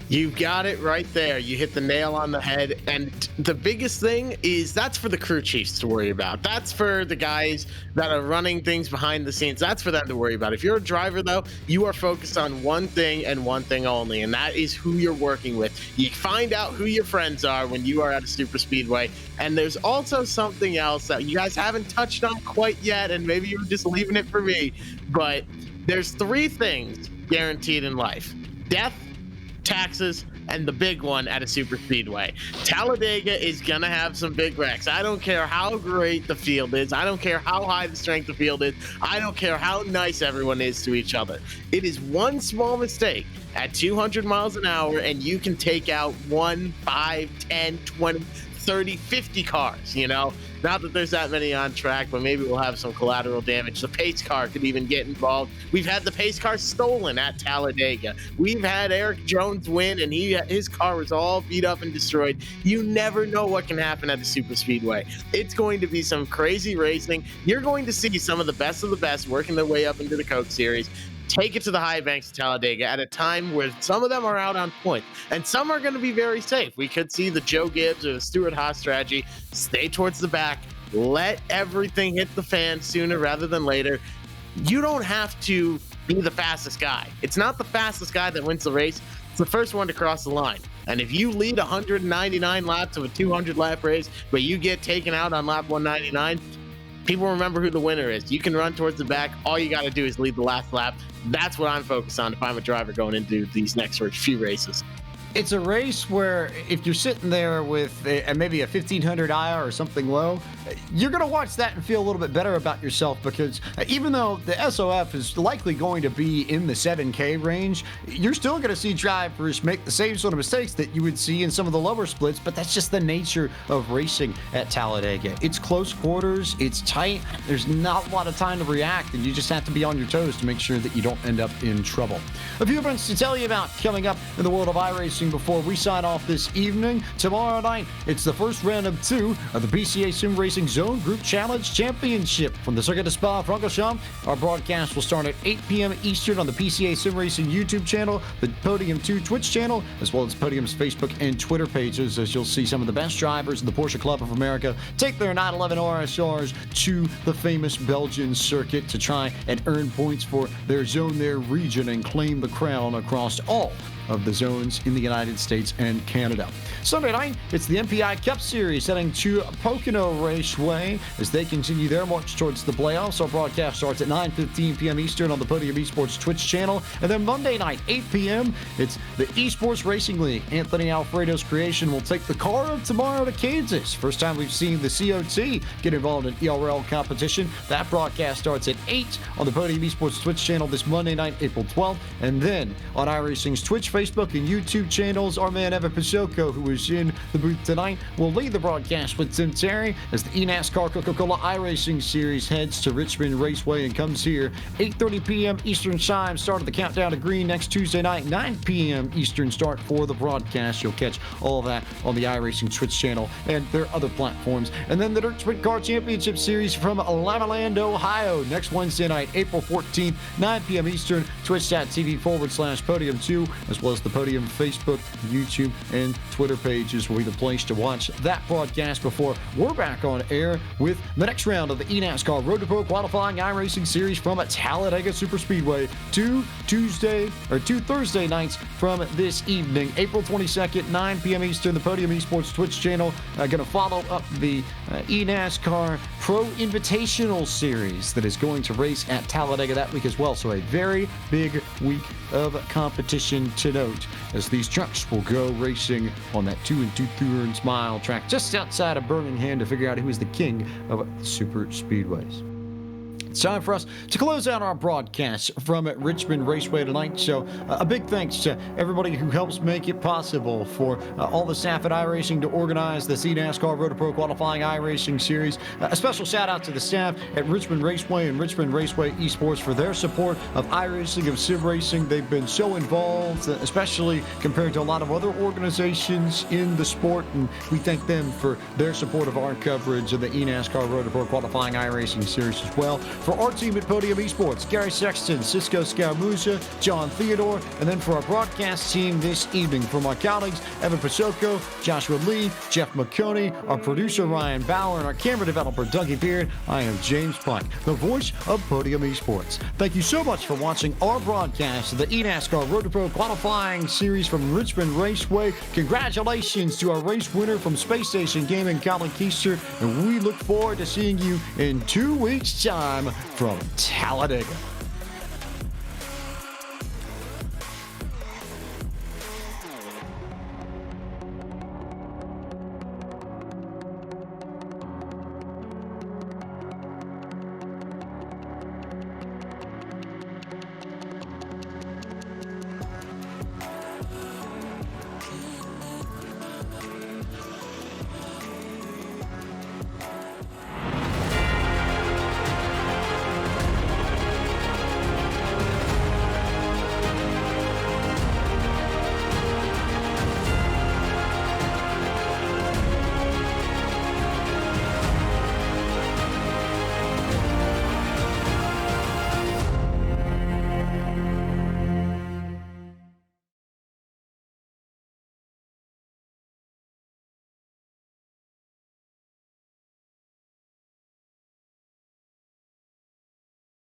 You got it right there. You hit the nail on the head. And the biggest thing is that's for the crew chiefs to worry about. That's for the guys that are running things behind the scenes. That's for them to worry about. If you're a driver, though, you are focused on one thing and one thing only, and that is who you're working with. You find out who your friends are when you are at a super speedway. And there's also something else that you guys haven't touched on quite yet, and maybe you were just leaving it for me, but there's 3 things guaranteed in life: death, taxes, and the big one at a super speedway. Talladega is gonna have some big wrecks. I don't care how great the field is. I don't care how high the strength of the field is. I don't care how nice everyone is to each other. It is one small mistake at 200 miles an hour, and you can take out 1, 5, 10, 20, 30, 50 cars, you know? Not that there's that many on track, but maybe we'll have some collateral damage. The pace car could even get involved. We've had the pace car stolen at Talladega. We've had Eric Jones win, and his car was all beat up and destroyed. You never know what can happen at the super speedway. It's going to be some crazy racing. You're going to see some of the best working their way up into the Coke Series. Take it to the high banks of Talladega at a time where some of them are out on point and some are going to be very safe. We could see the Joe Gibbs or the Stuart Haas strategy: stay towards the back, let everything hit the fan sooner rather than later. You don't have to be the fastest guy. It's not the fastest guy that wins the race. It's the first one to cross the line. And if you lead 199 laps of a 200 lap race, but you get taken out on lap 199, people remember who the winner is. You can run towards the back. All you got to do is lead the last lap. That's what I'm focused on if I'm a driver going into these next few races. It's a race where if you're sitting there with maybe a 1500 IR or something low, you're going to watch that and feel a little bit better about yourself, because even though the SOF is likely going to be in the 7K range, you're still going to see drivers make the same sort of mistakes that you would see in some of the lower splits, but that's just the nature of racing at Talladega. It's close quarters, it's tight, there's not a lot of time to react, and you just have to be on your toes to make sure that you don't end up in trouble. A few events to tell you about coming up in the world of iRacing before we sign off this evening. Tomorrow night, it's the first round of 2 of the PCA Sim Racing Zone Group Challenge Championship from the Circuit de Spa-Francorchamps. Our broadcast will start at 8 p.m. Eastern on the PCA Sim Racing YouTube channel, the Podium 2 Twitch channel, as well as Podium's Facebook and Twitter pages, as you'll see some of the best drivers in the Porsche Club of America take their 911 RSRs to the famous Belgian circuit to try and earn points for their zone, their region, and claim the crown across all of the zones in the United States and Canada. Sunday night, it's the MPI Cup Series heading to Pocono Raceway as they continue their march towards the playoffs. Our broadcast starts at 9:15 p.m. Eastern on the Podium Esports Twitch channel. And then Monday night, 8 p.m., it's the Esports Racing League. Anthony Alfredo's creation will take the car of tomorrow to Kansas. First time we've seen the COT get involved in ERL competition. That broadcast starts at 8 on the Podium Esports Twitch channel this Monday night, April 12th. And then on iRacing's Twitch, Facebook, and YouTube channels, our man Evan Pasoko, who is in the booth tonight, will lead the broadcast with Tim Terry as the eNASCAR Coca-Cola iRacing Series heads to Richmond Raceway and comes here 8:30 p.m. Eastern Time. Start of the countdown to green next Tuesday night, 9 p.m. Eastern start for the broadcast. You'll catch all of that on the iRacing Twitch channel and their other platforms. And then the Dirt Sprint Car Championship Series from Lavaland, Ohio, next Wednesday night, April 14th, 9 p.m. Eastern, twitch.tv/Podium2, as well as the Podium Facebook, YouTube, and Twitter pages will be the place to watch that broadcast before we're back on air with the next round of the eNASCAR Road to Pro qualifying iRacing Series from Talladega Superspeedway. Two Thursday nights from this evening, April 22nd, 9 p.m. Eastern, the Podium Esports Twitch channel. Going to follow up the eNASCAR Pro Invitational Series that is going to race at Talladega that week as well. So a very big week of competition to note, as these trucks will go racing on that 2 2/3 mile track just outside of Birmingham to figure out who is the king of super speedways. It's time for us to close out our broadcast from Richmond Raceway tonight. So a big thanks to everybody who helps make it possible for all the staff at iRacing to organize the eNASCAR Road to Pro qualifying iRacing Series. A special shout out to the staff at Richmond Raceway and Richmond Raceway Esports for their support of iRacing, of sim racing. They've been so involved, especially compared to a lot of other organizations in the sport, and we thank them for their support of our coverage of the eNASCAR Road to Pro qualifying iRacing Series as well. For our team at Podium Esports, Gary Sexton, Cisco Scaramuza, John Theodore, and then for our broadcast team this evening, from our colleagues Evan Pasoko, Joshua Lee, Jeff McConey, our producer Ryan Bauer, and our camera developer Dougie Beard, I am James Pike, the voice of Podium Esports. Thank you so much for watching our broadcast of the eNASCAR Road to Pro qualifying series from Richmond Raceway. Congratulations to our race winner from Space Station Gaming, Colin Keister, and we look forward to seeing you in 2 weeks' time from Talladega.